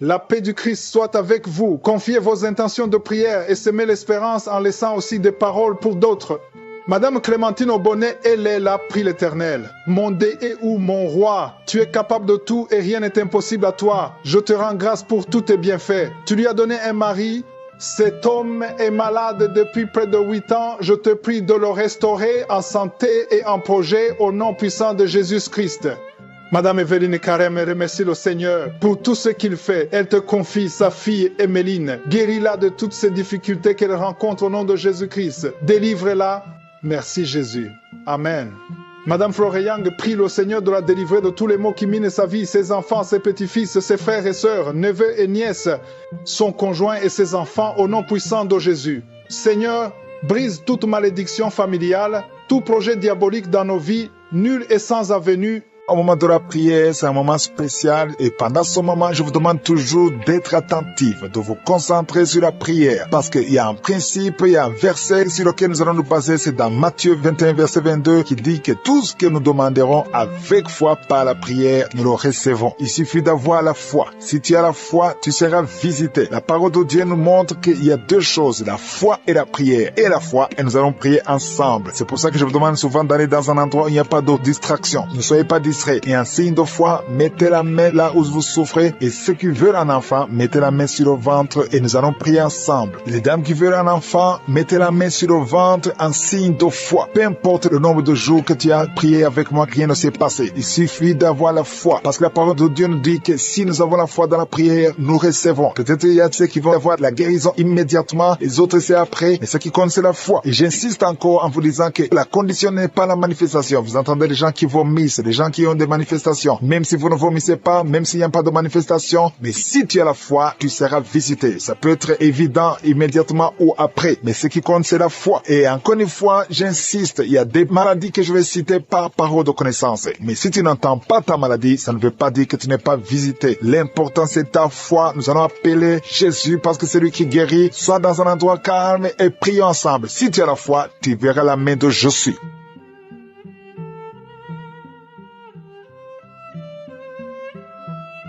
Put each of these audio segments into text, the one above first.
La paix du Christ soit avec vous. Confiez vos intentions de prière et semez l'espérance en laissant aussi des paroles pour d'autres. Madame Clémentine Aubonnet, elle est là, prie l'Éternel. Mon Dé est où, mon roi? Tu es capable de tout et rien n'est impossible à toi. Je te rends grâce pour tous tes bienfaits. Tu lui as donné un mari. Cet homme est malade depuis près de 8 ans. Je te prie de le restaurer en santé et en projet au nom puissant de Jésus-Christ. Madame Evelyne Carême remercie le Seigneur pour tout ce qu'il fait. Elle te confie sa fille Emeline. Guéris-la de toutes ces difficultés qu'elle rencontre au nom de Jésus-Christ. Délivre-la. Merci Jésus. Amen. Madame Floreyang prie le Seigneur de la délivrer de tous les maux qui minent sa vie, ses enfants, ses petits-fils, ses frères et sœurs, neveux et nièces, son conjoint et ses enfants au nom puissant de Jésus. Seigneur, brise toute malédiction familiale, tout projet diabolique dans nos vies, nul et sans avenue. Au moment de la prière, c'est un moment spécial et pendant ce moment, je vous demande toujours d'être attentif, de vous concentrer sur la prière parce qu'il y a un principe, il y a un verset sur lequel nous allons nous baser, c'est dans Matthieu 21, verset 22 qui dit que tout ce que nous demanderons avec foi par la prière, nous le recevons. Il suffit d'avoir la foi. Si tu as la foi, tu seras visité. La parole de Dieu nous montre qu'il y a deux choses, la foi et la prière. Et la foi, et nous allons prier ensemble. C'est pour ça que je vous demande souvent d'aller dans un endroit où il n'y a pas de distraction. Ne soyez pas distraits. Et en signe de foi, mettez la main là où vous souffrez. Et ceux qui veulent un enfant, mettez la main sur le ventre et nous allons prier ensemble. Les dames qui veulent un enfant, mettez la main sur le ventre en signe de foi. Peu importe le nombre de jours que tu as prié avec moi, rien ne s'est passé. Il suffit d'avoir la foi. Parce que la parole de Dieu nous dit que si nous avons la foi dans la prière, nous recevons. Peut-être il y a ceux qui vont avoir la guérison immédiatement, les autres c'est après. Mais ce qui compte c'est la foi. Et j'insiste encore en vous disant que la condition n'est pas la manifestation. Vous entendez les gens qui vomissent, les gens qui ont des manifestations. Même si vous ne vomissez pas, même s'il n'y a pas de manifestation, mais si tu as la foi, tu seras visité. Ça peut être évident immédiatement ou après, mais ce qui compte c'est la foi. Et encore une fois, j'insiste, il y a des maladies que je vais citer par parole de connaissance. Mais si tu n'entends pas ta maladie, ça ne veut pas dire que tu n'es pas visité. L'important c'est ta foi. Nous allons appeler Jésus parce que c'est lui qui guérit. Sois dans un endroit calme et prions ensemble. Si tu as la foi, tu verras la main de Jésus.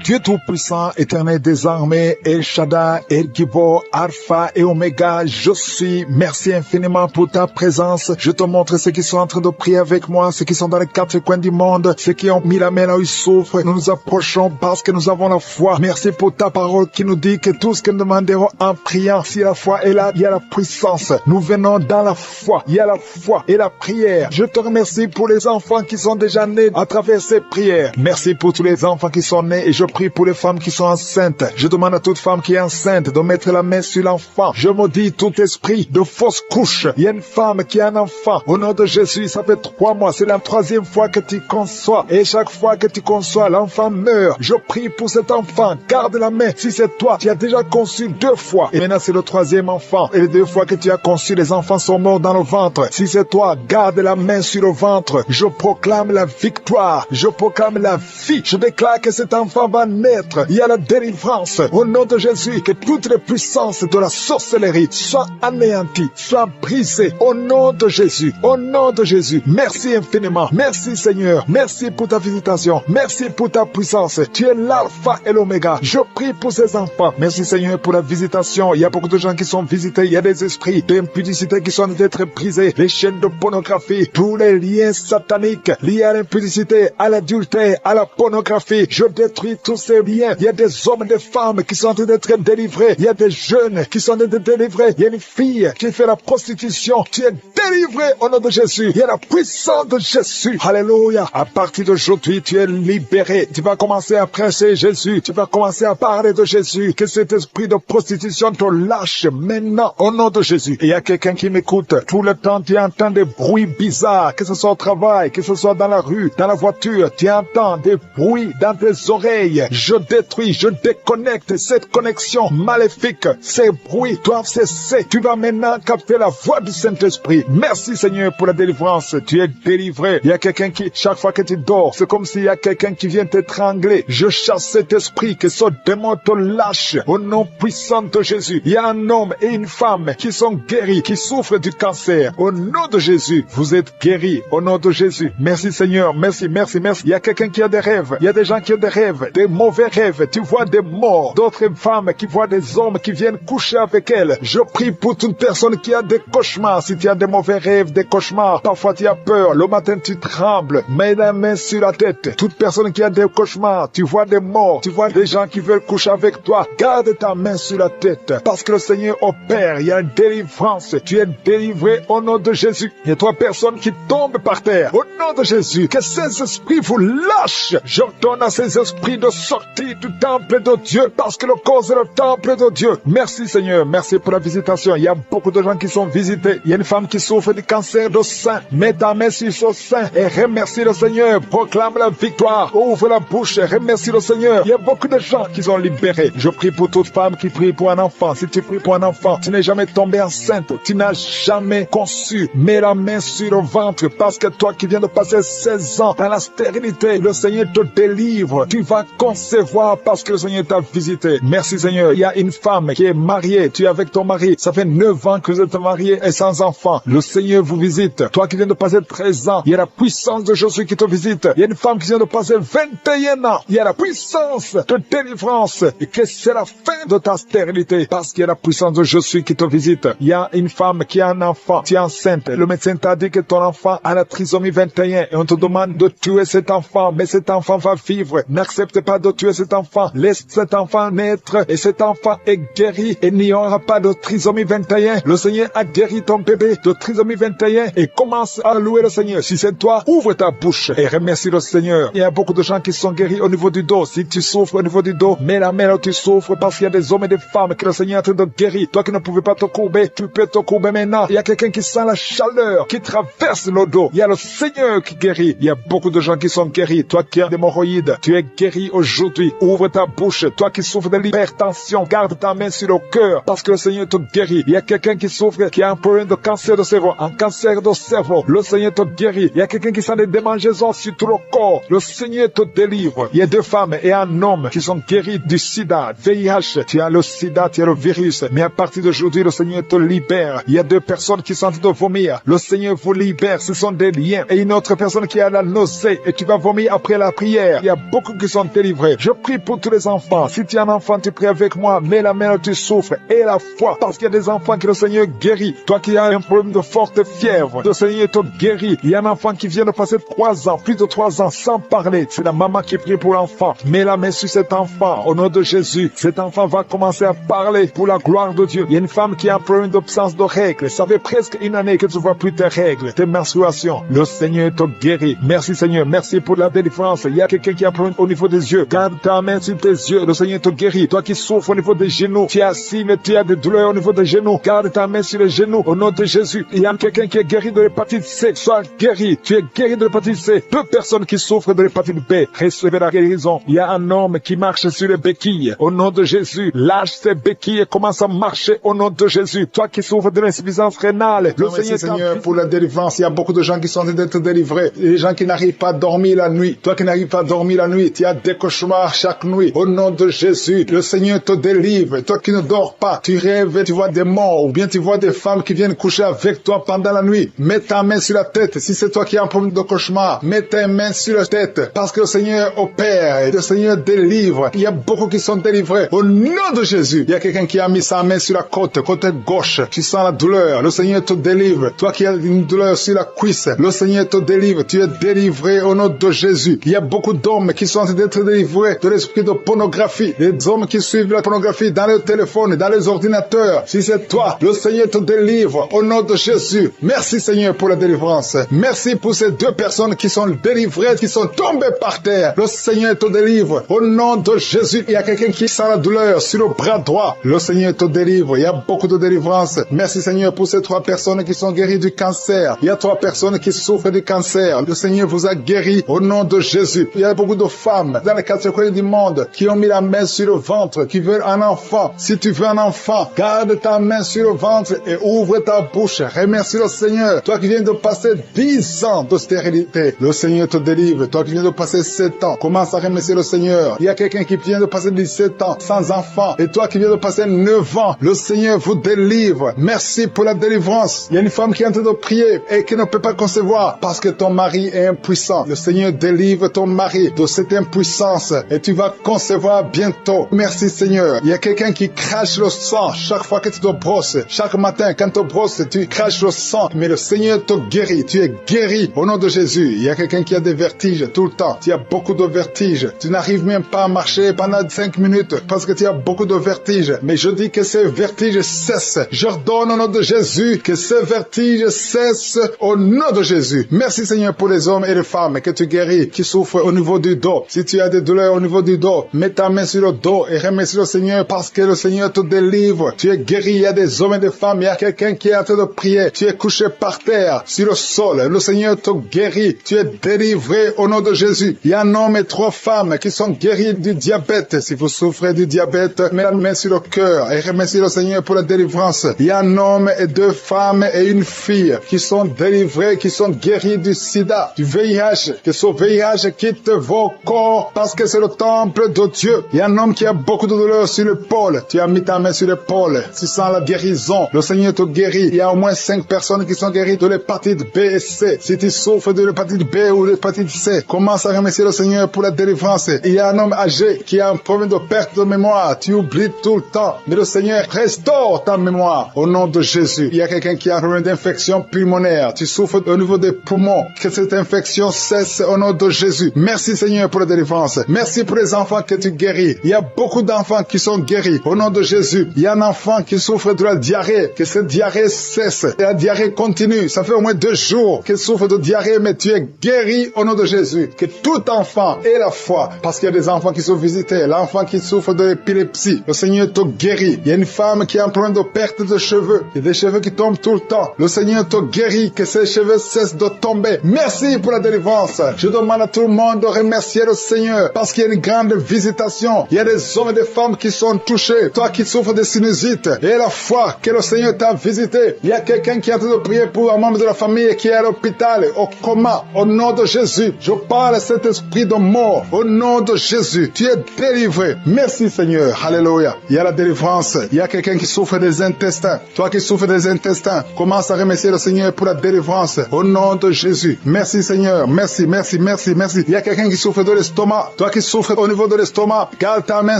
Dieu Tout-Puissant, Éternel des armées, El Shaddai, El Gibor, Alpha et Oméga, je suis. Merci infiniment pour ta présence. Je te montre ceux qui sont en train de prier avec moi, ceux qui sont dans les quatre coins du monde, ceux qui ont mis la main là où ils souffrent. Nous nous approchons parce que nous avons la foi. Merci pour ta parole qui nous dit que tout ce que nous demanderons en priant, si la foi est là, il y a la puissance. Nous venons dans la foi. Il y a la foi et la prière. Je te remercie pour les enfants qui sont déjà nés à travers ces prières. Merci pour tous les enfants qui sont nés et je prie pour les femmes qui sont enceintes. Je demande à toute femme qui est enceinte de mettre la main sur l'enfant. Je maudis tout esprit de fausse couche. Il y a une femme qui a un enfant. Au nom de Jésus, ça fait 3 mois. C'est la 3e fois que tu conçois. Et chaque fois que tu conçois, l'enfant meurt. Je prie pour cet enfant. Garde la main. Si c'est toi, tu as déjà conçu 2 fois. Et maintenant, c'est le 3e enfant. Et les 2 fois que tu as conçu, les enfants sont morts dans le ventre. Si c'est toi, garde la main sur le ventre. Je proclame la victoire. Je proclame la vie. Je déclare que cet enfant va naître. Il y a la délivrance. Au nom de Jésus, que toutes les puissances de la sorcellerie soient anéanties, soient brisées. Au nom de Jésus. Au nom de Jésus. Merci infiniment. Merci Seigneur. Merci pour ta visitation. Merci pour ta puissance. Tu es l'alpha et l'oméga. Je prie pour ces enfants. Merci Seigneur pour la visitation. Il y a beaucoup de gens qui sont visités. Il y a des esprits d'impudicité qui sont d'être brisés. Les chaînes de pornographie. Tous les liens sataniques liés à l'impudicité, à l'adultère, à la pornographie. Je détruis tous ces liens. Il y a des hommes et des femmes qui sont en train d'être délivrés. Il y a des jeunes qui sont en train d'être délivrés. Il y a une fille qui fait la prostitution. Tu es délivré au nom de Jésus. Il y a la puissance de Jésus. Alléluia. À partir d'aujourd'hui, tu es libéré. Tu vas commencer à prêcher Jésus. Tu vas commencer à parler de Jésus. Que cet esprit de prostitution te lâche maintenant au nom de Jésus. Et il y a quelqu'un qui m'écoute. Tout le temps, tu entends des bruits bizarres. Que ce soit au travail, que ce soit dans la rue, dans la voiture. Tu entends des bruits dans tes oreilles. Je détruis, je déconnecte cette connexion maléfique. Ces bruits doivent cesser. Tu vas maintenant capter la voix du Saint-Esprit. Merci Seigneur pour la délivrance. Tu es délivré. Il y a quelqu'un qui, chaque fois que tu dors, c'est comme s'il y a quelqu'un qui vient t'étrangler. Je chasse cet esprit, que ce démon te lâche. Au nom puissant de Jésus. Il y a un homme et une femme qui sont guéris, qui souffrent du cancer. Au nom de Jésus, vous êtes guéris. Au nom de Jésus. Merci Seigneur. Merci, merci, merci. Il y a quelqu'un qui a des rêves. Il y a des gens qui ont des rêves. Des mauvais rêves, tu vois des morts, d'autres femmes qui voient des hommes qui viennent coucher avec elles. Je prie pour toute personne qui a des cauchemars. Si tu as des mauvais rêves, des cauchemars, parfois tu as peur, le matin tu trembles, mets la main sur la tête. Toute personne qui a des cauchemars, tu vois des morts, tu vois des gens qui veulent coucher avec toi, garde ta main sur la tête, parce que le Seigneur opère, il y a une délivrance, tu es délivré au nom de Jésus. Il y a 3 personnes qui tombent par terre, au nom de Jésus, que ces esprits vous lâchent. J'ordonne à ces esprits de sortir du temple de Dieu, parce que le corps est le temple de Dieu. Merci Seigneur, merci pour la visitation. Il y a beaucoup de gens qui sont visités. Il y a une femme qui souffre du cancer de sein. Mets ta main sur son sein et remercie le Seigneur. Proclame la victoire. Ouvre la bouche et remercie le Seigneur. Il y a beaucoup de gens qui sont libérés. Je prie pour toute femme qui prie pour un enfant. Si tu pries pour un enfant, tu n'es jamais tombé enceinte, tu n'as jamais conçu. Mets la main sur le ventre, parce que toi qui viens de passer 16 ans dans la stérilité, le Seigneur te délivre. Tu vas concevoir parce que le Seigneur t'a visité. Merci Seigneur. Il y a une femme qui est mariée, tu es avec ton mari, ça fait 9 ans que vous êtes mariés et sans enfant. Le Seigneur vous visite. Toi qui viens de passer 13 ans, il y a la puissance de Jésus qui te visite. Il y a une femme qui vient de passer 21 ans, il y a la puissance de délivrance, et que c'est la fin de ta stérilité, parce qu'il y a la puissance de Jésus qui te visite. Il y a une femme qui a un enfant, tu es enceinte, le médecin t'a dit que ton enfant a la trisomie 21 et on te demande de tuer cet enfant, mais cet enfant va vivre. N'accepte pas de tuer cet enfant, laisse cet enfant naître et cet enfant est guéri et il n'y aura pas de trisomie 21. Le Seigneur a guéri ton bébé de trisomie 21 et commence à louer le Seigneur. Si c'est toi, ouvre ta bouche et remercie le Seigneur. Il y a beaucoup de gens qui sont guéris au niveau du dos. Si tu souffres au niveau du dos, mets la main là où tu souffres, parce qu'il y a des hommes et des femmes que le Seigneur est en train de guérir. Toi qui ne pouvais pas te courber, tu peux te courber maintenant. Il y a quelqu'un qui sent la chaleur qui traverse le dos. Il y a le Seigneur qui guérit. Il y a beaucoup de gens qui sont guéris. Toi qui as des hémorroïdes, tu es guéri aujourd'hui. Ouvre ta bouche. Toi qui souffres de l'hypertension, garde ta main sur le cœur, parce que le Seigneur te guérit. Il y a quelqu'un qui souffre, qui a un problème de cancer de cerveau, un cancer de cerveau. Le Seigneur te guérit. Il y a quelqu'un qui sent des démangeaisons sur tout le corps. Le Seigneur te délivre. Il y a 2 femmes et un homme qui sont guéris du sida, VIH. Tu as le sida, tu as le virus. Mais à partir d'aujourd'hui, le Seigneur te libère. Il y a 2 personnes qui sont en train de vomir. Le Seigneur vous libère. Ce sont des liens. Et une autre personne qui a la nausée et tu vas vomir après la prière. Il y a beaucoup qui sont délivrés. Je prie pour tous les enfants. Si tu es un enfant, tu pries avec moi. Mets la main où tu souffres et la foi, parce qu'il y a des enfants que le Seigneur guérit. Toi qui as un problème de forte fièvre, le Seigneur te guérit. Il y a un enfant qui vient de passer 3 ans, plus de 3 ans sans parler. C'est la maman qui prie pour l'enfant. Mets la main sur cet enfant au nom de Jésus. Cet enfant va commencer à parler pour la gloire de Dieu. Il y a une femme qui a un problème d'absence de règles. Ça fait presque 1 année que tu ne vois plus tes règles, tes menstruations. Le Seigneur te guérit. Merci Seigneur. Merci pour la délivrance. Il y a quelqu'un qui a un problème au niveau des yeux. Garde ta main sur tes yeux. Le Seigneur te guérit. Toi qui souffres au niveau des genoux, tu es assis mais tu as des douleurs au niveau des genoux. Garde ta main sur les genoux au nom de Jésus. Il y a quelqu'un qui est guéri de l'hépatite C. Sois guéri. Tu es guéri de l'hépatite C. 2 personnes qui souffrent de l'hépatite B. Recevez la guérison. Il y a un homme qui marche sur les béquilles. Au nom de Jésus, lâche ces béquilles et commence à marcher au nom de Jésus. Toi qui souffres de l'insuffisance rénale, le Seigneur pour la délivrance. Il y a beaucoup de gens qui sont en train d'être délivrés. Les gens qui n'arrivent pas à dormir la nuit. Toi qui n'arrives pas à dormir la nuit, tu as des cauchemars chaque nuit. Au nom de Jésus, le Seigneur te délivre. Toi qui ne dors pas, tu rêves, tu vois des morts, ou bien tu vois des femmes qui viennent coucher avec toi pendant la nuit. Mets ta main sur la tête. Si c'est toi qui as un problème de cauchemar, mets ta main sur la tête, parce que le Seigneur opère et le Seigneur délivre. Il y a beaucoup qui sont délivrés. Au nom de Jésus, il y a quelqu'un qui a mis sa main sur la côte gauche. Tu sens la douleur. Le Seigneur te délivre. Toi qui as une douleur sur la cuisse, le Seigneur te délivre. Tu es délivré au nom de Jésus. Il y a beaucoup d'hommes qui sont en train d'être délivrés de l'esprit de pornographie. Les hommes qui suivent la pornographie dans le téléphone, dans les ordinateurs. Si c'est toi, le Seigneur te délivre au nom de Jésus. Merci Seigneur pour la délivrance. Merci pour ces 2 personnes qui sont délivrées, qui sont tombées par terre. Le Seigneur te délivre au nom de Jésus. Il y a quelqu'un qui sent la douleur sur le bras droit. Le Seigneur te délivre. Il y a beaucoup de délivrance. Merci Seigneur pour ces 3 personnes qui sont guéries du cancer. Il y a 3 personnes qui souffrent du cancer. Le Seigneur vous a guéri au nom de Jésus. Il y a beaucoup de femmes dans les 4 coins du monde qui ont mis la main sur le ventre, qui veulent un enfant. Si tu veux un enfant, garde ta main sur le ventre et ouvre ta bouche. Remercie le Seigneur. Toi qui viens de passer 10 ans de stérilité, le Seigneur te délivre. Toi qui viens de passer 7 ans, commence à remercier le Seigneur. Il y a quelqu'un qui vient de passer 17 ans sans enfant. Et toi qui viens de passer 9 ans, le Seigneur vous délivre. Merci pour la délivrance. Il y a une femme qui est en train de prier et qui ne peut pas concevoir parce que ton mari est impuissant. Le Seigneur délivre ton mari de cette impuissance délivrance et tu vas concevoir bientôt. Merci Seigneur. Il y a quelqu'un qui crache le sang chaque fois que tu te brosses. Chaque matin, quand tu te brosses, tu craches le sang. Mais le Seigneur te guérit. Tu es guéri au nom de Jésus. Il y a quelqu'un qui a des vertiges tout le temps. Tu as beaucoup de vertiges. Tu n'arrives même pas à marcher pendant 5 minutes parce que tu as beaucoup de vertiges. Mais je dis que ces vertiges cessent. J'ordonne au nom de Jésus que ces vertiges cessent au nom de Jésus. Merci Seigneur pour les hommes et les femmes que tu guéris, qui souffrent au niveau du dos. Si tu as des douleurs au niveau du dos, mets ta main sur le dos et remercie le Seigneur parce que le Seigneur te délivre. Tu es guéri. Il y a des hommes et des femmes. Il y a quelqu'un qui est en train de prier. Tu es couché par terre, sur le sol. Le Seigneur te guérit. Tu es délivré au nom de Jésus. Il y a un homme et 3 femmes qui sont guéris du diabète. Si vous souffrez du diabète, mets la main sur le cœur et remercie le Seigneur pour la délivrance. Il y a un homme et 2 femmes et une fille qui sont délivrés, qui sont guéris du sida, du VIH. Que ce VIH quitte vos corps parce que c'est le temple de Dieu. Il y a un homme qui a beaucoup de douleur sur l'épaule. Tu as mis ta main sur l'épaule. Tu sens la guérison. Le Seigneur te guérit. Il y a au moins 5 personnes qui sont guéries de l'hépatite B et C. Si tu souffres de l'hépatite B ou de l'hépatite C, commence à remercier le Seigneur pour la délivrance. Il y a un homme âgé qui a un problème de perte de mémoire. Tu oublies tout le temps. Mais le Seigneur restaure ta mémoire au nom de Jésus. Il y a quelqu'un qui a un problème d'infection pulmonaire. Tu souffres au niveau des poumons. Que cette infection cesse au nom de Jésus. Merci Seigneur pour la délivrance. Merci pour les enfants que tu guéris. Il y a beaucoup d'enfants qui sont guéris au nom de Jésus. Il y a un enfant qui souffre de la diarrhée. Que cette diarrhée cesse. Et la diarrhée continue. Ça fait au moins 2 jours qu'il souffre de diarrhée, mais tu es guéri au nom de Jésus. Que tout enfant ait la foi. Parce qu'il y a des enfants qui sont visités. L'enfant qui souffre de l'épilepsie. Le Seigneur te guérit. Il y a une femme qui a un problème de perte de cheveux. Il y a des cheveux qui tombent tout le temps. Le Seigneur te guérit. Que ces cheveux cessent de tomber. Merci pour la délivrance. Je demande à tout le monde de remercier le Seigneur. Parce qu'il y a une grande visitation. Il y a des hommes et des femmes qui sont touchés. Toi qui souffres de sinusite. Et la foi que le Seigneur t'a visité. Il y a quelqu'un qui est en train de prier pour un membre de la famille qui est à l'hôpital, au coma. Au nom de Jésus, je parle à cet esprit de mort. Au nom de Jésus, tu es délivré. Merci Seigneur. Alléluia. Il y a la délivrance. Il y a quelqu'un qui souffre des intestins. Toi qui souffres des intestins, commence à remercier le Seigneur pour la délivrance. Au nom de Jésus. Merci Seigneur. Merci, merci, merci, merci. Il y a quelqu'un qui souffre de l'estomac. Toi qui souffres au niveau de l'estomac, garde ta main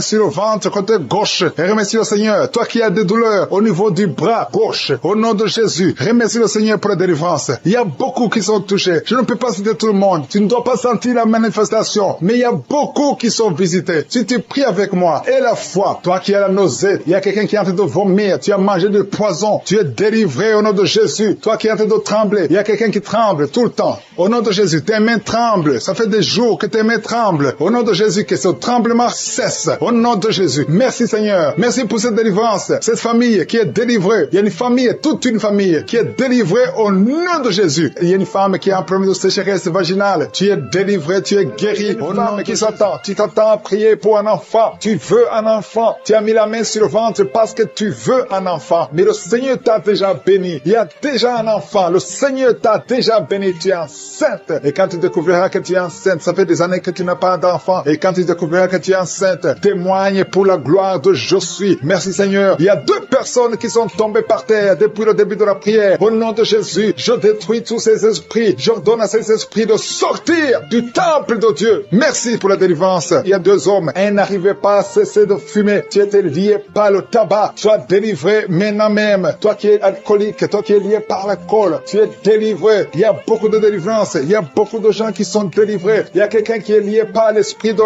sur le ventre côté gauche et remercie le Seigneur. Toi qui as des douleurs au niveau du bras gauche, au nom de Jésus, remercie le Seigneur pour la délivrance. Il y a beaucoup qui sont touchés. Je ne peux pas citer tout le monde. Tu ne dois pas sentir la manifestation, mais il y a beaucoup qui sont visités. Si tu pries avec moi, et la foi, toi qui as la nausée, il y a quelqu'un qui est en train de vomir, tu as mangé du poison, tu es délivré au nom de Jésus. Toi qui es en train de trembler, il y a quelqu'un qui tremble tout le temps. Au nom de Jésus, tes mains tremblent. Ça fait des jours que tes mains tremblent. Au nom de Jésus, que ce tremblement cesse. Au nom de Jésus. Merci Seigneur. Merci pour cette délivrance. Cette famille qui est délivrée. Il y a une famille, toute une famille qui est délivrée au nom de Jésus. Il y a une femme qui a un problème de sécheresse vaginale. Tu es délivré, tu es guéri. Au nom qui s'attend. Tu t'attends à prier pour un enfant. Tu veux un enfant. Tu as mis la main sur le ventre parce que tu veux un enfant. Mais le Seigneur t'a déjà béni. Il y a déjà un enfant. Le Seigneur t'a déjà béni. Tu es enceinte. Et quand tu découvriras que tu es enceinte, ça fait des années que tu n'as pas d'enfant. Et quand tu découvriras que tu es enceinte, témoigne pour la gloire de Je suis. Merci Seigneur. Il y a 2 personnes qui sont tombées par terre depuis le début de la prière. Au nom de Jésus, je détruis tous ces esprits. J'ordonne à ces esprits de sortir du temple de Dieu. Merci pour la délivrance. Il y a 2 hommes. Un n'arrivait pas à cesser de fumer. Tu étais lié par le tabac. Sois délivré maintenant même. Toi qui es alcoolique, toi qui es lié par l'alcool, tu es délivré. Il y a beaucoup de délivrance. Il y a beaucoup de gens qui sont délivrés. Il y a quelqu'un qui est lié par l'esprit de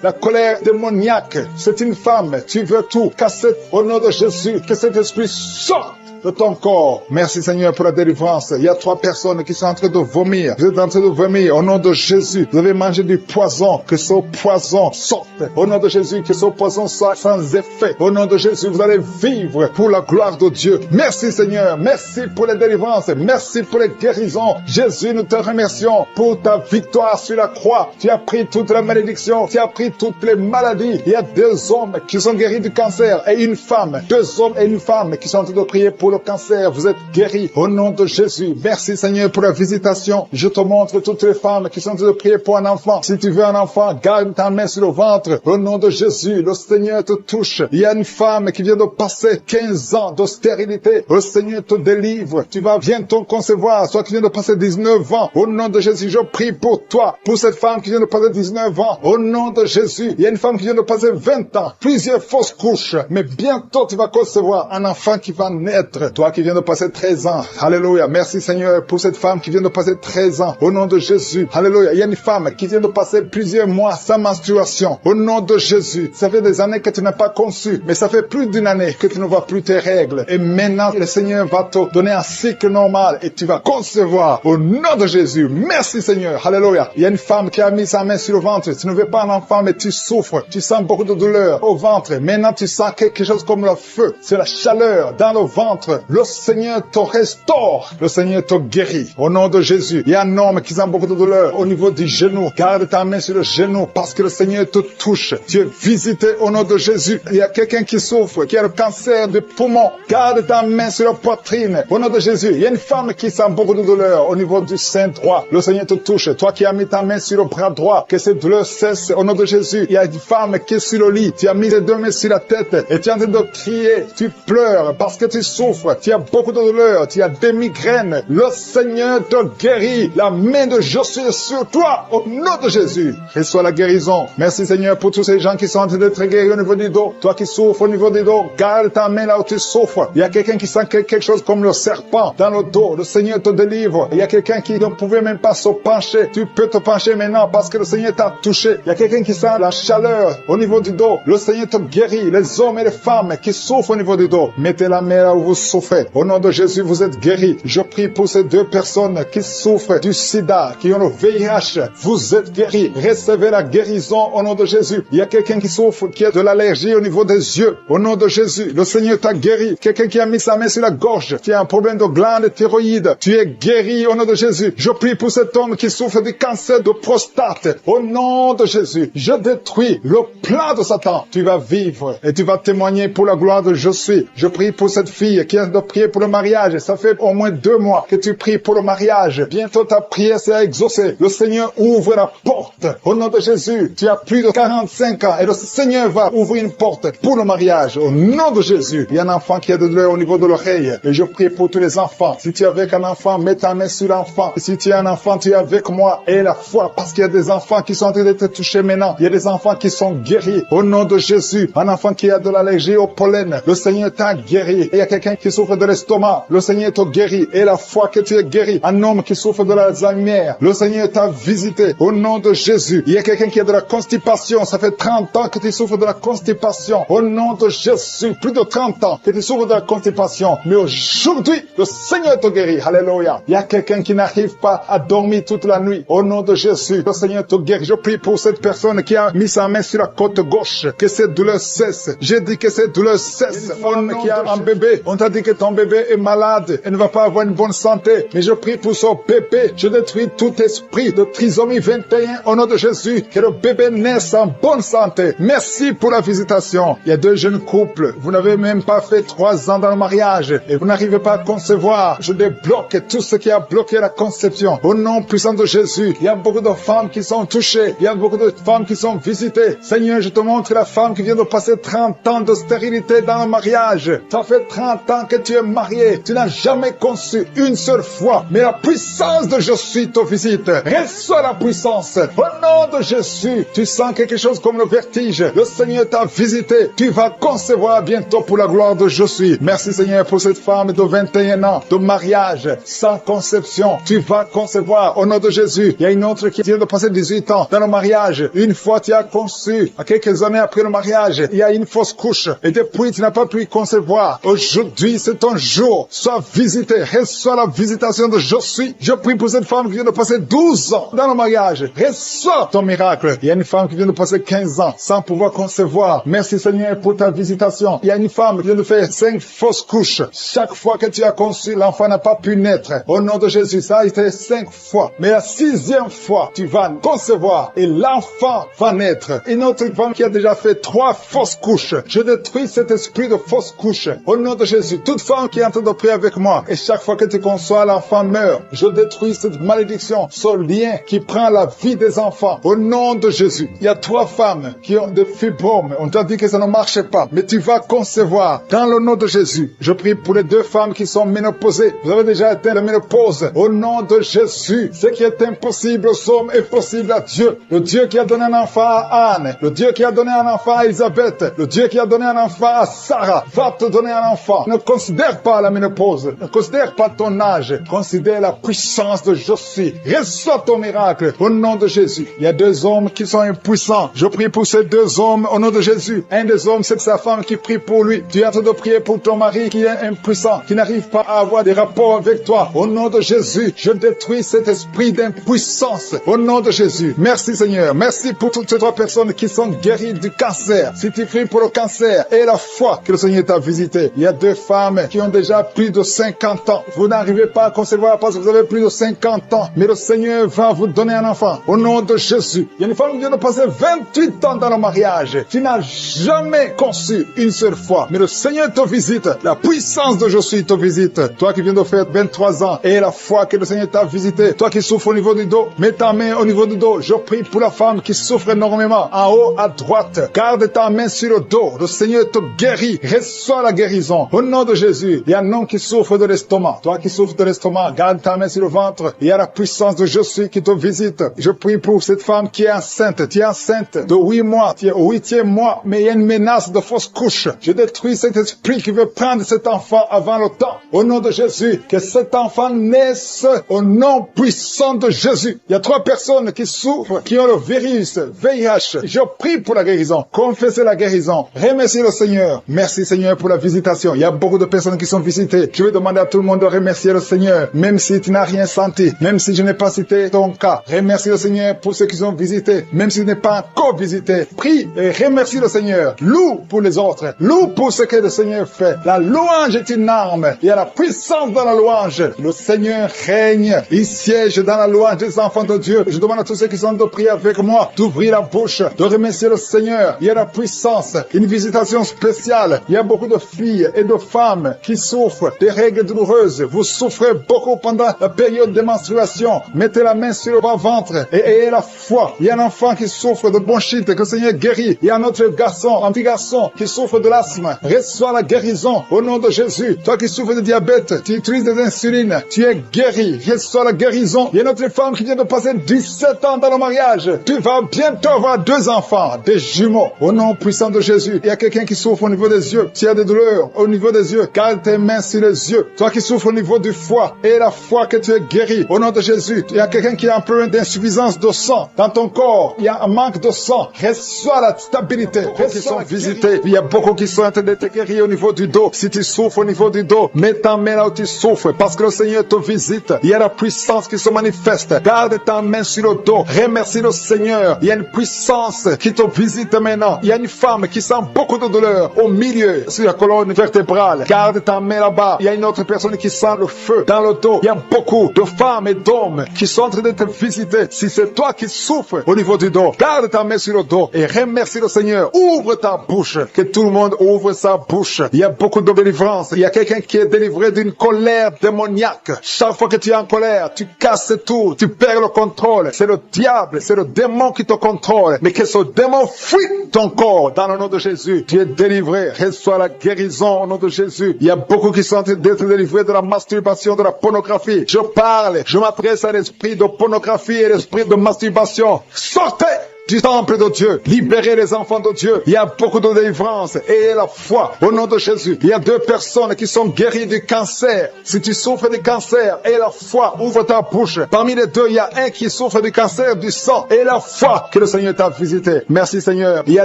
la colère démoniaque. C'est une femme. Tu veux tout casser au nom de Jésus. Que cet esprit sorte de ton corps. Merci Seigneur pour la délivrance. Il y a 3 personnes qui sont en train de vomir. Vous êtes en train de vomir au nom de Jésus. Vous avez mangé du poison. Que ce poison sorte. Au nom de Jésus, que ce poison soit sans effet. Au nom de Jésus, vous allez vivre pour la gloire de Dieu. Merci Seigneur. Merci pour les délivrances. Merci pour les guérisons. Jésus, nous te remercions pour ta victoire sur la croix. Tu as pris toute la malédiction. Tu as pris toutes les maladies. Il y a 2 hommes qui sont guéris du cancer et une femme. 2 hommes et une femme qui sont en train de prier pour le cancer. Vous êtes guéris au nom de Jésus. Merci Seigneur pour la visitation. Je te montre toutes les femmes qui sont en train de prier pour un enfant. Si tu veux un enfant, garde ta main sur le ventre. Au nom de Jésus, le Seigneur te touche. Il y a une femme qui vient de passer 15 ans de stérilité. Le Seigneur te délivre. Tu vas bientôt concevoir. Toi qui viens de passer 19 ans. Au nom de Jésus, je prie pour toi. Pour cette femme qui vient de passer 19 19 ans. Au nom de Jésus, il y a une femme qui vient de passer 20 ans, plusieurs fausses couches, mais bientôt tu vas concevoir un enfant qui va naître. Toi qui viens de passer 13 ans, alléluia, merci Seigneur pour cette femme qui vient de passer 13 ans, au nom de Jésus, alléluia. Il y a une femme qui vient de passer plusieurs mois sans menstruation, au nom de Jésus. Ça fait des années que tu n'as pas conçu, mais ça fait plus d'une année que tu ne vois plus tes règles, et maintenant le Seigneur va te donner un cycle normal, et tu vas concevoir, au nom de Jésus. Merci Seigneur, alléluia. Il y a une femme qui a mis sa main sur le ventre, tu ne veux pas un enfant, mais tu souffres, tu sens beaucoup de douleur au ventre, maintenant tu sens quelque chose comme le feu, c'est la chaleur dans le ventre. Le Seigneur te restaure, le Seigneur te guérit, au nom de Jésus. Il y a un homme qui sent beaucoup de douleur au niveau du genou, garde ta main sur le genou, parce que le Seigneur te touche, tu es visité au nom de Jésus. Il y a quelqu'un qui souffre, qui a le cancer du poumon, garde ta main sur la poitrine, au nom de Jésus. Il y a une femme qui sent beaucoup de douleur au niveau du sein droit, le Seigneur te touche. Toi qui as mis ta main sur le bras droit, que cette douleur cesse au nom de Jésus. Il y a une femme qui est sur le lit, tu as mis les deux mains sur la tête et tu es en train de crier, tu pleures parce que tu souffres, tu as beaucoup de douleur, tu as des migraines. Le Seigneur te guérit, la main de Josué est sur toi au nom de Jésus. Reçois la guérison. Merci Seigneur pour tous ces gens qui sont en train d'être guéris au niveau du dos. Toi qui souffres au niveau du dos, garde ta main là où tu souffres. Il y a quelqu'un qui sent quelque chose comme le serpent dans le dos, le Seigneur te délivre. Il y a quelqu'un qui ne pouvait même pas se pencher, tu peux te pencher maintenant parce que le Seigneur t'a touché. Il y a quelqu'un qui sent la chaleur au niveau du dos, le Seigneur te guérit. Les hommes et les femmes qui souffrent au niveau du dos, mettez la main là où vous souffrez. Au nom de Jésus, vous êtes guéris. Je prie pour ces deux personnes qui souffrent du sida, qui ont le VIH. Vous êtes guéris. Recevez la guérison au nom de Jésus. Il y a quelqu'un qui souffre, qui a de l'allergie au niveau des yeux. Au nom de Jésus, le Seigneur t'a guéri. Quelqu'un qui a mis sa main sur la gorge, qui a un problème de glande thyroïde. Tu es guéri au nom de Jésus. Je prie pour cet homme qui souffre du cancer de prostate. Au nom de Jésus, je détruis le plan de Satan. Tu vas vivre et tu vas témoigner pour la gloire de Jésus. Je prie pour cette fille qui a de prier pour le mariage. Ça fait au moins 2 mois que tu pries pour le mariage. Bientôt ta prière sera exaucée. Le Seigneur ouvre la porte. Au nom de Jésus, tu as plus de 45 ans et le Seigneur va ouvrir une porte pour le mariage. Au nom de Jésus, il y a un enfant qui a de douleur au niveau de l'oreille. Et je prie pour tous les enfants. Si tu es avec un enfant, mets ta main sur l'enfant. Si tu es un enfant, tu es avec moi. Et la foi, parce qu'il y a des enfants qui sont en train d'être touchés maintenant. Il y a des enfants qui sont guéris. Au nom de Jésus, un enfant qui a de l'allergie au pollen, le Seigneur t'a guéri. Et il y a quelqu'un qui souffre de l'estomac, le Seigneur t'a guéri. Et la foi que tu es guéri. Un homme qui souffre de l'Alzheimer, le Seigneur t'a visité. Au nom de Jésus, il y a quelqu'un qui a de la constipation. Ça fait 30 ans que tu souffres de la constipation. Au nom de Jésus, plus de 30 ans que tu souffres de la constipation. Mais aujourd'hui, le Seigneur te guérit. Alléluia. Il y a quelqu'un qui n'arrive pas à dormir toute la nuit. Au nom de Jésus, le Seigneur te guérit. Je prie pour cette personne qui a mis sa main sur la côte gauche, que cette douleur cesse. J'ai dit que cette douleur cesse. Femme qui a un bébé, on t'a dit que ton bébé est malade et ne va pas avoir une bonne santé. Mais je prie pour son bébé. Je détruis tout esprit de trisomie 21 au nom de Jésus. Que le bébé naisse en bonne santé. Merci pour la visitation. Il y a 2 jeunes couples. Vous n'avez même pas fait 3 ans dans le mariage et vous n'arrivez pas à concevoir. Je débloque tout ce qui a bloqué la conception. Au nom puissant de Jésus, il y a beaucoup de femmes qui sont touchées. Il y a beaucoup de femmes qui sont visitées. Seigneur, je te montre la femme qui vient de passer 30 ans de stérilité dans le mariage. Ça fait 30 ans que tu es marié. Tu n'as jamais conçu une seule fois. Mais la puissance de Jésus te visite. Reçois la puissance. Au nom de Jésus, tu sens quelque chose comme le vertige. Le Seigneur t'a visité. Tu vas concevoir bientôt pour la gloire de Jésus. Merci Seigneur pour cette femme de 21 ans de mariage sans conception. Tu vas concevoir au nom de Jésus. Il y a une autre qui vient de passer 18 ans dans le mariage. Une fois tu as conçu, à quelques années après le mariage, il y a une fausse couche et depuis tu n'as pas pu concevoir. Aujourd'hui c'est ton jour. Sois visité. Reçois la visitation de Jésus. Je prie pour cette femme qui vient de passer 12 ans dans le mariage. Reçois ton miracle. Il y a une femme qui vient de passer 15 ans sans pouvoir concevoir. Merci Seigneur pour ta visitation. Il y a une femme qui vient de faire 5 fausses couches. Chaque fois que tu as conçu, l'enfant n'a pas pu naître. Au nom de Jésus, ça a été 5 fois. Mais la 6e fois, tu vas concevoir et l'enfant va naître. Une autre femme qui a déjà fait 3 fausses couches. Je détruis cet esprit de fausses couches. Au nom de Jésus, toute femme qui est en train de prier avec moi, et chaque fois que tu conçois, l'enfant meurt. Je détruis cette malédiction, ce lien qui prend la vie des enfants. Au nom de Jésus, il y a 3 femmes qui ont des fibromes. On t'a dit que ça ne marchait pas, mais tu vas concevoir. Dans le nom de Jésus, je prie pour les 2 femmes qui sont ménopausées. Vous avez déjà atteint la ménopause. Au nom de Jésus, ce qui est impossible aux hommes est possible à Dieu. Dieu, le Dieu qui a donné un enfant à Anne, le Dieu qui a donné un enfant à Elisabeth, le Dieu qui a donné un enfant à Sarah, va te donner un enfant. Ne considère pas la ménopause, ne considère pas ton âge, considère la puissance de Je suis. Reçois ton miracle au nom de Jésus. Il y a 2 hommes qui sont impuissants. Je prie pour ces 2 hommes au nom de Jésus. Un des hommes, c'est sa femme qui prie pour lui. Tu es en train de prier pour ton mari qui est impuissant, qui n'arrive pas à avoir des rapports avec toi. Au nom de Jésus, je détruis cet esprit d'impuissance. Au nom de Jésus. Merci Seigneur. Merci pour toutes ces 3 personnes qui sont guéries du cancer. Si tu pries pour le cancer et la foi que le Seigneur t'a visité. Il y a 2 femmes qui ont déjà plus de 50 ans. Vous n'arrivez pas à concevoir parce que vous avez plus de 50 ans. Mais le Seigneur va vous donner un enfant. Au nom de Jésus. Il y a une femme qui vient de passer 28 ans dans le mariage. Tu n'as jamais conçu une seule fois. Mais le Seigneur te visite. La puissance de Je suis te visite. Toi qui viens de faire 23 ans et la foi que le Seigneur t'a visité. Toi qui souffres au niveau du dos. Mets ta main au niveau du dos. Je prie pour la femme qui souffre énormément. En haut à droite. Garde ta main sur le dos. Le Seigneur te guérit. Reçois la guérison. Au nom de Jésus. Il y a un homme qui souffre de l'estomac. Toi qui souffres de l'estomac. Garde ta main sur le ventre. Il y a la puissance de Je suis qui te visite. Je prie pour cette femme qui est enceinte. Tu es enceinte de 8 mois. Tu es au 8e mois. Mais il y a une menace de fausse couche. Je détruis cet esprit qui veut prendre cet enfant avant le temps. Au nom de Jésus. Que cet enfant naisse au nom puissant de Jésus. Il y a 3 personnes qui souffrent, qui ont le virus VIH. Je prie pour la guérison. Confessez la guérison. Remerciez le Seigneur. Merci Seigneur pour la visitation. Il y a beaucoup de personnes qui sont visitées. Je vais demander à tout le monde de remercier le Seigneur. Même si tu n'as rien senti. Même si je n'ai pas cité ton cas. Remercie le Seigneur pour ceux qui sont visités. Même si tu n'es pas encore visité. Prie et remercie le Seigneur. Loue pour les autres. Loue pour ce que le Seigneur fait. La louange est une arme. Il y a la puissance dans la louange. Le Seigneur règne. Il siège dans la louange des enfants de Dieu. Je demande à tous ceux qui sont de prier avec moi d'ouvrir la bouche, de remercier le Seigneur. Il y a la puissance. Une visitation spéciale. Il y a beaucoup de filles et de femmes qui souffrent des règles douloureuses. Vous souffrez beaucoup pendant la période de menstruation. Mettez la main sur le bas-ventre et ayez la foi. Il y a un enfant qui souffre de bronchite que le Seigneur guérit. Il y a un autre garçon, un petit garçon qui souffre de l'asthme. Reçois la guérison au nom de Jésus. Toi qui souffres de diabète, tu utilises des insulines, tu es guéri. Reçois la guérison. Il y a une autre femme qui vient de passer 17 ans dans le mariage. Tu vas bientôt avoir 2 enfants, des jumeaux. Au nom puissant de Jésus. Il y a quelqu'un qui souffre au niveau des yeux. Tu as des douleurs au niveau des yeux. Garde tes mains sur les yeux. Toi qui souffres au niveau du foie et la foi que tu es guéri. Au nom de Jésus. Il y a quelqu'un qui a un problème d'insuffisance de sang dans ton corps. Il y a un manque de sang. Reçois la stabilité. Beaucoup qui sont visités. Il y a beaucoup qui sont en train de te guérir au niveau du dos. Si tu souffres au niveau du dos, mets ta main là où tu souffres parce que le Seigneur te visite. Il y a la puissance qui se manifeste. Garde ta main sur le dos. Remercie le Seigneur. Il y a une puissance qui te visite maintenant. Il y a une femme qui sent beaucoup de douleur au milieu, sur la colonne vertébrale. Garde ta main là-bas. Il y a une autre personne qui sent le feu dans le dos. Il y a beaucoup de femmes et d'hommes qui sont en train de te visiter. Si c'est toi qui souffres au niveau du dos, garde ta main sur le dos et remercie le Seigneur. Ouvre ta bouche. Que tout le monde ouvre sa bouche. Il y a beaucoup de délivrance. Il y a quelqu'un qui est délivré d'une colère démoniaque. Chaque fois que tu es en colère, tu casses tout. Tu perds le contrôle. C'est le diable, c'est le démon qui te contrôle. Mais que ce démon fuit ton corps dans le nom de Jésus. Tu es délivré. Reçois la guérison au nom de Jésus. Il y a beaucoup qui sont en train d'être délivrés de la masturbation, de la pornographie. Je parle, je m'adresse à l'esprit de pornographie et l'esprit de masturbation. Sortez du temple de Dieu, libérez les enfants de Dieu. Il y a beaucoup de délivrance et la foi au nom de Jésus. Il y a 2 personnes qui sont guéries du cancer. Si tu souffres du cancer et la foi, ouvre ta bouche. Parmi les 2, il y a un qui souffre du cancer du sang et la foi que le Seigneur t'a visité. Merci Seigneur. Il y a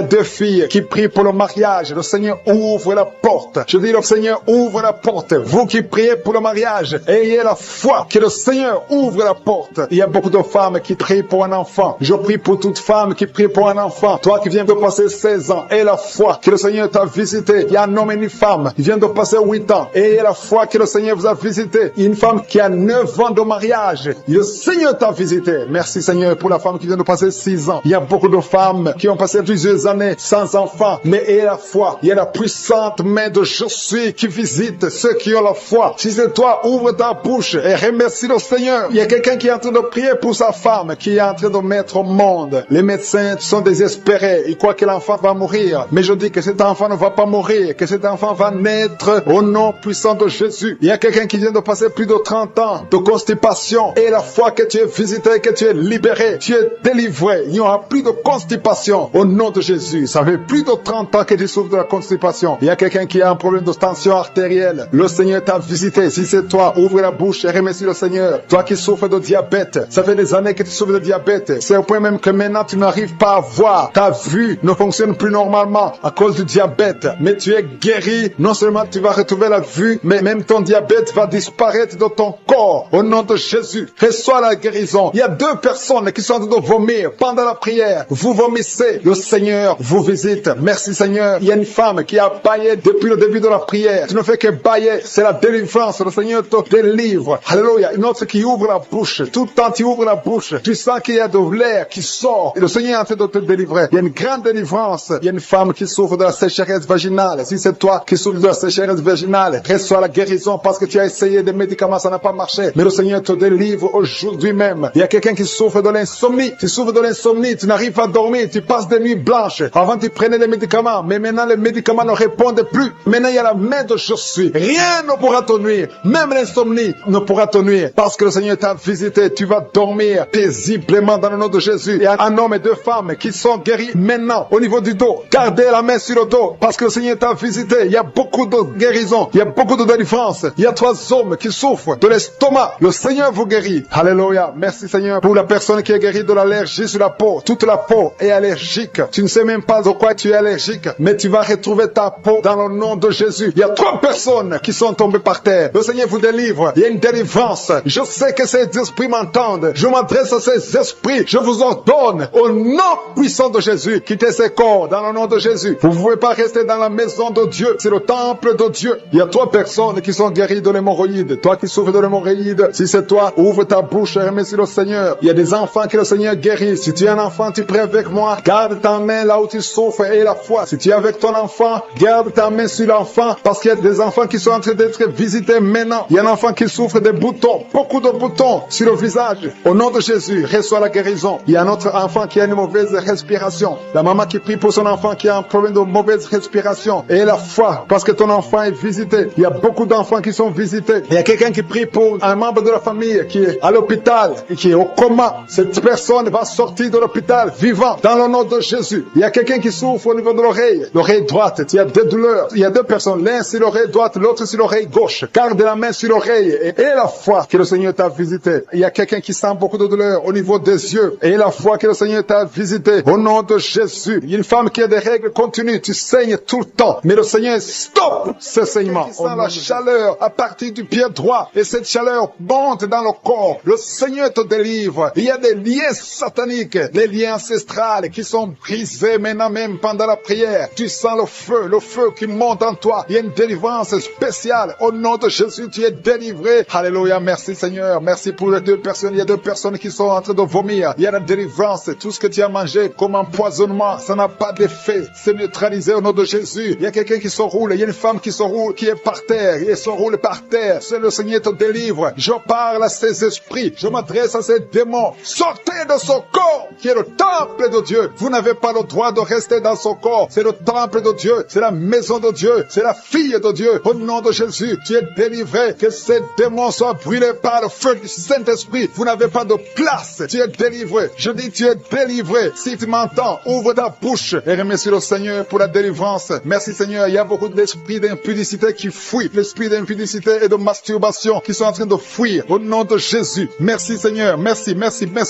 2 filles qui prient pour le mariage. Le Seigneur ouvre la porte. Je dis le Seigneur ouvre la porte. Vous qui priez pour le mariage, ayez la foi que le Seigneur ouvre la porte. Il y a beaucoup de femmes qui prient pour un enfant. Je prie pour toute femme qui prie pour un enfant. Toi qui viens de passer 16 ans, et la foi que le Seigneur t'a visité. Il y a un homme et une femme qui viennent de passer 8 ans. Et la foi que le Seigneur vous a visité. Il y a une femme qui a 9 ans de mariage. Le Seigneur t'a visité. Merci Seigneur pour la femme qui vient de passer 6 ans. Il y a beaucoup de femmes qui ont passé plusieurs années sans enfants. Mais et la foi, il y a la puissante main de Je suis qui visite ceux qui ont la foi. Si c'est toi, ouvre ta bouche et remercie le Seigneur. Il y a quelqu'un qui est en train de prier pour sa femme, qui est en train de mettre au monde. Les médecins médecins sont désespérés. Ils croient que l'enfant va mourir. Mais je dis que cet enfant ne va pas mourir, que cet enfant va naître au nom puissant de Jésus. Il y a quelqu'un qui vient de passer plus de 30 ans de constipation. Et la fois que tu es visité, que tu es libéré, tu es délivré. Il n'y aura plus de constipation au nom de Jésus. Ça fait plus de 30 ans que tu souffres de la constipation. Il y a quelqu'un qui a un problème de tension artérielle. Le Seigneur t'a visité. Si c'est toi, ouvre la bouche et remercie le Seigneur. Toi qui souffres de diabète, ça fait des années que tu souffres de diabète. C'est au point même que maintenant tu n'arrives pas à voir. Ta vue ne fonctionne plus normalement à cause du diabète. Mais tu es guéri. Non seulement tu vas retrouver la vue, mais même ton diabète va disparaître de ton corps. Au nom de Jésus, reçois la guérison. Il y a 2 personnes qui sont en train de vomir pendant la prière. Vous vomissez. Le Seigneur vous visite. Merci Seigneur. Il y a une femme qui a baillé depuis le début de la prière. Tu ne fais que bailler. C'est la délivrance. Le Seigneur te délivre. Alléluia. Une autre qui ouvre la bouche. Tout le temps tu ouvres la bouche. Tu sens qu'il y a de l'air qui sort. Et le Seigneur est en train de te délivrer. Il y a une grande délivrance. Il y a une femme qui souffre de la sécheresse vaginale. Si c'est toi qui souffres de la sécheresse vaginale, reçois la guérison parce que tu as essayé des médicaments, ça n'a pas marché. Mais le Seigneur te délivre aujourd'hui même. Il y a quelqu'un qui souffre de l'insomnie. Tu souffres de l'insomnie. Tu n'arrives pas à dormir. Tu passes des nuits blanches. Avant tu prenais des médicaments. Mais maintenant les médicaments ne répondent plus. Maintenant il y a la main de je suis. Rien ne pourra te nuire. Même l'insomnie ne pourra te nuire. Parce que le Seigneur t'a visité. Tu vas dormir paisiblement dans le nom de Jésus. Il y a un homme et 2 femmes qui sont guéris maintenant au niveau du dos. Gardez la main sur le dos parce que le Seigneur t'a visité. Il y a beaucoup de guérison. Il y a beaucoup de délivrance. Il y a 3 hommes qui souffrent de l'estomac. Le Seigneur vous guérit. Alléluia. Merci Seigneur pour la personne qui est guérie de l'allergie sur la peau. Toute la peau est allergique. Tu ne sais même pas de quoi tu es allergique. Mais tu vas retrouver ta peau dans le nom de Jésus. Il y a 3 personnes qui sont tombées par terre. Le Seigneur vous délivre. Il y a une délivrance. Je sais que ces esprits m'entendent. Je m'adresse à ces esprits. Je vous ordonne au nom puissant de Jésus. Quittez ces corps dans le nom de Jésus. Vous ne pouvez pas rester dans la maison de Dieu. C'est le temple de Dieu. Il y a 3 personnes qui sont guéries de l'hémorroïde. Toi qui souffres de l'hémorroïde, si c'est toi, ouvre ta bouche et remercie le Seigneur. Il y a des enfants que le Seigneur guérit. Si tu es un enfant, tu pries avec moi. Garde ta main là où tu souffres et la foi. Si tu es avec ton enfant, garde ta main sur l'enfant parce qu'il y a des enfants qui sont en train d'être visités maintenant. Il y a un enfant qui souffre des boutons, beaucoup de boutons sur le visage. Au nom de Jésus, reçois la guérison. Il y a un autre enfant qui a une mauvaise respiration. La maman qui prie pour son enfant qui a un problème de mauvaise respiration. Et la foi, parce que ton enfant est visité. Il y a beaucoup d'enfants qui sont visités. Il y a quelqu'un qui prie pour un membre de la famille qui est à l'hôpital et qui est au coma. Cette personne va sortir de l'hôpital vivant dans le nom de Jésus. Il y a quelqu'un qui souffre au niveau de l'oreille droite. Il y a des douleurs. Il y a 2 personnes. L'un sur l'oreille droite, l'autre sur l'oreille gauche. Garde la main sur l'oreille et la foi que le Seigneur t'a visité. Il y a quelqu'un qui sent beaucoup de douleur au niveau des yeux et la foi que le Seigneur t'a visité. Au nom de Jésus. Il y a une femme qui a des règles continues. Tu saignes tout le temps. Mais le Seigneur stoppe ce saignement. Tu sens la chaleur à partir du pied droit et cette chaleur monte dans le corps. Le Seigneur te délivre. Il y a des liens sataniques, des liens ancestrales qui sont brisés maintenant même pendant la prière. Tu sens le feu qui monte en toi. Il y a une délivrance spéciale. Au nom de Jésus, tu es délivré. Alléluia. Merci Seigneur. Merci pour les 2 personnes. Il y a 2 personnes qui sont en train de vomir. Il y a la délivrance. Tout ce que tu as mangé comme empoisonnement, ça n'a pas d'effet. C'est neutralisé au nom de Jésus. Il y a quelqu'un qui se roule. Il y a une femme qui se roule, qui est par terre. Il se roule par terre. C'est le Seigneur te délivre. Je parle à ces esprits. Je m'adresse à ces démons. Sortez de son corps, qui est le temple de Dieu. Vous n'avez pas le droit de rester dans son corps. C'est le temple de Dieu. C'est la maison de Dieu. C'est la fille de Dieu. Au nom de Jésus, tu es délivré. Que ces démons soient brûlés par le feu du Saint-Esprit. Vous n'avez pas de place. Tu es délivré. Je dis, tu es délivré. Si tu m'entends, ouvre ta bouche et remercie le Seigneur pour la délivrance. Merci Seigneur. Il y a beaucoup d'esprits d'impudicité qui fuient. L'esprit d'impudicité et de masturbation qui sont en train de fuir. Au nom de Jésus. Merci Seigneur. Merci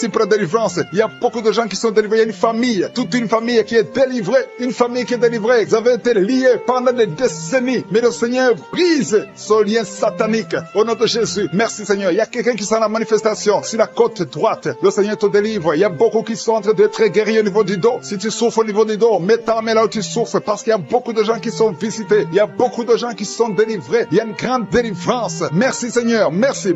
pour la délivrance. Il y a beaucoup de gens qui sont délivrés. Il y a une famille, toute une famille qui est délivrée. Une famille qui est délivrée. Vous avez été liés pendant des décennies. Mais le Seigneur brise ce lien satanique. Au nom de Jésus. Merci Seigneur. Il y a quelqu'un qui sent la manifestation sur la côte droite. Le Seigneur te délivre. Il y a beaucoup qui sont en train d'être guéris au niveau du dos. Si tu souffres au niveau du dos, mets ta main là où tu souffres parce qu'il y a beaucoup de gens qui sont visités. Il y a beaucoup de gens qui sont délivrés. Il y a une grande délivrance. Merci Seigneur. Merci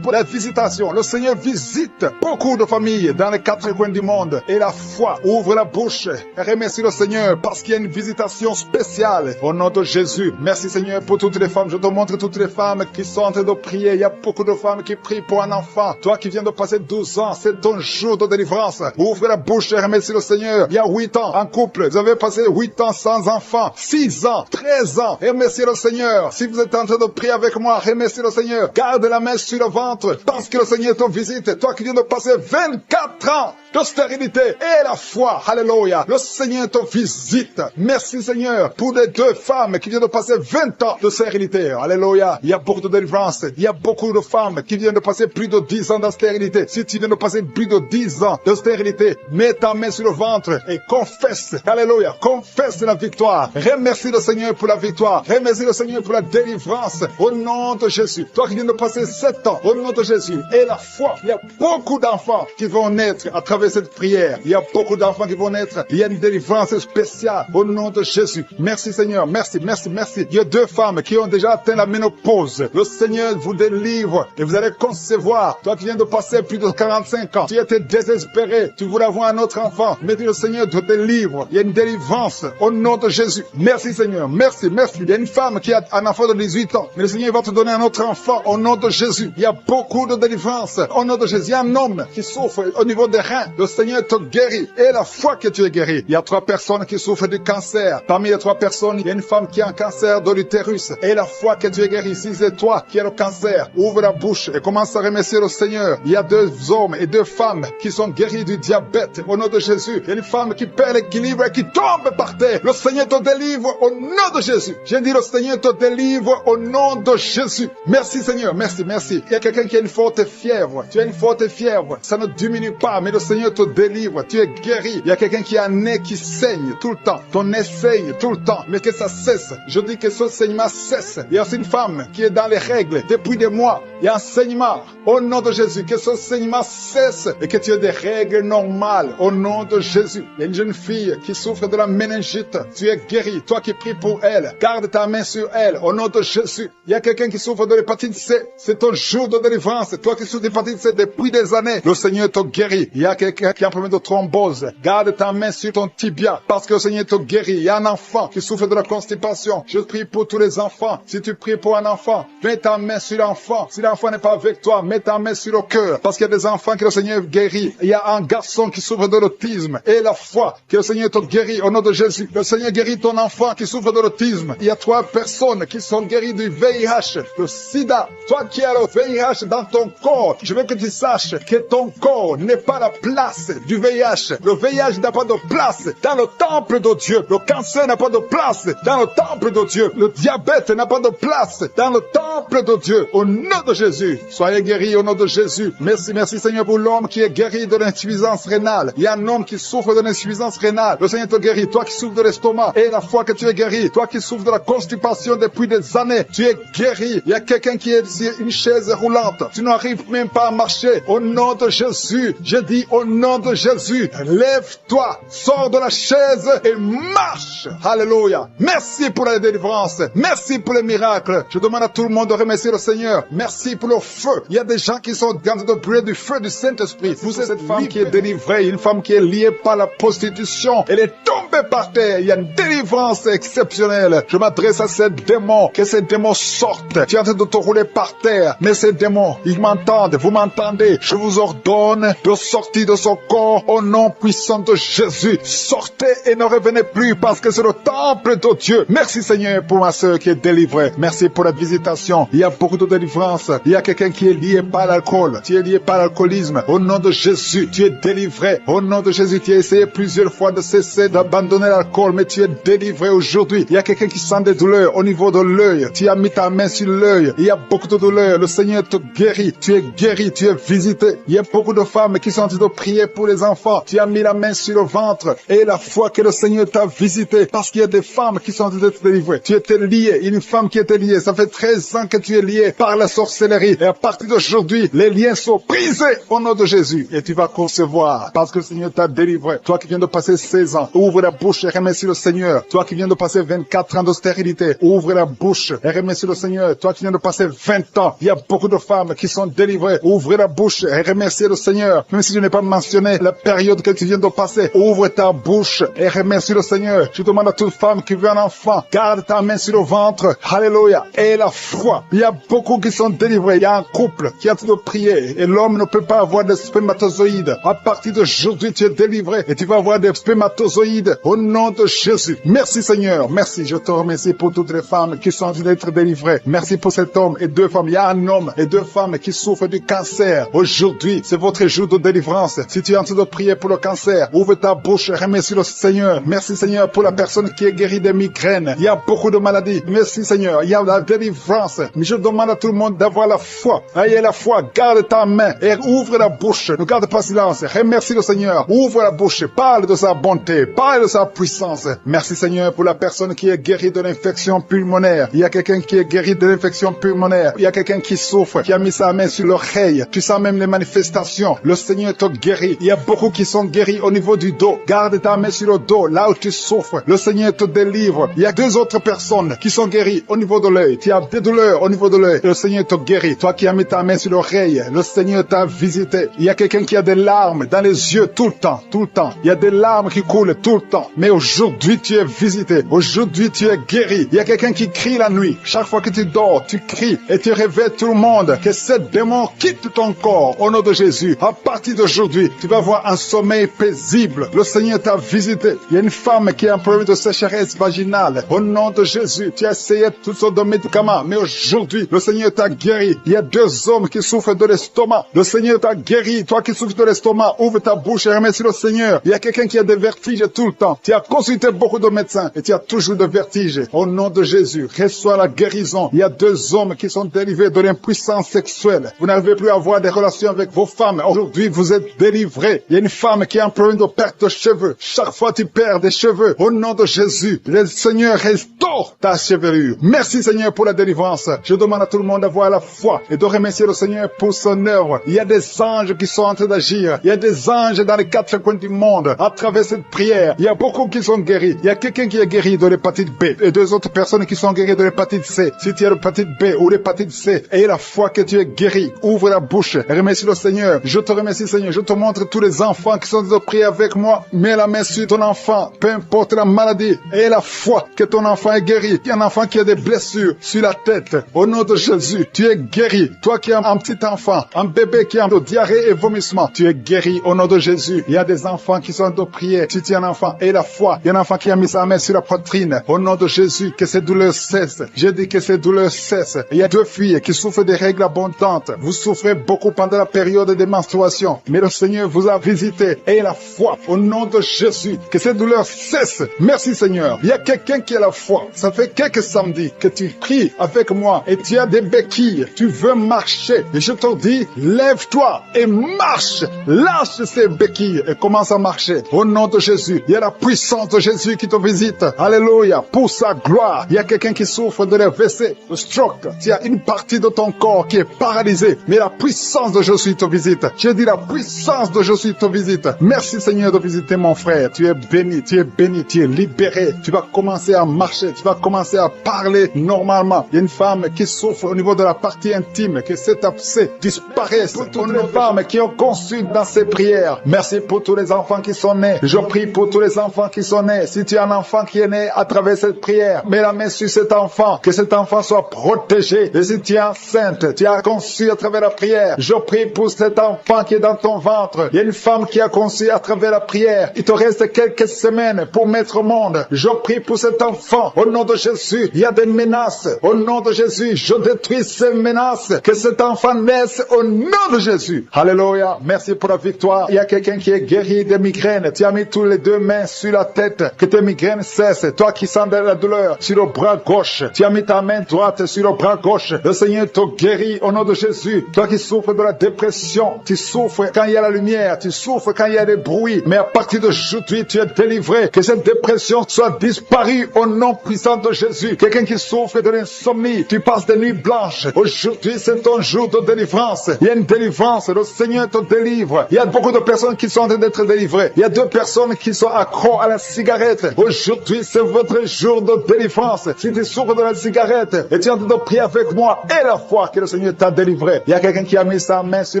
pour la visitation. Le Seigneur visite beaucoup de familles dans les 4 coins du monde. Et la foi, ouvre la bouche et remercie le Seigneur parce qu'il y a une visitation spéciale au nom de Jésus. Merci Seigneur pour toutes les femmes. Je te montre toutes les femmes qui sont en train de prier. Il y a beaucoup de femmes qui prient pour un enfant. Toi qui viens de passer 12 ans, c'est ton jour de délivrance. Ouvre Ouvre la bouche et remercie le Seigneur. Il y a 8 ans en couple. Vous avez passé 8 ans sans enfant. 6 ans, 13 ans. Remerciez le Seigneur. Si vous êtes en train de prier avec moi, remerciez le Seigneur. Garde la main sur le ventre parce que le Seigneur te visite. Toi qui viens de passer 24 ans de stérilité et la foi. Alléluia. Le Seigneur te visite. Merci Seigneur pour les 2 femmes qui viennent de passer 20 ans de stérilité. Alléluia. Il y a beaucoup de délivrance. Il y a beaucoup de femmes qui viennent de passer plus de 10 ans de stérilité. Si tu viens de passer plus de 10 ans de stérilité, mets ta main sur le ventre et confesse. Alléluia. Confesse la victoire. Remercie le Seigneur pour la victoire. Remercie le Seigneur pour la délivrance. Au nom de Jésus. Toi qui viens de passer 7 ans, au nom de Jésus. Et la foi. Il y a beaucoup d'enfants qui vont naître à travers cette prière. Il y a beaucoup d'enfants qui vont naître. Il y a une délivrance spéciale au nom de Jésus. Merci Seigneur. Merci, merci, merci. Il y a 2 femmes qui ont déjà atteint la ménopause. Le Seigneur vous délivre et vous allez concevoir. Toi qui viens de passer plus de 45 ans, tu étais désespéré. Tu voulais avoir un autre enfant. Mais le Seigneur te délivre. Il y a une délivrance au nom de Jésus. Merci Seigneur. Merci, merci. Il y a une femme qui a un enfant de 18 ans. Mais le Seigneur va te donner un autre enfant au nom de Jésus. Il y a beaucoup de délivrance au nom de Jésus. Il y a un homme qui souffre au niveau des reins. Le Seigneur te guérit. Et la foi que tu es guéri. Il y a 3 personnes qui souffrent du cancer. Parmi les 3 personnes, il y a une femme qui a un cancer de l'utérus. Et la foi que tu es guéri. Si c'est toi qui as le cancer, ouvre la bouche et commence à remercier le Seigneur. Il y a 2 hommes et 2 femmes qui sont guéris du diabète au nom de Jésus. Il y a une femme qui perd l'équilibre et qui tombe par terre. Le Seigneur te délivre au nom de Jésus. J'ai dit le Seigneur te délivre au nom de Jésus. Merci Seigneur, merci, merci. Il y a quelqu'un qui a une forte fièvre. Tu as une forte fièvre. Ça ne diminue pas, mais le Seigneur te délivre. Tu es guéri. Il y a quelqu'un qui a un nez qui saigne tout le temps. Ton nez saigne tout le temps, mais que ça cesse. Je dis que ce saignement cesse. Il y a aussi une femme qui est dans les règles depuis des mois. Il y a un saignement. Au nom de Jésus, que ce saignement cesse et que tu aies des règles normales. Au nom de Jésus. Il y a une jeune fille qui souffre de la méningite. Tu es guéri. Toi qui pries pour elle, garde ta main sur elle. Au nom de Jésus. Il y a quelqu'un qui souffre de l'hépatite C. C'est ton jour de délivrance. Toi qui souffres de l'hépatite C depuis des années, le Seigneur te guérit. Il y a quelqu'un qui a un problème de thrombose. Garde ta main sur ton tibia parce que le Seigneur te guérit. Il y a un enfant qui souffre de la constipation. Je prie pour tous les enfants. Si tu pries pour un enfant, mets ta main sur l'enfant. Si l'enfant n'est pas avec toi, mets ta main sur le cœur. Parce qu'il y a des enfants que le Seigneur guérit. Il y a un garçon qui souffre de l'autisme. Et la foi que le Seigneur te guérit au nom de Jésus. Le Seigneur guérit ton enfant qui souffre de l'autisme. Il y a 3 personnes qui sont guéries du VIH, le sida. Toi qui as le VIH dans ton corps, je veux que tu saches que ton corps n'est pas la place du VIH. Le VIH n'a pas de place dans le temple de Dieu. Le cancer n'a pas de place dans le temple de Dieu. Le diabète n'a pas de place dans le temple de Dieu. Au nom de Jésus, soyez guéris au nom de Jésus. Merci, merci Seigneur pour l'homme qui est guéri de l'insuffisance rénale. Il y a un homme qui souffre de l'insuffisance rénale. Le Seigneur te guérit. Toi qui souffres de l'estomac, et la foi que tu es guéri. Toi qui souffres de la constipation depuis des années, tu es guéri. Il y a quelqu'un qui est sur une chaise roulante. Tu n'arrives même pas à marcher. Au nom de Jésus, je dis au nom de Jésus, lève-toi, sors de la chaise et marche. Alléluia. Merci pour la délivrance. Merci pour les miracles. Je demande à tout le monde de remercier le Seigneur. Merci pour le feu. Il y a des gens qui sont en train de brûler du feu du Saint-Esprit. Vous êtes cette femme qui est délivrée, une femme qui est liée par la prostitution. Elle est tombée par terre. Il y a une délivrance exceptionnelle. Je m'adresse à ces démons. Que ces démons sortent. Tu es en train de te rouler par terre. Mais ces démons, ils m'entendent. Vous m'entendez. Je vous ordonne de sortir de son corps au nom puissant de Jésus. Sortez et ne revenez plus parce que c'est le temple de Dieu. Merci Seigneur pour ma soeur qui est délivrée. Merci pour la visitation. Il y a beaucoup de délivrance. Il y a quelqu'un qui est lié par l'alcool. Tu es lié par l'alcoolisme. Au nom de Jésus, tu es délivré. Au nom de Jésus, tu as essayé plusieurs fois de cesser d'abandonner l'alcool, mais tu es délivré aujourd'hui. Il y a quelqu'un qui sent des douleurs au niveau de l'œil. Tu as mis ta main sur l'œil. Il y a beaucoup de douleurs. Le Seigneur te guérit. Tu es guéri. Tu es visité. Il y a beaucoup de femmes qui sont en train de prier pour les enfants. Tu as mis la main sur le ventre. Et la fois que le Seigneur t'a visité, parce qu'il y a des femmes qui sont en train d'être délivrées. Tu étais lié. Une femme qui était liée. Ça fait 13 ans que tu es lié par la sorcellerie. Et à partir d'aujourd'hui, les liens sont brisés au nom de Jésus. Et tu vas concevoir parce que le Seigneur t'a délivré. Toi qui viens de passer 16 ans, ouvre la bouche et remercie le Seigneur. Toi qui viens de passer 24 ans de stérilité, ouvre la bouche et remercie le Seigneur. Toi qui viens de passer 20 ans, il y a beaucoup de femmes qui sont délivrées. Ouvre la bouche et remercie le Seigneur. Même si je n'ai pas mentionné la période que tu viens de passer, ouvre ta bouche et remercie le Seigneur. Je demande à toute femme qui veut un enfant, garde ta main sur le ventre. Alléluia. Et la foi. Il y a beaucoup qui sont délivrés. Il y a un couple qui a en train de prier et l'homme ne peut pas avoir de spermatozoïdes. À partir d'aujourd'hui, tu es délivré et tu vas avoir des spermatozoïdes au nom de Jésus. Merci Seigneur. Merci. Je te remercie pour toutes les femmes qui sont en train d'être délivrées. Merci pour cet homme et deux femmes. Il y a un homme et deux femmes qui souffrent du cancer. Aujourd'hui, c'est votre jour de délivrance. Si tu es en train de prier pour le cancer, ouvre ta bouche et remercie le Seigneur. Merci Seigneur pour la personne qui est guérie des migraines. Il y a beaucoup de maladies. Merci Seigneur. Il y a la délivrance. Mais je demande à tout le monde d'avoir la foi. Ayez la foi. Garde ta main et ouvre la bouche. Ne garde pas silence. Remercie le Seigneur. Ouvre la bouche. Parle de sa bonté. Parle de sa puissance. Merci Seigneur pour la personne qui est guérie de l'infection pulmonaire. Il y a quelqu'un qui est guéri de l'infection pulmonaire. Il y a quelqu'un qui souffre, qui a mis sa main sur l'oreille. Tu sens même les manifestations. Le Seigneur te guérit. Il y a beaucoup qui sont guéris au niveau du dos. Garde ta main sur le dos, là où tu souffres. Le Seigneur te délivre. Il y a deux autres personnes qui sont guéries au niveau de l'œil. Tu as des douleurs au niveau de l'œil. Le Seigneur te guérit. Toi qui as mis ta main sur l'oreille, le Seigneur t'a visité. Il y a quelqu'un qui a des larmes dans les yeux tout le temps, tout le temps. Il y a des larmes qui coulent tout le temps. Mais aujourd'hui, tu es visité. Aujourd'hui, tu es guéri. Il y a quelqu'un qui crie la nuit. Chaque fois que tu dors, tu cries et tu réveilles tout le monde. Que ce démon quitte ton corps au nom de Jésus. À partir d'aujourd'hui, tu vas avoir un sommeil paisible. Le Seigneur t'a visité. Il y a une femme qui a un problème de sécheresse vaginale. Au nom de Jésus, tu as essayé toutes sortes de médicaments. Mais aujourd'hui, le Seigneur t'a guéri. Il y a deux hommes qui souffrent de l'estomac. Le Seigneur t'a guéri. Toi qui souffres de l'estomac, ouvre ta bouche et remercie le Seigneur. Il y a quelqu'un qui a des vertiges tout le temps. Tu as consulté beaucoup de médecins et tu as toujours des vertiges. Au nom de Jésus, reçois la guérison. Il y a deux hommes qui sont délivrés de l'impuissance sexuelle. Vous n'arrivez plus à avoir des relations avec vos femmes. Aujourd'hui, vous êtes délivrés. Il y a une femme qui a un problème de perte de cheveux. Chaque fois, tu perds des cheveux. Au nom de Jésus, le Seigneur restaure ta chevelure. Merci Seigneur pour la délivrance. Je demande à tout le monde d'avoir la foi et de remercier le Seigneur pour son œuvre. Il y a des anges qui sont en train d'agir. Il y a des anges dans les quatre coins du monde. À travers cette prière, il y a beaucoup qui sont guéris. Il y a quelqu'un qui est guéri de l'hépatite B et deux autres personnes qui sont guéries de l'hépatite C. Si tu as l'hépatite B ou l'hépatite C, aie la foi que tu es guéri. Ouvre la bouche et remercie le Seigneur. Je te remercie Seigneur. Je te montre tous les enfants qui sont de prier avec moi. Mets la main sur ton enfant, peu importe la maladie. Aie la foi que ton enfant est guéri. Il y a un enfant qui a des blessures sur la tête. Au nom de Jésus, tu es guéri. Toi qui as un petit enfant, un bébé qui a de diarrhée et vomissement, tu es guéri au nom de Jésus. Il y a des enfants qui sont de prier. Si tu es un enfant, aie la foi. Il y a un enfant qui a mis sa main sur la poitrine. Au nom de Jésus, que ces douleurs cessent. Je dis que ces douleurs cessent. Il y a deux filles qui souffrent des règles abondantes. Vous souffrez beaucoup pendant la période de menstruation. Mais le Seigneur vous a visité. Ayez la foi au nom de Jésus. Que ces douleurs cessent. Merci Seigneur. Il y a quelqu'un qui a la foi. Ça fait quelques samedis que tu pries avec moi et tu as des béquilles. Tu veux marcher. Et je te dis, lève-toi et marche. Lâche ces béquilles et commence à marcher. Au nom de Jésus. Il y a la puissance de Jésus qui te visite. Alléluia. Pour sa gloire. Il y a quelqu'un qui souffre de l'AVC, de stroke. Il y a une partie de ton corps qui est paralysée. Mais la puissance de Jésus te visite. Je dis la puissance de Jésus te visite. Merci Seigneur de visiter mon frère. Tu es béni, tu es béni, tu es libéré. Tu vas commencer à marcher. Tu vas commencer à parler normalement. Il y a une femme qui souffre au niveau de la partie intime. Que cet abcès disparaisse. Pour toutes les femmes qui ont conçu dans ces prières. Merci pour tous les enfants qui sont nés. Je prie pour tous les enfants qui sont nés. Si tu as un enfant qui est né à travers cette prière, mets la main sur cet enfant. Que cet enfant soit protégé. Et si tu es enceinte, tu as conçu à travers la prière. Je prie pour cet enfant qui est dans ton ventre. Il y a une femme qui a conçu à travers la prière. Il te reste quelques semaines pour mettre au monde. Je prie pour cet enfant. Au nom de Jésus, il y a des menaces. Au nom de Jésus, je détruis ces menaces. Que cet enfant naisse au nom de Jésus. Alléluia. Merci pour la victoire. Il y a quelqu'un qui est guéri des migraines. Tu as mis tous les deux mains sur la tête. Que tes migraines cessent. Toi qui sens de la douleur sur le bras gauche. Tu as mis ta main droite sur le bras gauche. Le Seigneur te guérit au nom de Jésus. Toi qui souffres de la dépression. Tu souffres quand il y a la lumière. Tu souffres quand il y a des bruits. Mais à partir d'aujourd'hui, tu es délivré. Que cette dépression soit disparue au nom puissant de Jésus. Quelqu'un qui souffre de l'insomnie. Tu passes des nuits blanches. Aujourd'hui, c'est ton jour de délivrance. Il y a une délivrance. Le Seigneur te délivre. Il y a beaucoup de personnes qui sont en train d'être délivrées. Il y a deux personnes qui sont accrochées accro à la cigarette, aujourd'hui c'est votre jour de délivrance. Si tu souffres de la cigarette et tu es en train de prier avec moi, et la foi que le Seigneur t'a délivré. Il y a quelqu'un qui a mis sa main sur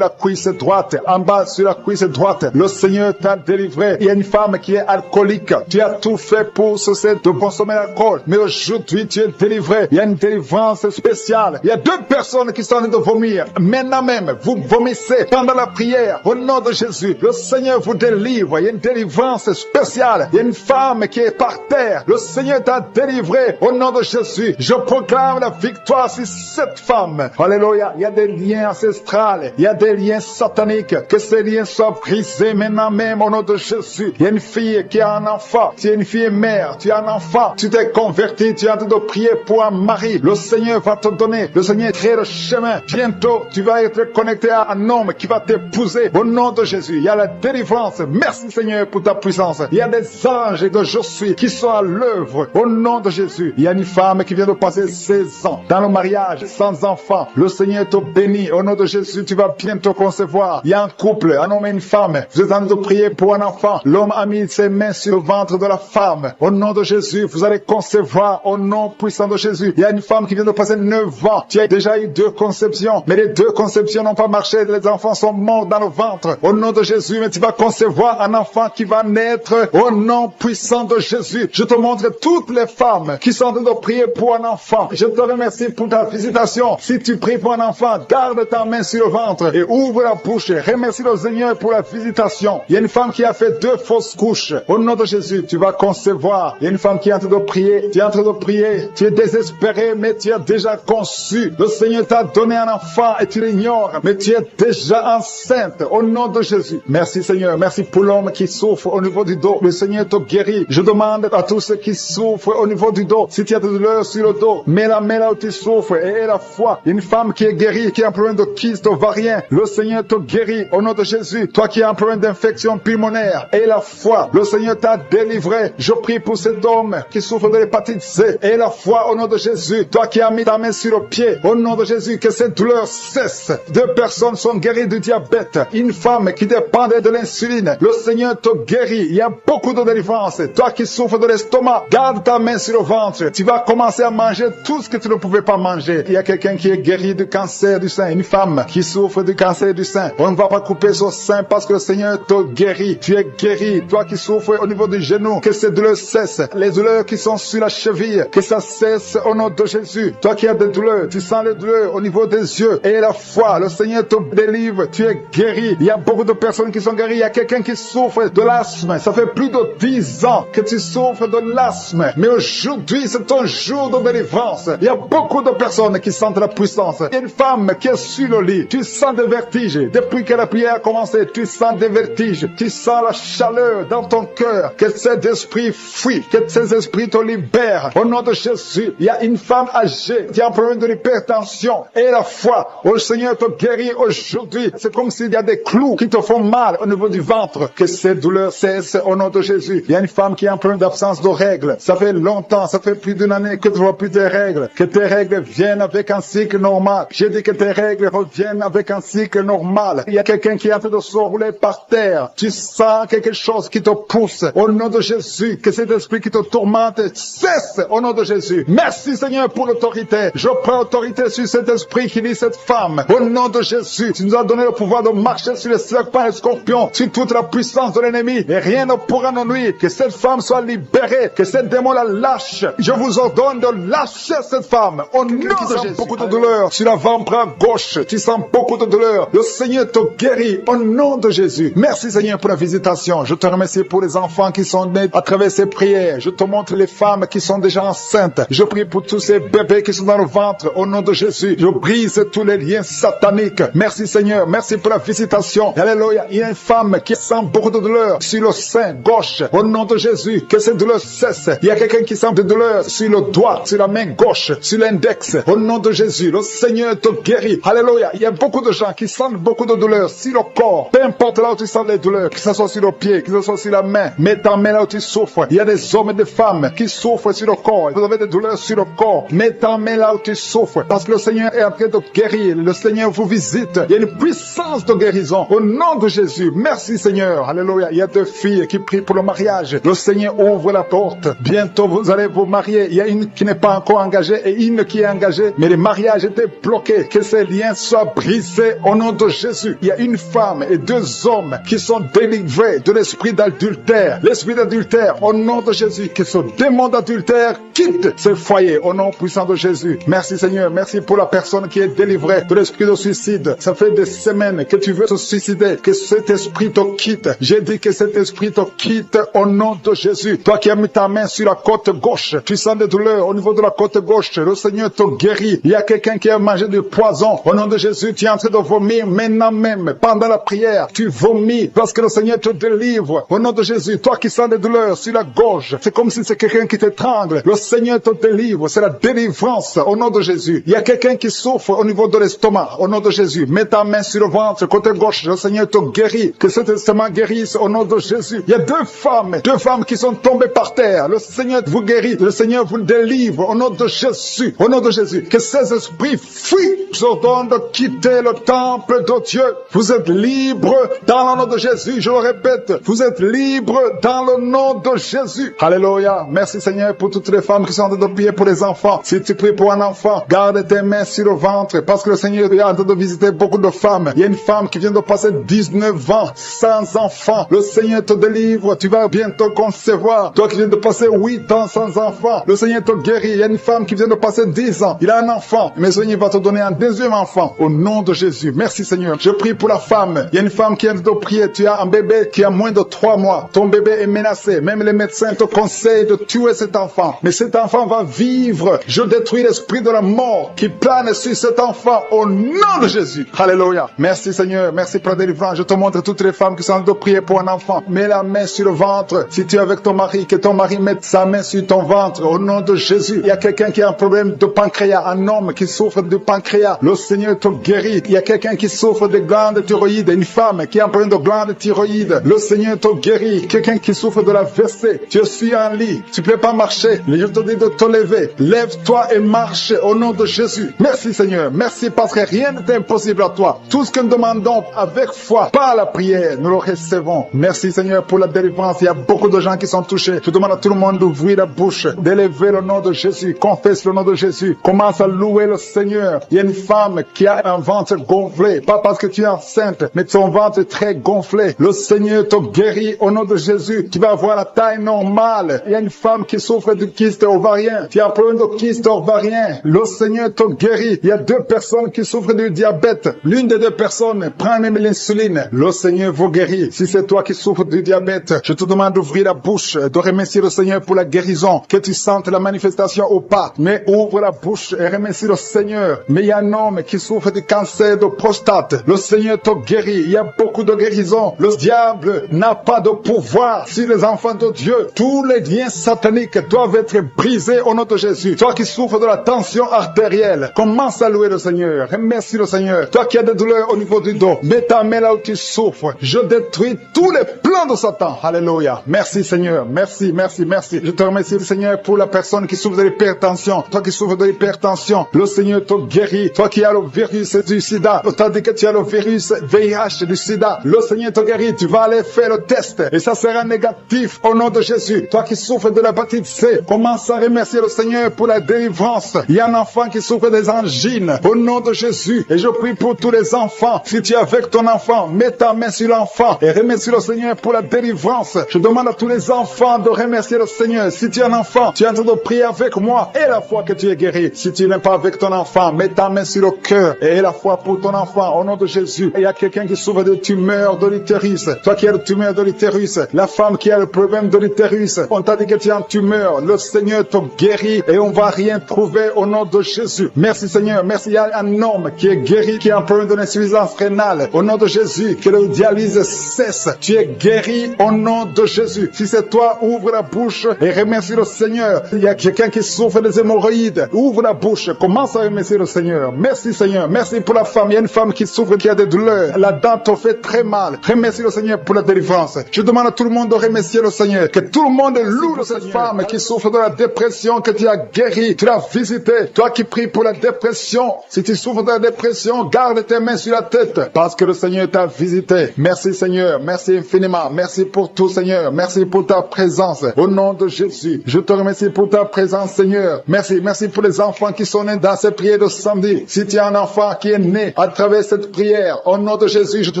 la cuisse droite, en bas sur la cuisse droite. Le Seigneur t'a délivré. Il y a une femme qui est alcoolique. Tu as tout fait pour cesser de consommer l'alcool, mais aujourd'hui tu es délivré. Il y a une délivrance spéciale. Il y a 2 personnes qui sont en train de vomir. Maintenant même, vous vomissez pendant la prière. Au nom de Jésus, le Seigneur vous délivre. Il y a une délivrance spéciale. Il y a une femme qui est par terre. Le Seigneur t'a délivré. Au nom de Jésus, je proclame la victoire sur cette femme. Alléluia. Il y a des liens ancestrales. Il y a des liens sataniques. Que ces liens soient brisés maintenant même au nom de Jésus. Il y a une fille qui a un enfant. Tu es une fille mère. Tu as un enfant. Tu t'es converti. Tu es en train de prier pour un mari. Le Seigneur va te donner. Le Seigneur crée le chemin. Bientôt, tu vas être connecté à un homme qui va t'épouser. Au nom de Jésus, il y a la délivrance. Merci Seigneur pour ta puissance. Il y a des anges de je suis qui sont à l'œuvre. Au nom de Jésus, il y a une femme qui vient de passer 16 ans dans le mariage sans enfant. Le Seigneur te bénit. Au nom de Jésus, tu vas bientôt concevoir. Il y a un couple, un homme et une femme. Vous êtes en train de prier pour un enfant. L'homme a mis ses mains sur le ventre de la femme. Au nom de Jésus, vous allez concevoir au nom puissant de Jésus. Il y a une femme qui vient de passer 9 ans. Tu as déjà eu 2 conceptions, mais les 2 conceptions n'ont pas marché. Les enfants sont morts dans le ventre. Au nom de Jésus, mais tu vas concevoir un enfant qui va naître au nom puissant de Jésus. Je te montre toutes les femmes qui sont en train de prier pour un enfant. Je te remercie pour ta visitation. Si tu pries pour un enfant, garde ta main sur le ventre et ouvre la bouche. Remercie le Seigneur pour la visitation. Il y a une femme qui a fait 2 fausses couches. Au nom de Jésus, tu vas concevoir. Il y a une femme qui est en train de prier. Tu es en train de prier. Tu es désespéré, mais tu as déjà conçu. Le Seigneur t'a donné un enfant et tu l'ignores, mais tu es déjà enceinte. Au nom de Jésus. Merci Seigneur. Merci pour l'homme qui souffre au niveau du dos. Le Seigneur te guérit. Je demande à tous ceux qui souffrent au niveau du dos, si tu as de douleur sur le dos, mets la main là où tu souffres et aie la foi. Une femme qui est guérie, qui a un problème de kyste ovarien, le Seigneur te guérit au nom de Jésus. Toi qui as un problème d'infection pulmonaire, aie la foi. Le Seigneur t'a délivré. Je prie pour cet homme qui souffre de l'hépatite C. Aie la foi au nom de Jésus. Toi qui as mis ta main sur le pied, au nom de Jésus, que cette douleur cesse. 2 personnes sont guéries du diabète. Une femme qui dépendait de l'insuline, le Seigneur te guérit. Il y a beaucoup de délivrance. Toi qui souffres de l'estomac, garde ta main sur le ventre. Tu vas commencer à manger tout ce que tu ne pouvais pas manger. Il y a quelqu'un qui est guéri du cancer du sein. Une femme qui souffre du cancer du sein. On ne va pas couper son sein parce que le Seigneur te guérit. Tu es guéri. Toi qui souffres au niveau du genou, que ces douleurs cessent. Les douleurs qui sont sur la cheville, que ça cesse au nom de Jésus. Toi qui as des douleurs, tu sens les douleurs au niveau des yeux. Et la foi, le Seigneur te délivre. Tu es guéri. Il y a beaucoup de personnes qui sont guéries. Il y a quelqu'un qui souffre de l'asthme. Ça fait plus de 10 ans que tu souffres de l'asthme. Mais aujourd'hui, c'est ton jour de délivrance. Il y a beaucoup de personnes qui sentent la puissance. Il y a une femme qui est sur le lit. Tu sens des vertiges. Depuis que la prière a commencé, tu sens des vertiges. Tu sens la chaleur dans ton cœur. Que ces esprits fuient. Que ces esprits te libèrent. Au nom de Jésus, il y a une femme âgée qui a un problème de l'hypertension. Et la foi, le Seigneur te guérit aujourd'hui. C'est comme s'il y a des clous qui te font mal au niveau du ventre. Que ces douleurs cessent au nom de Jésus. Il y a une femme qui a un problème d'absence de règles. Ça fait longtemps, ça fait plus d'une année que tu ne vois plus tes règles. Que tes règles viennent avec un cycle normal. J'ai dit que tes règles reviennent avec un cycle normal. Il y a quelqu'un qui est en train de se rouler par terre. Tu sens quelque chose qui te pousse. Au nom de Jésus, que cet esprit qui te tourmente cesse au nom de Jésus. Merci Seigneur pour l'autorité. Je prends autorité sur cet esprit qui lit cette femme. Au nom de Jésus, tu nous as donné le pouvoir de marcher sur les serpents et les scorpions, sur toute la puissance de l'ennemi. Et rien ne pourra nous nuire. Que cette femme soit libérée. Que cette démon la lâche. Je vous ordonne de lâcher cette femme. Au nom de Jésus. Beaucoup de douleur sur l'avant-bras gauche. Tu sens beaucoup de douleur. Le Seigneur te guérit. Au nom de Jésus. Merci Seigneur pour la visitation. Je te remercie pour les enfants qui sont nés à travers ces prières. Je te montre les femmes qui sont déjà enceintes. Je prie pour tous ces bébés qui sont dans le ventre. Au nom de Jésus. Je brise tous les liens sataniques. Merci Seigneur. Merci pour la visitation. Alléluia. Il y a une femme qui sent beaucoup de douleur sur le sein gauche. Au nom de Jésus. Que cette douleur cesse. Il y a quelqu'un qui sent de douleur sur le doigt, sur la main gauche, sur l'index. Au nom de Jésus. Le Seigneur te guérit. Alléluia. Il y a beaucoup de gens qui sentent beaucoup de douleur sur le corps. Peu importe là où tu sens les douleurs, que ce soit sur le pied, que ce soit sur la main. Mets ta main là où tu souffres. Il y a des hommes et des femmes qui souffrent sur le corps. Vous avez des douleurs sur le corps. Mets ta main là où tu souffres. Parce que le Seigneur est en train de guérir. Le Seigneur vous visite. Il y a une puissance de guérison. Au nom de Jésus. Merci Seigneur. Alléluia. Il y a 2 filles qui prient pour pour le mariage. Le Seigneur ouvre la porte. Bientôt, vous allez vous marier. Il y a une qui n'est pas encore engagée et une qui est engagée. Mais le mariage était bloqué. Que ces liens soient brisés au nom de Jésus. Il y a une femme et 2 hommes qui sont délivrés de l'esprit d'adultère. L'esprit d'adultère, au nom de Jésus. Que ce démon d'adultère quitte ce foyer au nom puissant de Jésus. Merci Seigneur. Merci pour la personne qui est délivrée de l'esprit de suicide. Ça fait des semaines que tu veux te suicider. Que cet esprit te quitte. J'ai dit que cet esprit te quitte au nom de Jésus. Toi qui as mis ta main sur la côte gauche, tu sens des douleurs au niveau de la côte gauche. Le Seigneur te guérit. Il y a quelqu'un qui a mangé du poison. Au nom de Jésus, tu es en train de vomir maintenant même. Pendant la prière, tu vomis parce que le Seigneur te délivre. Au nom de Jésus, toi qui sens des douleurs sur la gorge, c'est comme si c'est quelqu'un qui t'étrangle. Le Seigneur te délivre. C'est la délivrance au nom de Jésus. Il y a quelqu'un qui souffre au niveau de l'estomac. Au nom de Jésus, mets ta main sur le ventre, côté gauche. Le Seigneur te guérit. Que cet estomac guérisse au nom de Jésus. Il y a 2 femmes qui sont tombées par terre. Le Seigneur vous guérit. Le Seigneur vous délivre au nom de Jésus. Au nom de Jésus. Que ces esprits fuient. Je ordonne de quitter le temple de Dieu. Vous êtes libres dans le nom de Jésus. Je le répète. Vous êtes libres dans le nom de Jésus. Alléluia. Merci Seigneur pour toutes les femmes qui sont en train de prier pour les enfants. Si tu pries pour un enfant, garde tes mains sur le ventre parce que le Seigneur est en train de visiter beaucoup de femmes. Il y a une femme qui vient de passer 19 ans sans enfant. Le Seigneur te délivre. Tu vas bientôt concevoir. Toi qui viens de passer 8 ans sans enfant, le Seigneur te guérit. Il y a une femme qui vient de passer 10 ans. Il a un enfant. Mais le Seigneur va te donner un 2e enfant. Au nom de Jésus. Merci Seigneur. Je prie pour la femme. Il y a une femme qui vient de prier. Tu as un bébé qui a moins de 3 mois. Ton bébé est menacé. Même les médecins te conseillent de tuer cet enfant. Mais cet enfant va vivre. Je détruis l'esprit de la mort qui plane sur cet enfant au nom de Jésus. Alléluia. Merci Seigneur. Merci pour la délivrance. Je te montre toutes les femmes qui sont en train de prier pour un enfant. Mets la main sur le ventre. Si tu es avec ton mari, que ton mari mette sa main sur ton ventre au nom de Jésus. Il y a quelqu'un qui a un problème de pancréas. Un homme qui souffre de pancréas. Le Seigneur te guérit. Il y a quelqu'un qui souffre de glandes thyroïdes. Une femme qui a un problème de glandes thyroïdes. Le Seigneur te guérit. Quelqu'un qui souffre de la WC. Tu suis en lit. Tu ne peux pas marcher. Je te dis de te lever. Lève-toi et marche au nom de Jésus. Merci Seigneur. Merci parce que rien n'est impossible à toi. Tout ce que nous demandons avec foi, par la prière, nous le recevons. Merci Seigneur pour la délivrance. Il y a beaucoup de gens qui sont touchés. Je demande à tout le monde d'ouvrir la bouche, d'élever le nom de Jésus. Confesse le nom de Jésus. Commence à louer le Seigneur. Il y a une femme qui a un ventre gonflé. Pas parce que tu es enceinte, mais ton ventre est très gonflé. Le Seigneur te guérit au nom de Jésus. Tu vas avoir la taille normale. Il y a une femme qui souffre de kyste ovarien. Tu as un problème de kyste ovarien. Le Seigneur te guérit. Il y a 2 personnes qui souffrent du diabète. L'une des 2 personnes prend même l'insuline. Le Seigneur vous guérit. Si c'est toi qui souffres du diabète, je te demande d'ouvrir la bouche, de remercier le Seigneur pour la guérison, que tu sentes la manifestation ou pas. Mais ouvre la bouche et remercie le Seigneur. Mais il y a un homme qui souffre du cancer de prostate. Le Seigneur te guérit. Il y a beaucoup de guérisons. Le diable n'a pas de pouvoir sur les enfants de Dieu. Tous les liens sataniques doivent être brisés au nom de Jésus. Toi qui souffres de la tension artérielle, commence à louer le Seigneur. Remercie le Seigneur. Toi qui as des douleurs au niveau du dos, mets ta main là où tu souffres. Je détruis tous les plans de Satan. Alléluia. Merci Seigneur. Merci, merci, merci. Je te remercie Seigneur pour la personne qui souffre de l'hypertension. Toi qui souffres de l'hypertension, le Seigneur te guérit. Toi qui as le virus du sida, on t'a dit que tu as le virus VIH du sida. Le Seigneur te guérit. Tu vas aller faire le test et ça sera négatif au nom de Jésus. Toi qui souffres de l'hépatite C, commence à remercier le Seigneur pour la délivrance. Il y a un enfant qui souffre des angines au nom de Jésus. Et je prie pour tous les enfants. Si tu es avec ton enfant, mets ta main sur l'enfant et remercie le Seigneur pour la délivrance. Je demande à tous les enfants de remercier le Seigneur. Si tu es un enfant, tu es en train de prier avec moi et la foi que tu es guéri. Si tu n'es pas avec ton enfant, mets ta main sur le cœur et la foi pour ton enfant au nom de Jésus. Et il y a quelqu'un qui souffre de tumeur de l'utérus. Toi qui as le tumeur de l'utérus, la femme qui a le problème de l'utérus, on t'a dit que tu as une tumeur. Le Seigneur te guérit et on va rien trouver au nom de Jésus. Merci Seigneur. Merci. Il y a un homme qui est guéri, qui a un problème de l'insuffisance rénale. Au nom de Jésus, que le dialyse cesse. Tu es guéri au nom de Jésus. Si c'est toi, ouvre la bouche et remercie le Seigneur. Il y a quelqu'un qui souffre des hémorroïdes. Ouvre la bouche. Commence à remercier le Seigneur. Merci Seigneur. Merci pour la femme. Il y a une femme qui souffre, qui a des douleurs. La dent te fait très mal. Remercie le Seigneur pour la délivrance. Je demande à tout le monde de remercier le Seigneur. Que tout le monde loue cette femme qui souffre de la dépression, que tu as guéri. Tu l'as visité. Toi qui pries pour la dépression. Si tu souffres de la dépression, garde tes mains sur la tête. Parce que le Seigneur t'a visité. Merci Seigneur. Merci infiniment. Merci pour tout. tout, Seigneur. Merci pour ta présence. Au nom de Jésus, je te remercie pour ta présence, Seigneur. Merci pour les enfants qui sont nés dans cette prière de samedi. Si tu as un enfant qui est né à travers cette prière, au nom de Jésus, je te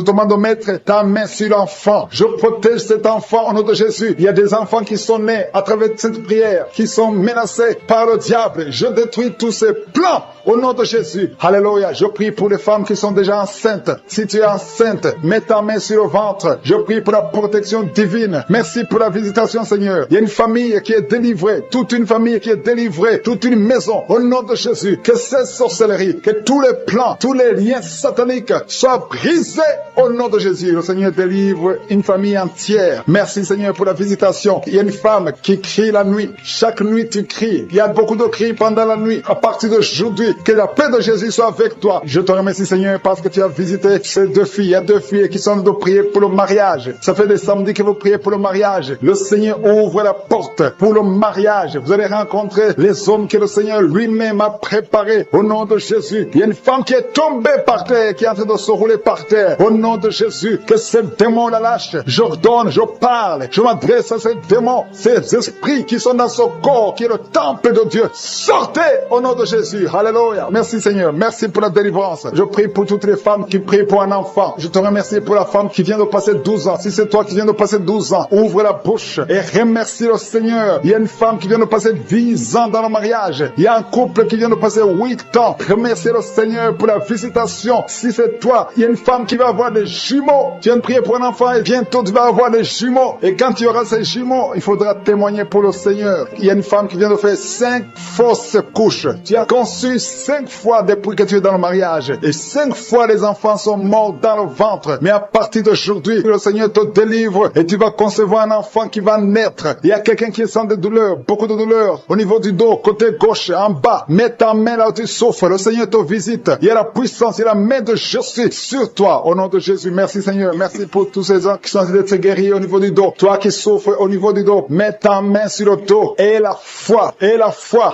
demande de mettre ta main sur l'enfant. Je protège cet enfant au nom de Jésus. Il y a des enfants qui sont nés à travers cette prière, qui sont menacés par le diable. Je détruis tous ces plans au nom de Jésus. Alléluia. Je prie pour les femmes qui sont déjà enceintes. Si tu es enceinte, mets ta main sur le ventre. Je prie pour la protection divine. Merci pour la visitation, Seigneur. Il y a une famille qui est délivrée. Toute une famille qui est délivrée. Toute une maison. Au nom de Jésus. Que cette sorcellerie, que tous les plans, tous les liens sataniques soient brisés au nom de Jésus. Le Seigneur délivre une famille entière. Merci, Seigneur, pour la visitation. Il y a une femme qui crie la nuit. Chaque nuit, tu cries. Il y a beaucoup de cris pendant la nuit. À partir d'aujourd'hui, que la paix de Jésus soit avec toi. Je te remercie, Seigneur, parce que tu as visité ces deux filles. Il y a deux filles qui sont en train de prier pour le mariage. Ça fait des samedis que vous priez pour le mariage. Le Seigneur ouvre la porte pour le mariage. Vous allez rencontrer les hommes que le Seigneur lui-même a préparés. Au nom de Jésus. Il y a une femme qui est tombée par terre, qui est en train de se rouler par terre. Au nom de Jésus, que ces démons la lâchent. J'ordonne, je parle, je m'adresse à ces démons, ces esprits qui sont dans ce corps, qui est le temple de Dieu. Sortez au nom de Jésus. Alléluia. Merci, Seigneur. Merci pour la délivrance. Je prie pour toutes les femmes qui prient pour un enfant. Je te remercie pour la femme qui vient de passer 12 ans. Si c'est toi qui viens de passer 12 ans, ouvre la bouche et remercie le Seigneur. Il y a une femme qui vient de passer 10 ans dans le mariage. Il y a un couple qui vient de passer 8 ans. Remercie le Seigneur pour la visitation. Si c'est toi, il y a une femme qui va avoir des jumeaux. Tu viens de prier pour un enfant et bientôt tu vas avoir des jumeaux. Et quand tu auras ces jumeaux, il faudra témoigner pour le Seigneur. Il y a une femme qui vient de faire 5 fausses couches. Tu as conçu 5 fois depuis que tu es dans le mariage. Et 5 fois les enfants sont morts dans le ventre. Mais à partir d'aujourd'hui, le Seigneur te délivre et tu vas concevoir un enfant qui va naître. Il y a quelqu'un qui sent des douleurs, beaucoup de douleurs au niveau du dos, côté gauche, en bas. Mets ta main là où tu souffres. Le Seigneur te visite. Il y a la puissance et la main de Jésus sur toi. Au nom de Jésus, merci Seigneur. Merci pour tous ces gens qui sont en train d'être guéris au niveau du dos. Toi qui souffres au niveau du dos, mets ta main sur le dos. Et la foi.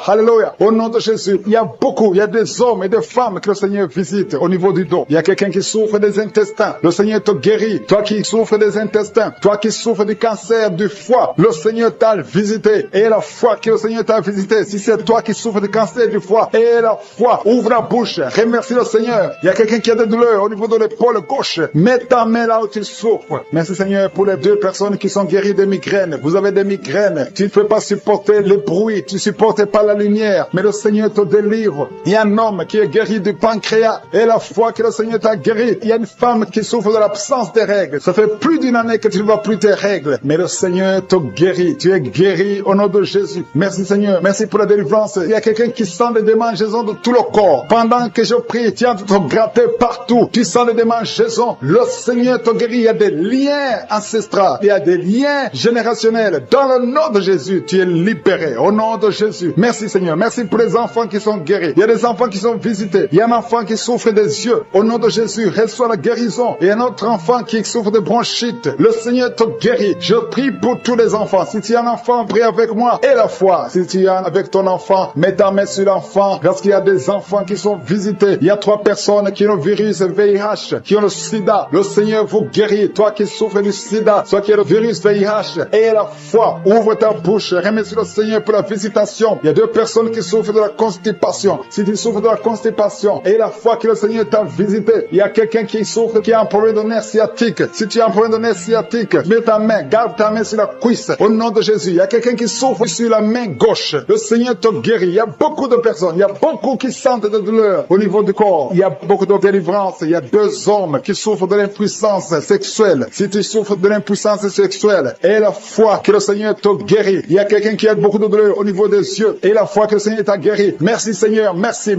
Alléluia. Au nom de Jésus, il y a beaucoup, il y a des hommes et des femmes que le Seigneur visite au niveau du dos. Il y a quelqu'un qui souffre des intestins. Le Seigneur te guérit. Toi qui souffres des intestins, toi qui souffres du cancer du foie, le Seigneur t'a visité. Et la foi que le Seigneur t'a visité. Si c'est toi qui souffres du cancer du foie, et la foi, ouvre la bouche, remercie le Seigneur. Il y a quelqu'un qui a des douleurs au niveau de l'épaule gauche. Mets ta main là où tu souffres. Merci Seigneur pour les 2 personnes qui sont guéries de migraines. Vous avez des migraines. Tu ne peux pas supporter le bruit. Tu ne supportes pas la lumière. Mais le Seigneur te délivre. Il y a un homme qui est guéri du pancréas. Et la foi que le Seigneur t'a guéri. Il y a une femme qui souffre de l'absence des règles. Ça fait plus d'une année que tu ne vois plus tes règles. Mais le Seigneur te guérit. Tu es guéri au nom de Jésus. Merci Seigneur. Merci pour la délivrance. Il y a quelqu'un qui sent des démangeaisons de tout le corps. Pendant que je prie, tu es en train de te gratter partout. Tu sens des démangeaisons. Le Seigneur te guérit. Il y a des liens ancestraux. Il y a des liens générationnels. Dans le nom de Jésus, tu es libéré. Au nom de Jésus. Merci Seigneur. Merci pour les enfants qui sont guéris. Il y a des enfants qui sont visités. Il y a un enfant qui souffre des yeux. Au nom de Jésus, reçois la guérison. Et un autre enfant qui souffre de bronchite. Le Seigneur te guérit. Je prie pour tous les enfants. Si tu as un enfant, prie avec moi. Et la foi. Si tu es avec ton enfant, mets ta main sur l'enfant. Parce qu'il y a des enfants qui sont visités. Il y a 3 personnes qui ont le virus VIH, qui ont le sida. Le Seigneur vous guérit. Toi qui souffres du sida, toi qui as le virus VIH. Et la foi. Ouvre ta bouche. Remercie le Seigneur pour la visitation. Il y a 2 personnes qui souffrent de la constipation. Si tu souffres de la constipation, et la foi que le Seigneur t'a visité. Il y a quelqu'un qui souffre, qui a un problème de nerf sciatique. Si tu as un problème de nerf sciatique, mets ta main, garde ta main sur la cuisse. Au nom de Jésus. Il y a quelqu'un qui souffre sur la main gauche. Le Seigneur te guérit. Il y a beaucoup de personnes. Il y a beaucoup qui sentent de douleur au niveau du corps. Il y a beaucoup de délivrance. Il y a 2 hommes qui souffrent de l'impuissance sexuelle. Si tu souffres de l'impuissance sexuelle, et la foi que le Seigneur te guérit. Il y a quelqu'un qui a beaucoup de douleur au niveau des yeux. Et la foi que le Seigneur t'a guéri. Merci Seigneur. Merci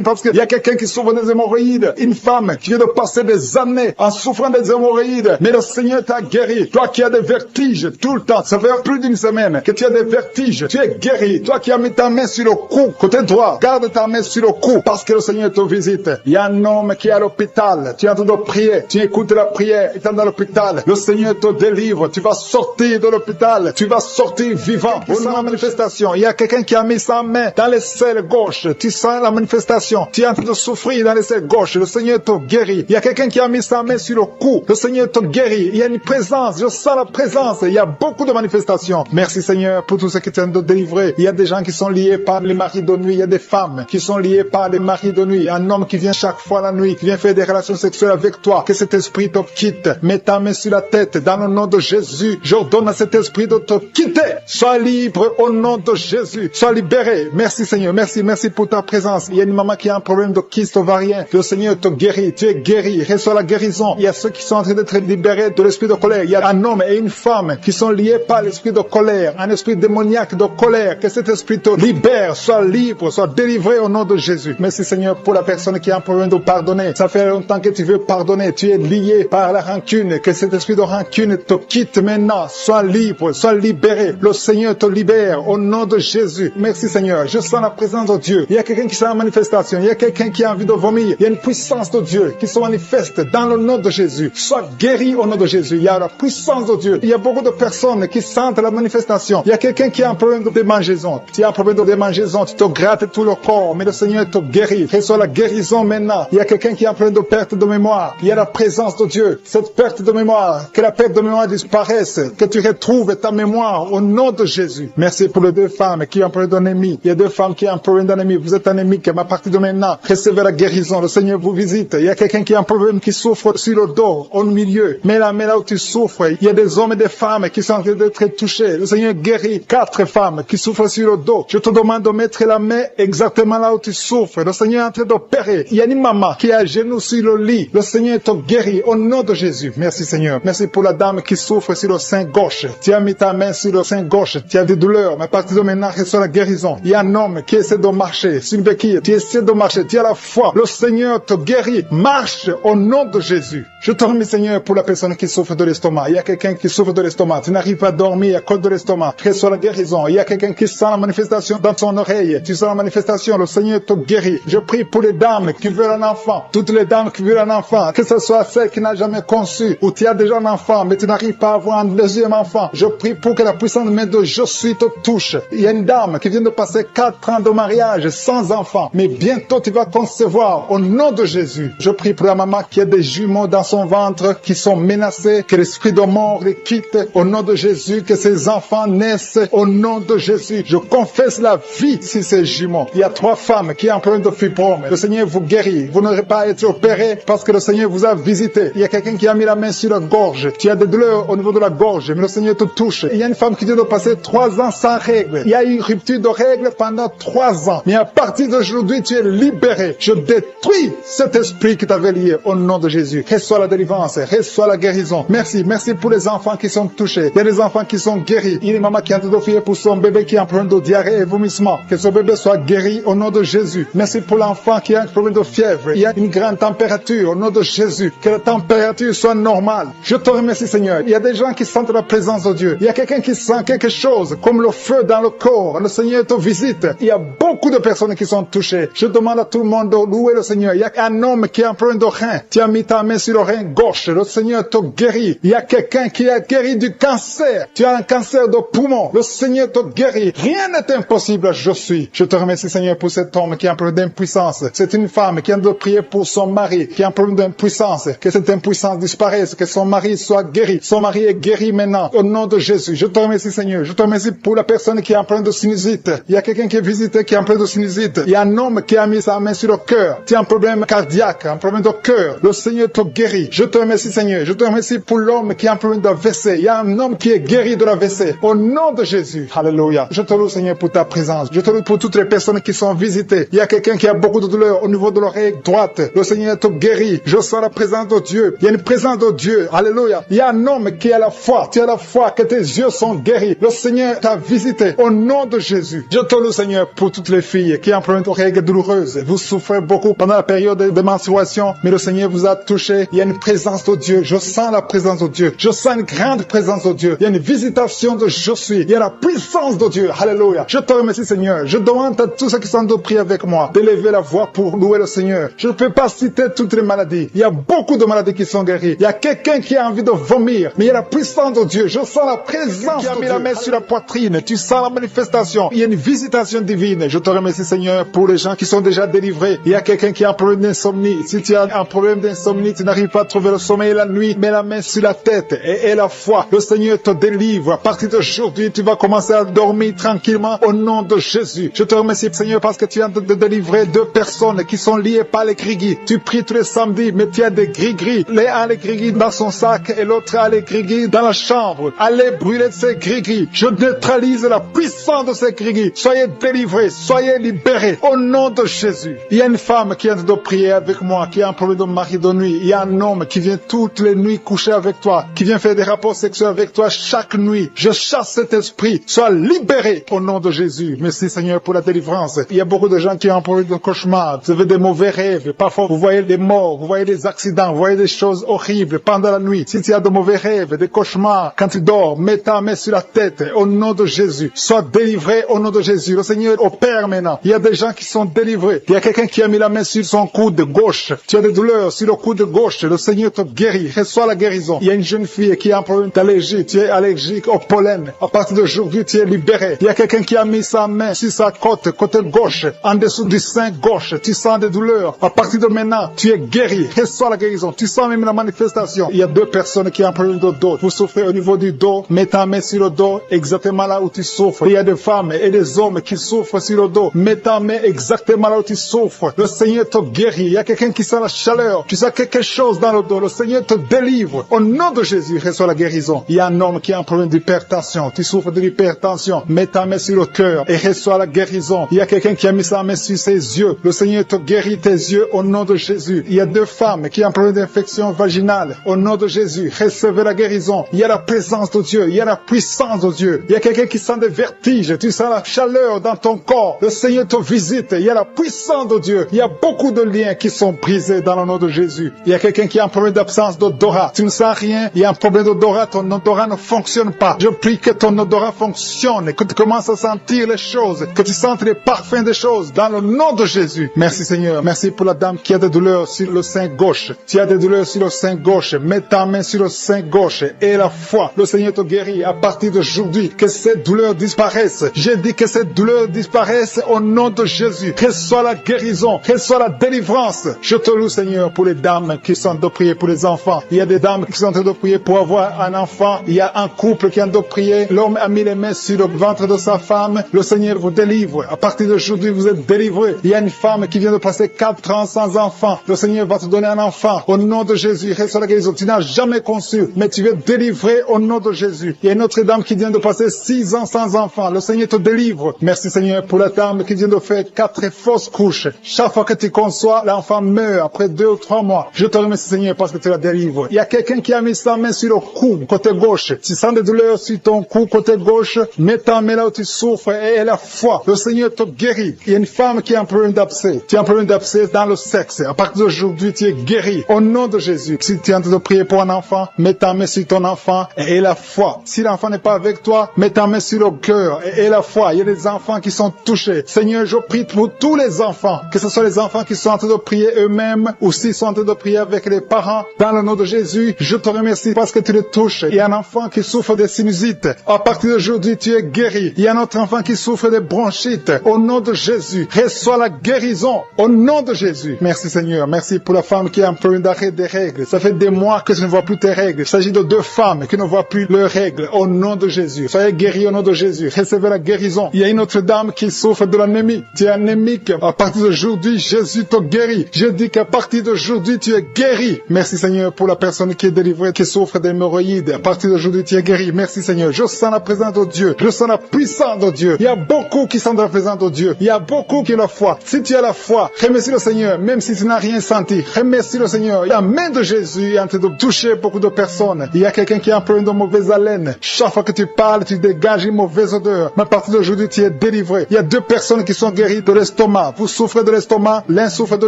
parce qu'il y a quelqu'un qui souffre des hémorroïdes. Une femme qui vient de passer des années en souffrant des hémorroïdes. Mais le Seigneur t'a guéri. Toi qui as des vertiges tout le temps. Ça fait plus d'une semaine que tu as des vertiges. Tu es guéri. Toi qui as mis ta main sur le cou, côté droit, garde ta main sur le cou parce que le Seigneur te visite. Il y a un homme qui est à l'hôpital. Tu es en train de prier. Tu écoutes la prière. Il est dans l'hôpital. Le Seigneur te délivre. Tu vas sortir de l'hôpital. Tu vas sortir vivant. Au nom de la manifestation, il y a quelqu'un qui a mis sa main dans les selles gauche. gauche. Tu sens la manifestation. Tu es en train de souffrir dans les aisselles gauches. Le Seigneur te guérit. Il y a quelqu'un qui a mis sa main sur le cou. Le Seigneur te guérit. Il y a une présence. Je sens la présence. Il y a beaucoup de manifestations. Merci Seigneur pour tout ce que tu es en train de délivrer. Il y a des gens qui sont liés par les maris de nuit. Il y a des femmes qui sont liées par les maris de nuit. Un homme qui vient chaque fois la nuit, qui vient faire des relations sexuelles avec toi. Que cet esprit te quitte. Mets ta main sur la tête. Dans le nom de Jésus, j'ordonne à cet esprit de te quitter. Sois libre au nom de Jésus. Sois libéré. Merci Seigneur. Merci pour ta présence. Il y a une maman qui a un problème de kyste ovarien. Le Seigneur te guérit. Tu es guéri. Reçois la guérison. Il y a ceux qui sont en train d'être libérés de l'esprit de colère. Il y a un homme et une femme qui sont liés par l'esprit de colère. Un esprit démoniaque de colère. Que cet esprit te libère. Sois libre. Sois délivré au nom de Jésus. Merci Seigneur pour la personne qui a un problème de pardonner. Ça fait longtemps que tu veux pardonner. Tu es lié par la rancune. Que cet esprit de rancune te quitte maintenant. Sois libre. Sois libéré. Le Seigneur te libère au nom de Jésus. Merci Seigneur. Je sens la présence de Dieu. Il y a quelqu'un qui sent la manifestation. Il y a quelqu'un qui a envie de vomir. Il y a une puissance de Dieu qui se manifeste dans le nom de Jésus. Sois guéri au nom de Jésus. Il y a la puissance de Dieu. Il y a beaucoup de personnes qui sentent la manifestation. Il y a quelqu'un qui a un problème de démangeaison. Tu as un problème de démangeaison. Tu te grattes tout le corps. Mais le Seigneur te guérit. Reçois la guérison maintenant. Il y a quelqu'un qui a un problème de perte de mémoire. Il y a la présence de Dieu. Cette perte de mémoire. Que la perte de mémoire disparaisse. Que tu retrouves ta mémoire au nom de Jésus. Merci pour les deux femmes qui ont un problème d'anémie. Il y a deux femmes qui ont un problème d'anémie. Vous êtes anémique, mais à partir de maintenant, recevez la guérison. Le Seigneur vous visite. Il y a quelqu'un qui a un problème qui souffre sur le dos, au milieu. Mais là où tu souffres, il y a des hommes et des femmes qui sont en train d'être touchés. Le Seigneur guérit 4 femmes qui souffrent sur le dos. Je te demande de mettre la main exactement là où tu souffres. Le Seigneur est en train d'opérer. Il y a une maman qui est à genoux sur le lit. Le Seigneur te guérit au nom de Jésus. Merci Seigneur. Merci pour la dame qui souffre sur le sein gauche. Tu as mis ta main sur le sein gauche. Tu as des douleurs, mais à partir de maintenant, reçois la guérison. Il y a un homme qui essaie de marcher sur une béquille. Tu essaies de marcher. Tu as la foi. Le Seigneur te guérit. Marche au nom de Jésus. Je te remercie Seigneur pour la personne qui souffre de l'estomac. Il y a quelqu'un qui souffre de l'estomac. Tu n'arrives pas à dormir à cause de l'estomac. Reçois la guérison. Il y a quelqu'un qui sent la manifestation dans son oreille. Tu sens la manifestation. Le Seigneur te guérit. Je prie pour les dames qui veulent un enfant. Toutes les dames qui veulent un enfant. Que ce soit celle qui n'a jamais conçu ou tu as déjà un enfant mais tu n'arrives pas à avoir un deuxième enfant. Je prie pour que la puissance de main de Je suis te touche. Il y a une dame qui vient de passer 4 ans de mariage sans enfant. Mais bientôt tu vas concevoir au nom de Jésus. Je prie pour la maman qui a des jumeaux dans son ventre qui sont menacés. Que l'esprit de mort les quitte au nom de Jésus. Que ces enfants naissent au nom de Jésus. Je confesse la vie sur ces jumeaux. Il y a 3 femmes qui ont un problème de fibrome. Le Seigneur vous guérit. Vous n'aurez pas à être opéré parce que le Seigneur vous a visité. Il y a quelqu'un qui a mis la main sur la gorge. Tu as des douleurs au niveau de la gorge, mais le Seigneur te touche. Il y a une femme qui vient de passer 3 ans sans règles. Il y a eu une rupture de règles pendant 3 ans. Mais à partir d'aujourd'hui, tu es libéré. Je détruis cet esprit qui t'avait lié au nom de Jésus. Reçois la délivrance, reçois la guérison. Merci pour les enfants qui sont touchés. Il y a des enfants qui sont guéris. Il y a une maman qui a envie d'offrir pour son bébé qui a un problème de diarrhée et vomissement. Que ce bébé soit guéri au nom de Jésus. Merci pour l'enfant qui a un problème de fièvre. Il y a une grande température au nom de Jésus. Que la température soit normale. Je te remercie Seigneur. Il y a des gens qui sentent la présence de Dieu. Il y a quelqu'un qui sent quelque chose comme le feu dans le corps. Le Seigneur te visite. Il y a beaucoup de personnes qui sont touchées. Je demande à tout le monde de louer le Seigneur. Il y a un homme qui a un problème de rein. Tu as mis ta main sur le rein gauche. Le Seigneur te guérit. Il y a quelqu'un qui a guéri du cancer. Tu as un cancer de poumon. Le Seigneur te guérit. Rien n'est impossible. Je suis. Je te remercie Seigneur pour cet homme qui a un problème d'impuissance. C'est une femme qui a de prier pour son mari qui a un problème d'impuissance. Que cette impuissance disparaisse. Que son mari soit guéri. Son mari est guéri maintenant. Au nom de Jésus. Je te remercie Seigneur. Je te remercie pour la personne qui a un problème de sinusite. Il y a quelqu'un qui est visité qui a un problème de sinusite. Il y a un homme qui a mis sa main sur le cœur. Tu as un problème cardiaque, un problème de cœur. Le Seigneur te guérit. Je te remercie Seigneur. Je te remercie pour l'homme qui a un problème d'AVC. Il y a un homme qui est guéri de l'AVC. Au nom de Jésus. Alléluia. Je te loue Seigneur pour ta présence. Je te loue pour toutes les personnes qui sont visitées. Il y a quelqu'un qui a beaucoup de douleur au niveau de l'oreille droite. Le Seigneur te guérit. Je sens la présence de Dieu. Il y a une présence de Dieu. Alléluia. Il y a un homme qui a la foi. Tu as la foi que tes yeux sont guéris. Le Seigneur t'a visité. Au nom de Jésus. Je te loue Seigneur pour toutes les filles qui ont un problème de règles douloureuses. Vous souffrez beaucoup pendant la période de menstruation, mais le Seigneur vous a touché. Il y a une présence de Dieu. Je sens la présence de Dieu. Je sens une grande présence de Dieu. Il y a une visitation de Je suis. Il y a la puissance de Dieu. Alléluia. Je te remercie Seigneur. Je demande à tous ceux qui sont de prier avec moi d'élever la voix pour louer le Seigneur. Je ne peux pas citer toutes les maladies. Il y a beaucoup de maladies qui sont guéries. Il y a quelqu'un qui a envie de vomir, mais il y a la puissance de Dieu. Je sens la présence de Dieu. Tu as mis la main sur la poitrine. Tu sens la manifestation. Il y a une visitation divine. Je te remercie, Seigneur, pour les gens qui sont déjà délivrés. Il y a quelqu'un qui a un problème d'insomnie. Si tu as un problème d'insomnie, tu n'arrives pas à trouver le sommeil la nuit, mets la main sur la tête et la foi. Le Seigneur te délivre. À partir d'aujourd'hui, tu vas commencer à dormir tranquillement au nom de Jésus. Je te remercie, Seigneur, parce que tu viens de délivrer 2 personnes qui sont liées par les gris-gris. Tu pries tous les samedis, mais tu as des gris-gris. L'un a les gris-gris dans son sac et l'autre a les gris-gris dans la chambre. Allez brûler ces gris-gris. Je neutralise la puissance de ces gris-gris. Soyez délivrés, soyez libérés au nom de Jésus. Il y a une femme qui vient de prier avec moi, qui a un problème de mari de nuit. Il y a un homme qui vient toutes les nuits coucher avec toi, qui vient faire des rapports sexuels avec toi chaque nuit. Je chasse cet esprit. Sois libéré au nom de Jésus. Merci, Seigneur, pour la délivrance. Il y a beaucoup de gens qui ont un problème de cauchemar. Vous avez des mauvais rêves. Parfois, vous voyez des morts, vous voyez des accidents, vous voyez des choses horribles pendant la nuit. Si tu as de mauvais rêves, des cauchemars, quand tu dors, mets ta main sur la tête au nom de Jésus. Sois délivré au nom de Jésus. Le Seigneur opère maintenant. Il y a des gens qui sont délivrés. Il y a quelqu'un qui a mis la main sur son coude gauche. Tu as des douleurs sur le coude gauche. Le Seigneur te guérit. Reçois la guérison. Il y a une jeune fille qui a un problème d'allergie. Tu es allergique au pollen. À partir d'aujourd'hui, tu es libéré. Il y a quelqu'un qui a mis sa main sur sa côte, côté gauche, en dessous du sein gauche. Tu sens des douleurs. À partir de maintenant, tu es guéri. Reçois la guérison. Tu sens même la manifestation. Il y a 2 personnes qui ont un problème de dos. Vous souffrez au niveau du dos. Mets ta main sur le dos, exactement là où tu souffres. Il y a des femmes et des hommes qui souffrent sur le dos. Mets ta main exactement là où tu souffres. Le Seigneur te guérit. Il y a quelqu'un qui sent la chaleur. Tu sens quelque chose dans le dos. Le Seigneur te délivre. Au nom de Jésus, reçois la guérison. Il y a un homme qui a un problème d'hypertension. Tu souffres de l'hypertension. Mets ta main sur le cœur et reçois la guérison. Il y a quelqu'un qui a mis sa main sur ses yeux. Le Seigneur te guérit tes yeux au nom de Jésus. Il y a 2 femmes qui ont un problème d'infection vaginale. Au nom de Jésus, recevez la guérison. Il y a la présence de Dieu. Il y a la puissance de Dieu. Il y a quelqu'un qui sent des vertiges. Tu sens la chaleur dans ton corps. Le Seigneur te visite. Il y a la puissance de Dieu. Il y a beaucoup de liens qui sont brisés dans le nom de Jésus. Il y a quelqu'un qui a un problème d'absence d'odorat. Tu ne sens rien. Il y a un problème d'odorat. Ton odorat ne fonctionne pas. Je prie que ton odorat fonctionne. Que tu commences à sentir les choses. Que tu sentes les parfums des choses dans le nom de Jésus. Merci, Seigneur. Merci pour la dame qui a des douleurs sur le sein gauche. Tu as des douleurs sur le sein gauche. Mets ta main sur le sein gauche et la foi. Le Seigneur te guérit à partir d'aujourd'hui. Que ces douleurs disparaissent. J'ai dit que ces douleurs disparaissent au nom de Jésus. Reçois la guérison. Reçois la délivrance. Je te loue, Seigneur, pour les dames qui sont en train de prier pour les enfants. Il y a des dames qui sont en train de prier pour avoir un enfant. Il y a un couple qui est en train de prier. L'homme a mis les mains sur le ventre de sa femme. Le Seigneur vous délivre. À partir d'aujourd'hui, vous êtes délivrés. Il y a une femme qui vient de passer 4 ans sans enfant. Le Seigneur va te donner un enfant. Au nom de Jésus, reçois la guérison. Tu n'as jamais conçu, mais tu es délivré au nom de Jésus. Il y a une autre dame qui vient de passer 6 ans sans enfant. Le Seigneur te délivre. Merci, Seigneur, pour la dame qui vient de faire 4 fausses couches. Chaque fois que tu conçois, l'enfant meurt après 2 ou 3 mois. Je te remercie, Seigneur, parce que tu la délivres. Il y a quelqu'un qui a mis sa main sur le cou, côté gauche. Tu sens des douleurs sur ton cou, côté gauche. Mets ta main là où tu souffres et la foi. Le Seigneur te guérit. Il y a une femme qui a un problème d'abcès. Tu as un problème d'abcès dans le sexe. À partir d'aujourd'hui, tu es guéri. Au nom de Jésus. Si tu es en train de prier pour un enfant, mets ta main sur ton enfant et la foi. Si l'enfant n'est pas avec toi, mets ta main sur le cœur et la foi. Il y a des enfants qui sont touchés. Seigneur, je prie pour tous les enfants. Que ce soit les enfants qui sont en train de prier eux-mêmes ou s'ils sont en train de prier avec les parents. Dans le nom de Jésus, je te remercie parce que tu les touches. Il y a un enfant qui souffre de sinusite. À partir d'aujourd'hui, tu es guéri. Il y a un autre enfant qui souffre de bronchite. Au nom de Jésus, reçois la guérison. Au nom de Jésus. Merci, Seigneur. Merci pour la femme qui a un problème d'arrêt des règles. Ça fait des mois que tu ne vois plus tes règles. Il s'agit de 2 femmes qui ne voient plus leurs règles. Au nom de Jésus. Soyez guéris au nom de Jésus. Recevez la guérison. Il y a une autre dame qui souffre de l'anémie. Tu es anémique. À partir d'aujourd'hui, Jésus te guérit. Je dis qu'à partir d'aujourd'hui, tu es guéri. Merci, Seigneur, pour la personne qui est délivrée, qui souffre d'hémorroïdes. À partir d'aujourd'hui, tu es guéri. Merci, Seigneur. Je sens la présence de Dieu. Je sens la puissance de Dieu. Il y a beaucoup qui sont dans la présence de Dieu. Il y a beaucoup qui ont la foi. Si tu as la foi, remercie le Seigneur, même si tu n'as rien senti. Remercie le Seigneur. La main de Jésus est en train de toucher beaucoup de personnes. Il y a quelqu'un qui a un problème de mauvaise haleine. Chaque fois que tu parles, tu dégages une mauvaise odeur. Mais à partir d'aujourd'hui, tu es délivré. Il y a 2 personnes qui sont guéries de l'estomac. Vous souffrez de l'estomac, l'un souffre de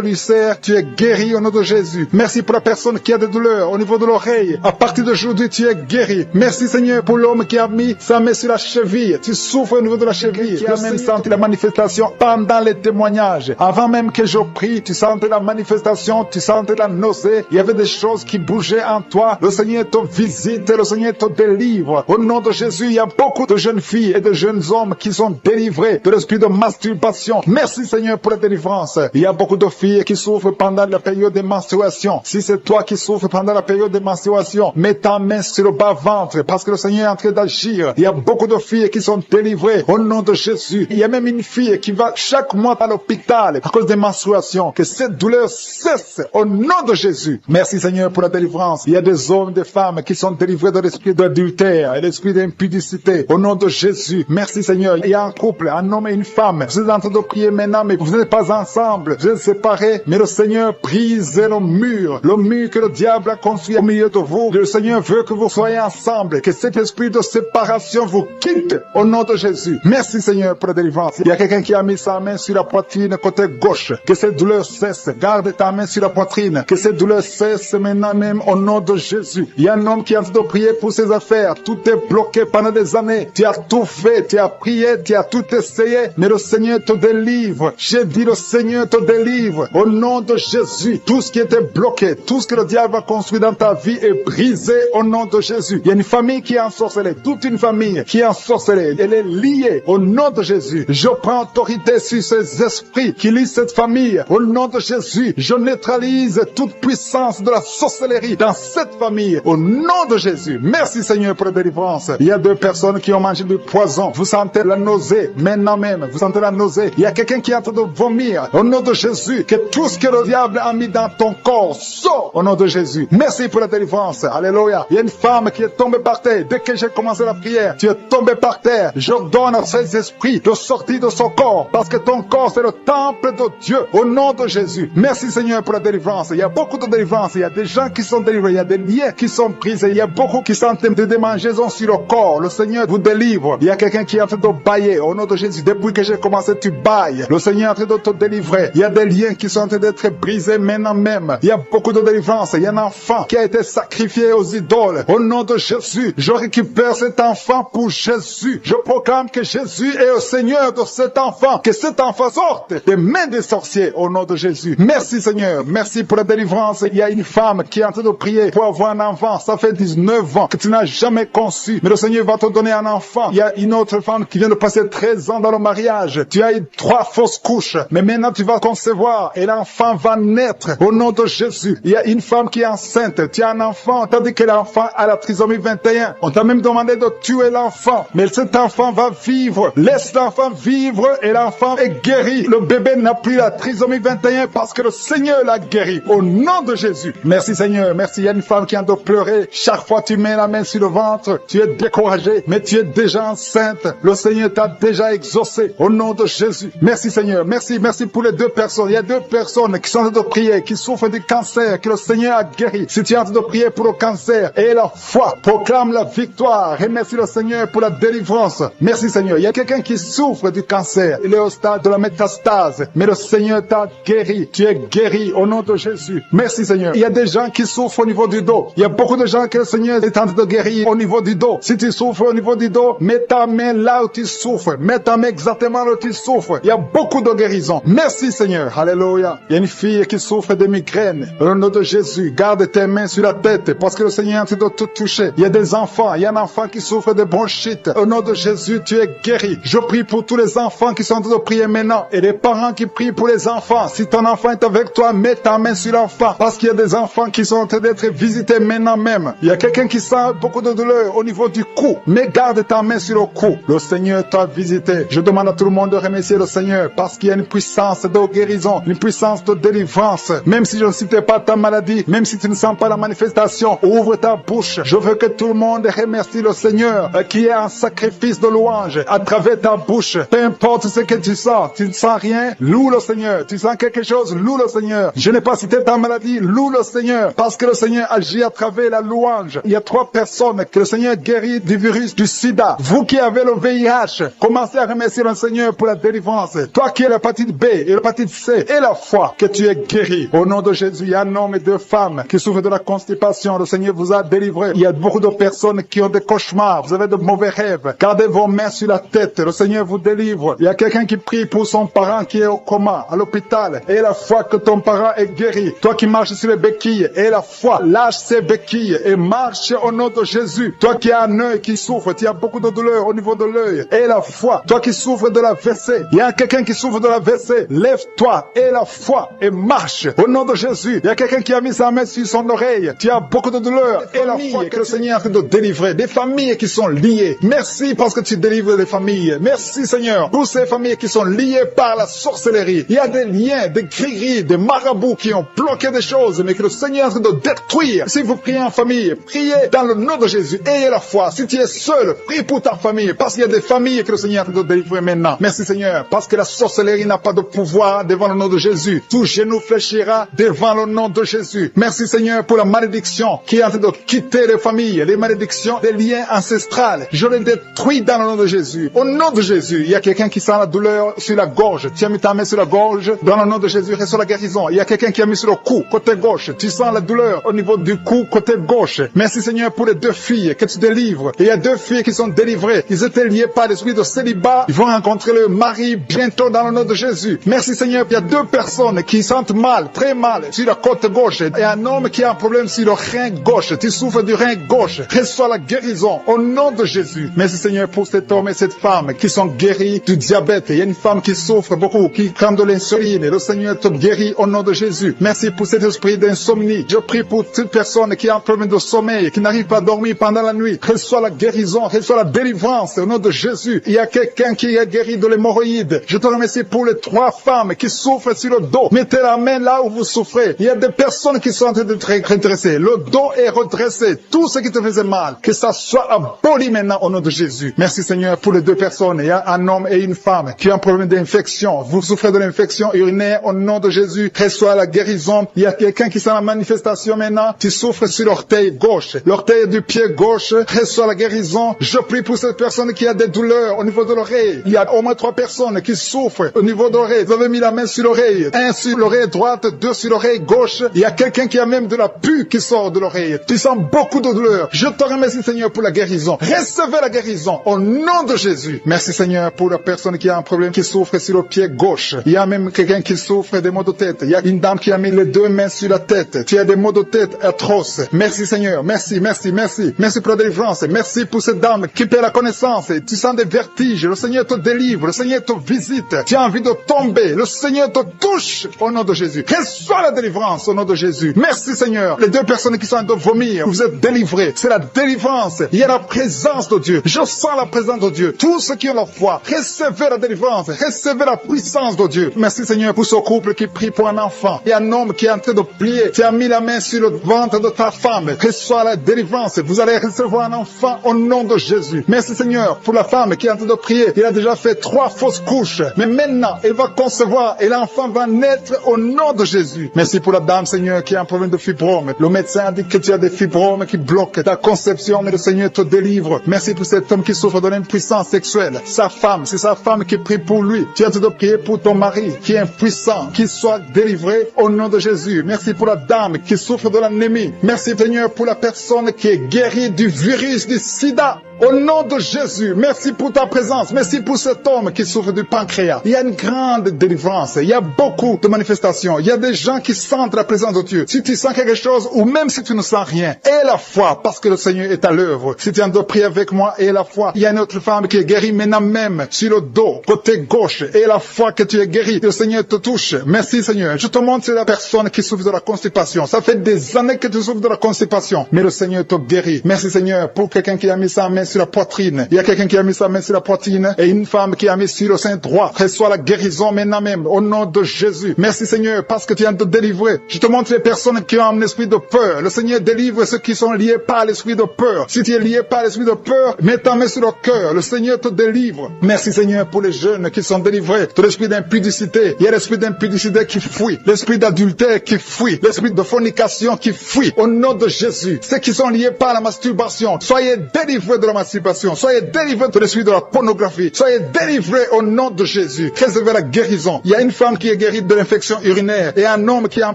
l'ulcère. Tu es guéri au nom de Jésus. Merci pour la personne qui a des douleurs au niveau de l'oreille. À partir d'aujourd'hui, tu es guéri. Merci, Seigneur, pour l'homme qui a mis sa main sur la cheville. Tu souffres au niveau de la cheville. Tu as même senti la manifestation pendant les témoignages. Avant même que je prie, tu sentais la manifestation, tu sentais la nausée. Il y avait des choses qui bougeaient en toi. Le Seigneur te visite, le Seigneur te délivre. Au nom de Jésus, il y a beaucoup de jeunes filles et de jeunes hommes qui sont délivrés de l'esprit de masturbation. Merci Seigneur pour la délivrance. Il y a beaucoup de filles qui souffrent pendant la période de menstruation. Si c'est toi qui souffres pendant la période de menstruation, mets ta main sur le bas-ventre parce que le Seigneur est en train d'agir. Il y a beaucoup de filles qui sont délivrées au nom de Jésus. Il y a même une fille qui va chaque mois à l'hôpital à cause des menstruations. Que cette douleur cesse au nom de Jésus. Merci Seigneur pour la délivrance. Il y a des hommes, des femmes qui sont délivrés de l'esprit d'adultère et l'esprit d'impudicité au nom de Jésus. Merci Seigneur. Il y a un couple, un homme et une femme. Vous êtes en train de prier maintenant, mais vous n'êtes pas ensemble. Vous êtes séparés, mais le Seigneur brise le mur que le diable a construit au milieu de vous. Le Seigneur veut que vous soyez ensemble, que cet esprit de séparation vous quitte au nom de Jésus. Merci Seigneur pour la délivrance. Il y a quelqu'un qui a mis sa main sur la poitrine côté gauche. Que cette douleur cesse. Garde ta main sur la poitrine. Que cette douleur cesse maintenant même au nom de Jésus. Il y a un homme qui est en train de prier pour ses affaires. Tout est bloqué pendant des années. Tu as tout fait, tu as prié, tu as tout essayé, mais le Seigneur te délivre. J'ai dit le Seigneur te délivre. Au nom de Jésus, tout ce qui était bloqué, tout ce que le diable a construit dans ta vie est brisé au nom de Jésus. Il y a une famille qui est ensorcelée, toute une famille qui est ensorcelée. Elle est liée au nom de Jésus. Je prends autorité sur ces esprits qui lient cette famille. Au nom de Jésus, je neutralise toute puissance de la sorcellerie dans cette famille. Au nom de Jésus. Merci Seigneur pour la délivrance. Il y a deux personnes qui ont mangé du poison. Vous sentez la nausée maintenant même. Vous sentez la nausée. Il y a quelqu'un qui est en train de vomir. Au nom de Jésus, que tout ce que le diable a mis dans ton corps sort au nom de Jésus. Merci pour la délivrance. Alléluia. Il y a une femme qui est tombée par terre. Dès que j'ai commencé la prière, tu es tombé par terre. Je donne à ces esprits de sortir de son corps parce que ton corps c'est le temple de Dieu. Au nom de Jésus. Merci Seigneur pour la délivrance. Il y a beaucoup de délivrance. Il y a des gens qui sont délivrés. Il y a des liens qui sont brisés. Il y a beaucoup qui sont en train de démangeaisons sur le corps. Le Seigneur vous délivre. Il y a quelqu'un qui est en train de bailler. Au nom de Jésus, depuis que j'ai commencé, tu bailles. Le Seigneur est en train de te délivrer. Il y a des liens qui sont en train d'être brisés maintenant même. Il y a beaucoup de délivrance. Il y a un enfant qui a été sacrifié aux idoles. Au nom de Jésus, je récupère cet enfant pour Jésus. Je proclame que Jésus est le Seigneur de cet enfant. Que cet enfant sorte des mains des sorciers. Au nom de Jésus. Merci Seigneur. Merci pour la délivrance. Il y a une femme qui est en train de prier pour avoir un enfant. Ça fait 19 ans que tu n'as jamais conçu. Mais le Seigneur va te donner un enfant. Il y a une autre femme qui vient de passer 13 ans dans le mariage. Tu as eu 3 fausses couches. Mais maintenant tu vas concevoir et l'enfant va naître au nom de Jésus. Il y a une femme qui est enceinte. Tu as un enfant. Tu as dit que l'enfant a la trisomie 21. On t'a même demandé de tuer l'enfant. Mais cet enfant va vivre. Laisse l'enfant vivre et l'enfant est guéri. Le bébé n'a plus la trisomie 21 parce que le Seigneur l'a guéri. Au nom de Jésus. Merci Seigneur. Merci. Il y a une femme qui a de pleurer. Chaque fois tu mets la main sur le ventre, tu es découragé, mais tu es déjà enceinte. Le Seigneur t'a déjà exaucé. Au nom de Jésus. Merci Seigneur. Merci pour les deux personnes. Il y a deux personnes qui sont en train de prier, qui souffrent du cancer, que le Seigneur a guéri. Si tu es en train de prier pour le cancer, et la foi, proclame la victoire. Et merci le Seigneur pour la délivrance. Merci Seigneur. Il y a quelqu'un qui souffre du cancer. Il est au stade de la métastase, mais le Seigneur t'a guéri. Tu es guéri au nom de Jésus. Merci Seigneur. Il y a des gens qui souffrent au niveau du dos. Il y a beaucoup de gens que le Seigneur est en train de guérir au niveau du dos. Si tu souffres au niveau du dos, mets ta main là où tu souffres. Mets ta main exactement là où tu souffres. Il y a beaucoup de guérisons. Merci Seigneur. Alléluia. Il y a une fille qui souffre de migraines. Au nom de Jésus, garde tes mains sur la tête parce que le Seigneur est en train de te toucher. Il y a des enfants. Il y a un enfant qui souffre de bronchite. Au nom de Jésus, tu es guéri. Je prie pour tous les enfants qui sont en train de prier maintenant et les parents qui prient pour les enfants. Si ton enfant est avec toi, mets ta main sur l'enfant parce qu'il y a des enfants qui sont en train d'être visités maintenant même. Il y a quelqu'un qui sent beaucoup de douleur au niveau du cou. Mais garde ta main sur le cou. Le Seigneur t'a visité. Je demande à tout le monde de remercier le Seigneur parce qu'il y a une puissance de guérison, une puissance de délivrance. Même si je ne citais pas ta maladie, même si tu ne sens pas la manifestation, ouvre ta bouche. Je veux que tout le monde remercie le Seigneur qui est un sacrifice de louange à travers ta bouche. Peu importe ce que tu sens ne sens rien, loue le Seigneur. Tu sens quelque chose, loue le Seigneur. Je n'ai pas cité ta maladie, loue le Seigneur parce que le Seigneur agit à travers la louange. Il y a 3 personnes que le Seigneur guérit du virus du sida. Vous qui avez le VIH, commencez à remercier le Seigneur pour la délivrance. Toi qui as l'hépatite B et l'hépatite C et la foi, que tu es guéri. Au nom de Jésus, il y a un homme et 2 femmes qui souffrent de la constipation. Le Seigneur vous a délivré. Il y a beaucoup de personnes qui ont des cauchemars. Vous avez de mauvais rêves. Gardez vos mains sur la tête. Le Seigneur vous délivre. Il y a quelqu'un qui prie pour son parent qui est au coma, à l'hôpital. Et la foi que ton parent est guéri. Toi qui marches sur les béquilles, et la foi, lâche ces béquilles et marche au nom de Jésus. Toi qui as un œil qui souffre, tu as beaucoup de douleur au niveau de l'œil. Et la foi, toi qui souffres de la l'AVC. Il y a quelqu'un qui souffre de l'AVC. Lève-toi et la foi et marche. Au nom de Jésus. Il y a quelqu'un qui a mis sa main sur son oreille. Tu as beaucoup de douleur. Et la foi que le Seigneur est en train de délivrer. Des familles qui sont liées. Merci parce que tu délivres les familles. Merci Seigneur pour ces familles qui sont liées par la sorcellerie. Il y a des liens, des grilleries, des marabouts qui ont bloqué des choses, mais que le Seigneur est en train de détruire. Si vous priez en famille, priez dans le nom de Jésus. Ayez la foi. Si tu es seul, prie pour ta famille, parce qu'il y a des familles que le Seigneur est en train de délivrer maintenant. Merci Seigneur, parce que la sorcellerie n'a pas de pouvoir devant le nom de Jésus. Tout genou fléchira devant le nom de Jésus. Merci Seigneur pour la malédiction qui est en train de quitter les familles, les malédictions des liens ancestrales. Je les détruis dans le nom de Jésus. Au nom de Jésus, il y a quelqu'un qui sent la douleur sur la gorge. Tu as mis ta main sur la gorge. Dans le nom de Jésus, reçois la guérison. Il y a quelqu'un qui a mis sur le cou, côté gauche. Tu sens la douleur au niveau du cou, côté gauche. Merci Seigneur pour les 2 filles que tu délivres. Il y a 2 filles qui sont délivrées. Ils étaient liés par l'esprit de célibat. Ils vont rencontrer le mari bientôt dans le nom de Jésus. Merci Seigneur. Il y a 2 personnes qui sentent mal, très mal, sur la côte gauche. Et un homme qui a un problème sur le rein gauche. Tu souffres du rein gauche. Reçois la guérison au nom de Jésus. Merci Seigneur pour cet homme et cette femme qui sont guéris du diabète. Il y a une femme qui souffre beaucoup, qui prend de l'insuline. Le Seigneur te guérit au nom de Jésus. Merci pour cet esprit d'insomnie. Je prie pour toute personne qui a un problème de sommeil, qui n'arrive pas à dormir pendant la nuit. Reçois la guérison, reçois la délivrance au nom de Jésus. Il y a quelqu'un qui est guéri de l'hémorroïde. Je te remercie pour les 3 femmes qui souffrent sur le dos. Mettez la main là où vous souffrez. Il y a des personnes qui sont en train d'être redressées. Le dos est redressé. Tout ce qui te faisait mal, que ça soit aboli maintenant au nom de Jésus. Merci Seigneur pour les 2 personnes. Il y a un homme et une femme qui ont un problème d'infection. Vous souffrez de l'infection urinaire au nom de Jésus. Reçois la guérison. Il y a quelqu'un qui sent la manifestation maintenant. Tu souffres sur l'orteil gauche. L'orteil du pied gauche. Reçois la guérison. Je prie pour cette personne qui a des douleurs au niveau de l'oreille. Il y a au moins 3 personnes qui souffrent au niveau de l'oreille. Vous avez mis la main sur l'oreille. 1 sur l'oreille droite, 2 sur l'oreille gauche. Il y a quelqu'un qui a même de la pus qui sort de l'oreille. Tu sens beaucoup de douleur. Je te remercie Seigneur pour la guérison. Recevez la guérison au nom de Jésus. Merci Seigneur pour la personne qui a un problème, qui souffre sur le pied gauche. Il y a même quelqu'un qui souffre des maux de tête. Il y a une dame qui a mis les 2 mains sur la tête. Tu as des maux de tête atroces. Merci Seigneur. Merci, merci, merci. Merci pour la délivrance. Merci pour cette dame qui perd la connaissance. Tu sens des vertiges. Le Seigneur te délivre. Le Seigneur te visite. Tu as envie de tomber. Le Seigneur te touche au nom de Jésus. Reçois la délivrance au nom de Jésus. Merci Seigneur. Les 2 personnes qui sont en train de vomir, vous êtes délivrés. C'est la délivrance. Il y a la présence de Dieu. Je sens la présence de Dieu. Tous ceux qui ont la foi, recevez la délivrance. Recevez la puissance de Dieu. Merci Seigneur pour ce couple qui prie pour un enfant. Il y a un homme qui est en train de plier. Tu as mis la main sur le ventre de ta femme. Reçois la délivrance. Vous allez recevoir un enfant au nom de Jésus. Merci Seigneur pour la femme qui est en train de prier. Il a déjà fait 3 fausses couches. Mais maintenant, elle va concevoir et l'enfant va naître au nom de Jésus. Merci pour la dame Seigneur qui a un problème de fibrome. Le médecin a dit que tu as des fibromes qui bloquent ta conception, mais le Seigneur te délivre. Merci pour cet homme qui souffre de l'impuissance sexuelle. Sa femme, c'est sa femme qui prie pour lui. Tu as de prier pour ton mari qui est impuissant, qu'il soit délivré au nom de Jésus. Merci pour la dame qui souffre de l'anémie. Merci Seigneur pour la personne qui est guérie du virus du sida. Au nom de Jésus, merci pour ta présence. Merci pour cet homme qui souffre du pancréas. Il y a une grande délivrance. Il y a beaucoup de manifestations. Il y a des gens qui sentent la présence de Dieu. Si tu sens quelque chose ou même si tu ne sens rien, aie la foi parce que le Seigneur est à l'œuvre. Si tu es en train de prier avec moi, aie la foi. Il y a une autre femme qui est guérie maintenant même sur le dos, côté gauche. Aie la foi que tu es guéri. Le Seigneur te touche. Merci Seigneur. Je te montre la personne qui souffre de la constipation. Ça fait des années que tu souffres de la constipation. Mais le Seigneur te guérit. Merci Seigneur pour quelqu'un qui a mis sa main sur la poitrine. Il y a quelqu'un qui a mis sa main sur la poitrine et une femme qui a mis sur le sein droit. Reçois la guérison maintenant même au nom de Jésus. Merci Seigneur parce que tu viens de délivrer. Je te montre les personnes qui ont un esprit de peur. Le Seigneur délivre ceux qui sont liés par l'esprit de peur. Si tu es lié par l'esprit de peur, mets ta main sur le cœur. Le Seigneur te délivre. Merci Seigneur pour les jeunes qui sont délivrés de l'esprit d'impudicité. Il y a l'esprit d'impudicité qui fuit. L'esprit d'adultère qui fuit. L'esprit de fornication qui fuit. Au nom de Jésus. Ceux qui sont liés par la masturbation, soyez délivrés de la masturbation. Soyez délivrés de l'esprit de la pornographie. Soyez délivrés au nom de Jésus. Recevez la guérison. Il y a une femme qui est guérie de l'infection urinaire et un homme qui a un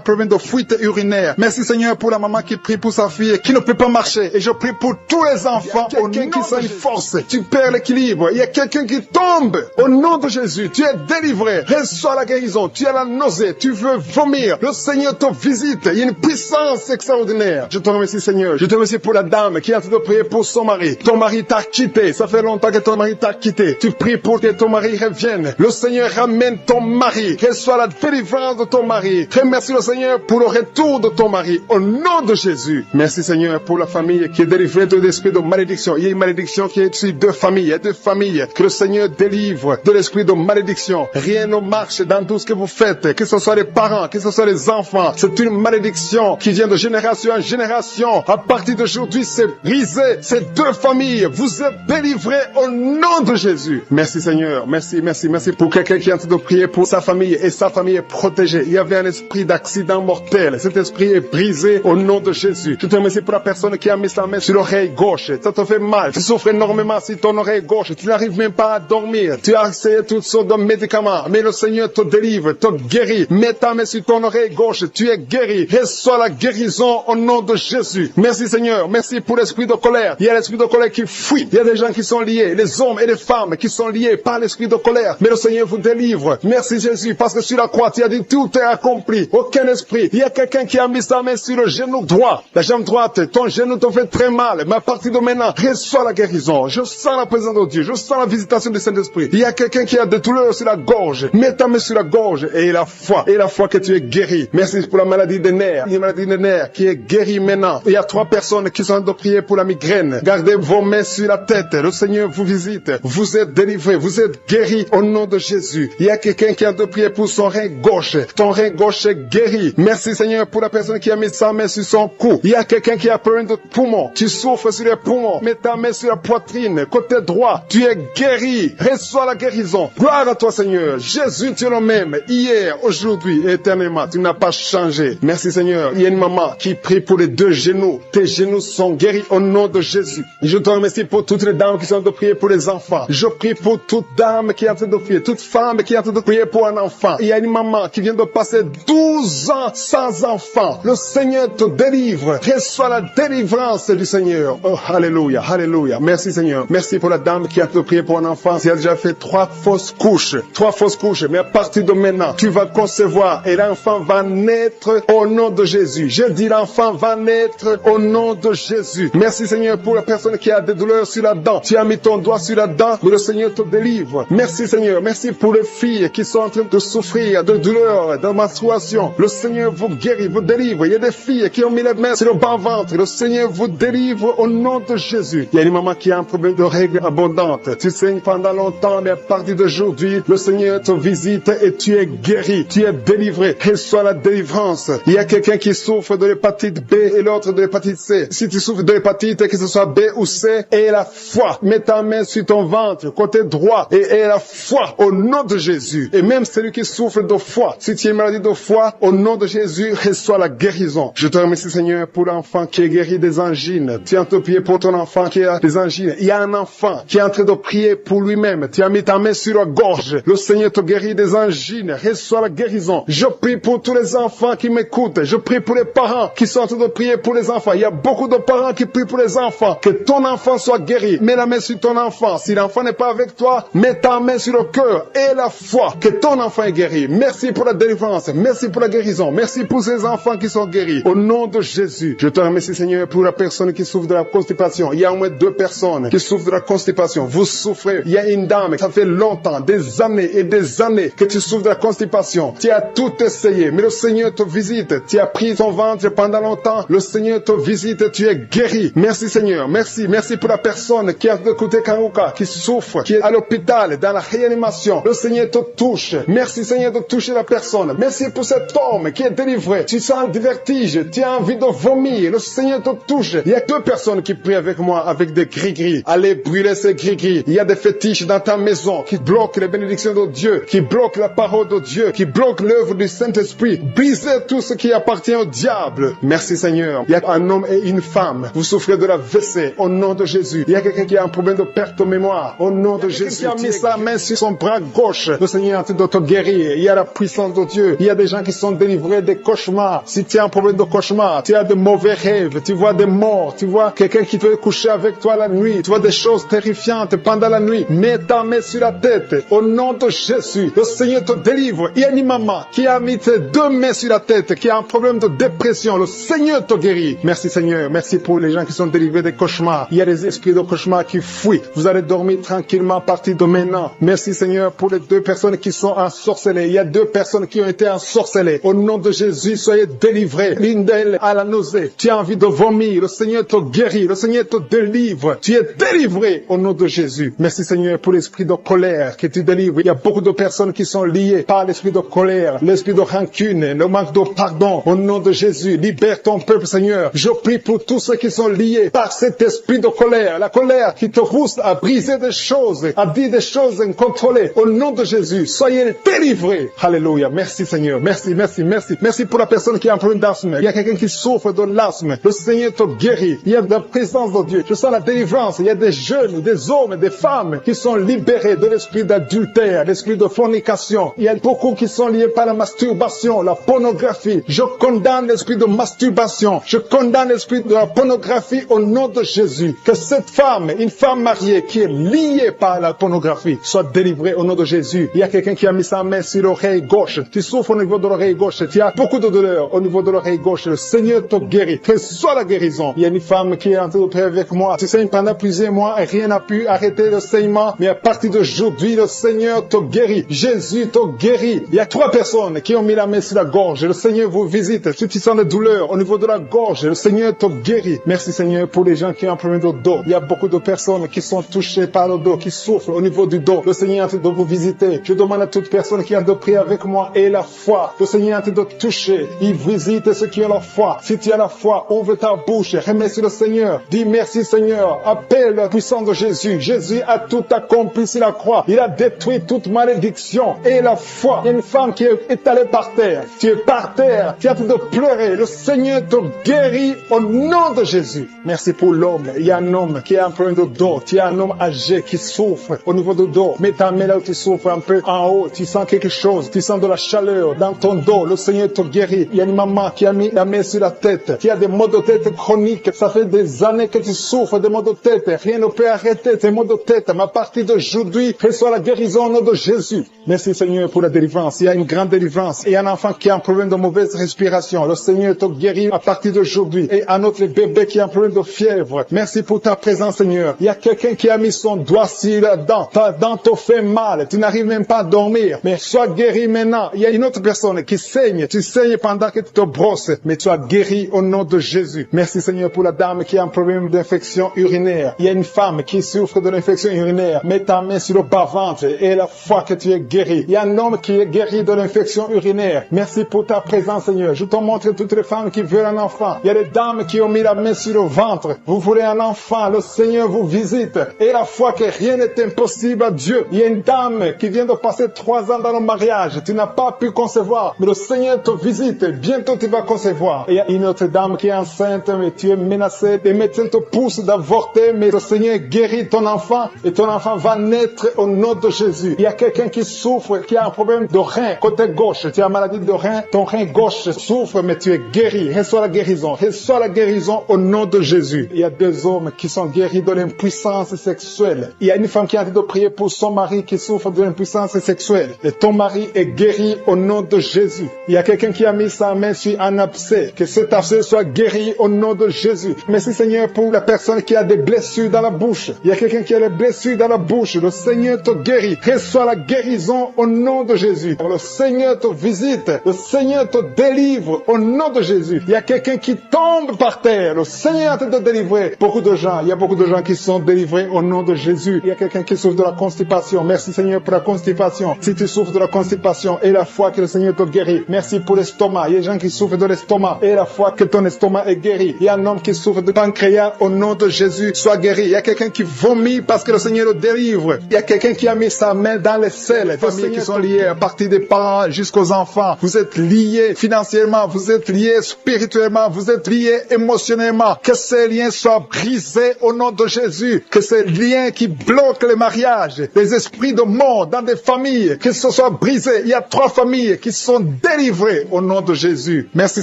problème de fuite urinaire. Merci Seigneur pour la maman qui prie pour sa fille qui ne peut pas marcher. Et je prie pour tous les enfants au nom qui sont force. Tu perds l'équilibre. Il y a quelqu'un qui tombe. Au nom de Jésus, tu es délivré. Reçois la guérison. Tu as la nausée. Tu veux vomir. Le Seigneur te visite. Il y a une puissance extraordinaire. Je te remercie Seigneur. Je te remercie pour la dame qui est en train de prier pour son mari. Ton mari mari t'a quitté. Ça fait longtemps que ton mari t'a quitté. Tu pries pour que ton mari revienne. Le Seigneur ramène ton mari. Reçois la délivrance de ton mari. Remercie le Seigneur pour le retour de ton mari. Au nom de Jésus. Merci Seigneur pour la famille qui est délivrée de l'esprit de malédiction. Il y a une malédiction qui est sur deux familles. Il y a deux familles que le Seigneur délivre de l'esprit de malédiction. Rien ne marche dans tout ce que vous faites. Que ce soit les parents, que ce soit les enfants. C'est une malédiction qui vient de génération en génération. À partir d'aujourd'hui, c'est brisé. Ces deux familles, vous êtes délivrés au nom de Jésus. Merci Seigneur. Merci pour quelqu'un qui est en train de prier pour sa famille et sa famille est protégée. Il y avait un esprit d'accident mortel. Cet esprit est brisé au nom de Jésus. Je te remercie pour la personne qui a mis sa main sur l'oreille gauche. Ça te fait mal. Tu souffres énormément sur ton oreille gauche. Tu n'arrives même pas à dormir. Tu as essayé toutes sortes de médicaments. Mais le Seigneur te délivre, te guérit. Mets ta main sur ton oreille gauche. Tu es guéri. Reçois la guérison au nom de Jésus. Merci Seigneur. Merci pour l'esprit de colère. Il y a l'esprit de colère qui fuit. Il y a des gens qui sont liés. Les hommes et les femmes qui sont liés par l'esprit de colère. Mais le Seigneur vous délivre. Merci Jésus. Parce que sur la croix, tu as dit tout est accompli. Aucun esprit. Il y a quelqu'un qui a mis sa main sur le genou droit. La jambe droite. Ton genou te fait très mal. Mais à partir de maintenant, reçois la guérison. Je sens la présence de Dieu. Je sens la visitation du Saint-Esprit. Il y a quelqu'un qui a des douleurs sur la gorge. Mets ta main sur la gorge et la foi. Et la foi que tu es guéri. Merci pour la maladie des nerfs. Une maladie des nerfs qui est guérie maintenant. Il y a 3 personnes qui sont en train de prier pour la migraine. Gardez vos mains sur la tête. Le Seigneur vous visite. Vous êtes délivrés. Vous êtes guéris au nom de Jésus. Il y a quelqu'un qui est en train de prier pour son rein gauche. Ton rein gauche est guéri. Merci Seigneur pour la personne qui a mis sa main sur son cou. Il y a quelqu'un qui a problème de poumon. Tu souffres sur les poumons. Mets ta main sur la poitrine. Côté droit. Tu es guéri. Reçois la guérison. Gloire à toi Seigneur. Jésus, tu es le même. Hier, aujourd'hui et éternellement. Tu n'as pas changé. Merci Seigneur. Il y a une maman qui prie pour les 2 genoux. Tes genoux sont guéris au nom de Jésus. Je te remercie pour toutes les dames qui sont en train de prier pour les enfants. Je prie pour toute dame qui est en train de prier. Toute femme qui est en train de prier pour un enfant. Il y a une maman qui vient de passer 12 ans sans enfant. Le Seigneur te délivre. Reçois la délivrance du Seigneur. Oh, alléluia, alléluia. Merci Seigneur. Merci pour la dame qui a en train de prier pour un enfant. Elle a déjà fait 3 fausses couches. 3 fausses couches. Mais à partir de maintenant, tu vas concevoir et l'enfant va naître au nom de Jésus. Je dis l'enfant va naître au nom de Jésus. Merci Seigneur pour la personne qui a des douleurs sur la dent. Tu as mis ton doigt sur la dent, mais le Seigneur te délivre. Merci Seigneur. Merci pour les filles qui sont en train de souffrir de douleurs, de menstruation. Le Seigneur vous guérit, vous délivre. Il y a des filles qui ont mis les mains sur le bas-ventre. Le Seigneur vous délivre au nom de Jésus. Il y a une maman qui a un problème de règles abondantes. Tu saignes pendant longtemps, mais à partir d'aujourd'hui, le Seigneur te visite et tu es guéri. Tu es délivré. Reçois la délivrance. Il y a quelqu'un qui souffre de l'hépatite B et l'autre de l'hépatite C. Si tu souffres de l'hépatite, que ce soit B ou C, aie la foi. Mets ta main sur ton ventre, côté droit, et aie la foi au nom de Jésus. Et même celui qui souffre de foie, si tu as une maladie de foie, au nom de Jésus, reçois la guérison. Je te remercie Seigneur pour l'enfant qui est guéri des angines. Tu es en train de prier pour ton enfant qui a des angines. Il y a un enfant qui est en train de prier pour lui-même. Tu as mis ta main sur la gorge. Le Seigneur te guérit des angines. Reçois la guérison. Je prie pour tous les enfants qui m'écoutent. Je prie pour les parents qui sont en train de prier pour les enfants. Il y a beaucoup de parents qui prient pour les enfants. Que ton enfant soit guéri. Mets la main sur ton enfant. Si l'enfant n'est pas avec toi, mets ta main sur le cœur et la foi. Que ton enfant est guéri. Merci pour la délivrance. Merci pour la guérison. Merci pour ces enfants qui sont guéris. Au nom de Jésus, je te remercie Seigneur pour la personne qui souffre de la constipation. Il y a au moins 2 personnes qui souffrent de la constipation. Vous souffrez. Il y a une dame, ça fait longtemps, des années et des années que tu souffres de la constipation. Tu as tout essayé, mais le Seigneur te visite. Tu as pris ton ventre pendant longtemps. Le Seigneur te visite. Tu es guéri. Merci Seigneur. Merci. Merci pour la personne qui a écouté Karuka, qui souffre, qui est à l'hôpital, dans la réanimation. Le Seigneur te touche. Merci Seigneur de toucher la personne. Merci pour cet homme qui est délivré. Tu sens le vertige. Tu as envie de vomir. Le Seigneur te touche. Il y a 2 personnes qui prient avec moi avec des gris-gris. Allez brûler ces gris-gris. Il y a des fétiches dans ta maison qui bloquent les bénédictions de Dieu, qui bloquent la parole de Dieu, qui bloquent l'œuvre du Saint-Esprit. Brisez tout ce qui appartient au diable. Merci Seigneur. Il y a un homme et une femme. Vous souffrez de la WC au nom de Jésus. Il y a quelqu'un qui a un problème de perte de mémoire au nom de Jésus. Qui a mis sa main sur son bras gauche. Le Seigneur est en train de te guérir. Il y a la puissance de Dieu. Il y a des gens qui sont délivrés des cauchemars. Si tu as un problème de cauchemar, tu as de mauvais rêves, tu vois des morts, tu vois quelqu'un qui veut coucher avec toi la nuit, tu vois des choses terrifiantes pendant la nuit. Mets ta main sur la tête. Au nom de Jésus, le Seigneur te délivre. Il y a une maman qui a mis ses 2 mains sur la tête, qui a un problème de dépression. Le Seigneur te guérit. Merci Seigneur. Merci pour les gens qui sont délivrés des cauchemars. Il y a des les esprits de cauchemar qui fuient. Vous allez dormir tranquillement à partir de maintenant. Merci Seigneur pour les 2 personnes qui sont ensorcelées. Il y a 2 personnes qui ont été ensorcelées. Au nom de Jésus, soyez délivrés. L'une d'elles a la nausée. Tu as envie de vomir. Le Seigneur te guérit. Le Seigneur te délivre. Tu es délivré au nom de Jésus. Merci Seigneur pour l'esprit de colère que tu délivres. Il y a beaucoup de personnes qui sont liées par l'esprit de colère, l'esprit de rancune, le manque de pardon. Au nom de Jésus, libère ton peuple Seigneur. Je prie pour tous ceux qui sont liés par cet esprit de colère. La colère qui te pousse à briser des choses, à dire des choses incontrôlées. Au nom de Jésus, soyez délivrés. Alléluia. Merci Seigneur. Merci, merci, merci. Merci pour la personne qui a un problème d'asthme. Il y a quelqu'un qui souffre de l'asthme. Le Seigneur te guérit. Il y a la présence de Dieu. Je sens la délivrance. Il y a des jeunes, des hommes, des femmes qui sont libérés de l'esprit d'adultère, l'esprit de fornication. Il y a beaucoup qui sont liés par la masturbation, la pornographie. Je condamne l'esprit de masturbation. Je condamne l'esprit de la pornographie au nom de Jésus. Que cette femme, une femme mariée qui est liée par la pornographie, soit délivrée au nom de Jésus. Il y a quelqu'un qui a mis sa main sur l'oreille gauche. Tu souffres au niveau de l'oreille gauche. Tu as beaucoup de douleur au niveau de l'oreille gauche. Le Seigneur te guérit. Que soit la guérison. Il y a une femme qui est en train de prier avec moi. Tu saignes pendant plusieurs mois et rien n'a pu arrêter le saignement. Mais à partir d'aujourd'hui, le Seigneur te guérit. Jésus te guérit. Il y a 3 personnes qui ont mis la main sur la gorge. Le Seigneur vous visite. Si tu sens des douleurs au niveau de la gorge, le Seigneur te guérit. Merci Seigneur pour les gens qui ont un problème de dos. Il y a beaucoup de personnes qui sont touchées par le dos, qui souffrent au niveau du dos. Le Seigneur est en train de vous visiter. Je demande à toute personne qui a de prier avec moi et la foi. Le Seigneur est en train de toucher. Il visite ceux qui ont la foi. Si tu as la foi, ouvre ta bouche. Remercie le Seigneur. Dis merci Seigneur. Appelle la puissance de Jésus. Jésus a tout accompli sur la croix. Il a détruit toute malédiction. Et la foi. Il y a une femme qui est étalée par terre. Tu es par terre. Tu es en train de pleurer. Le Seigneur te guérit au nom de Jésus. Merci pour l'homme. Il y a un homme qui a un problème de dos. Tu as un homme âgé qui souffre au niveau du dos. Mets ta main là où tu souffres un peu en haut. Tu sens quelque chose. Tu sens de la chaleur dans ton dos. Le Seigneur te guérit. Il y a une maman qui a mis la main sur la tête. Tu as des maux de tête chroniques. Ça fait des années que tu souffres des maux de tête. Rien ne peut arrêter tes maux de tête. Mais à partir d'aujourd'hui, reçois la guérison au nom de Jésus. Merci Seigneur pour la délivrance. Il y a une grande délivrance. Il y a un enfant qui a un problème de mauvaise respiration. Le Seigneur te guérit à partir d'aujourd'hui. Et un autre bébé qui a un problème de fièvre. Merci pour ta présence Seigneur. Il y a quelqu'un qui a mis son doigt sur la dent. Ta dent te fait mal. Tu n'arrives même pas à dormir. Mais sois guéri maintenant. Il y a une autre personne qui saigne. Tu saignes pendant que tu te brosses. Mais tu as guéri au nom de Jésus. Merci Seigneur pour la dame qui a un problème d'infection urinaire. Il y a une femme qui souffre de l'infection urinaire. Mets ta main sur le bas-ventre et la foi que tu es guéri. Il y a un homme qui est guéri de l'infection urinaire. Merci pour ta présence Seigneur. Je te montre toutes les femmes qui veulent un enfant. Il y a des dames qui ont mis la main sur le ventre. Vous voulez un enfant. Le Seigneur vous visite. Et la foi que rien n'est impossible à Dieu. Il y a une dame qui vient de passer 3 ans dans le mariage. Tu n'as pas pu concevoir. Mais le Seigneur te visite. Bientôt tu vas concevoir. Et il y a une autre dame qui est enceinte, mais tu es menacée. Les médecins te poussent d'avorter, mais le Seigneur guérit ton enfant et ton enfant va naître au nom de Jésus. Il y a quelqu'un qui souffre, qui a un problème de rein, côté gauche. Tu as maladie de rein, ton rein gauche souffre, mais tu es guéri. Reçois la guérison. Reçois la guérison au nom de Jésus. Il y a 2 hommes qui sont guéris de l'impuissance sexuelle. Il y a une femme qui a envie de prier pour son mari qui souffre de l'impuissance sexuelle. Et ton mari est guéri au nom de Jésus. Il y a quelqu'un qui a mis sa main sur un abcès. Que cet abcès soit guéri au nom de Jésus. Merci Seigneur pour la personne qui a des blessures dans la bouche. Il y a quelqu'un qui a des blessures dans la bouche. Le Seigneur te guérit. Reçois la guérison au nom de Jésus. Le Seigneur te visite. Le Seigneur te délivre au nom de Jésus. Il y a quelqu'un qui tombe par terre. Le Seigneur te délivrer. Beaucoup de gens. Il y a beaucoup de gens qui sont délivrés au nom de Jésus. Il y a quelqu'un qui souffre de la constipation. Merci Seigneur pour la constipation. Si tu souffres de la constipation et la foi que le Seigneur te guérit. Merci pour l'estomac. Il y a des gens qui souffrent de l'estomac et la foi que ton estomac est guéri. Il y a un homme qui souffre de pancréas au nom de Jésus. Sois guéri. Il y a quelqu'un qui vomit parce que le Seigneur le délivre. Il y a quelqu'un qui a mis sa main dans les selles. Les familles qui sont liées à partir des parents jusqu'aux enfants. Vous êtes liés financièrement. Vous êtes liés spirituellement. Vous êtes liés émotionnellement. Que ces liens soient brisés au nom de Jésus. Que ces liens qui bloquent les mariages, les esprits de mort dans des familles, que ce soit brisé. Il y a 3 familles qui sont délivrées au nom de Jésus. Merci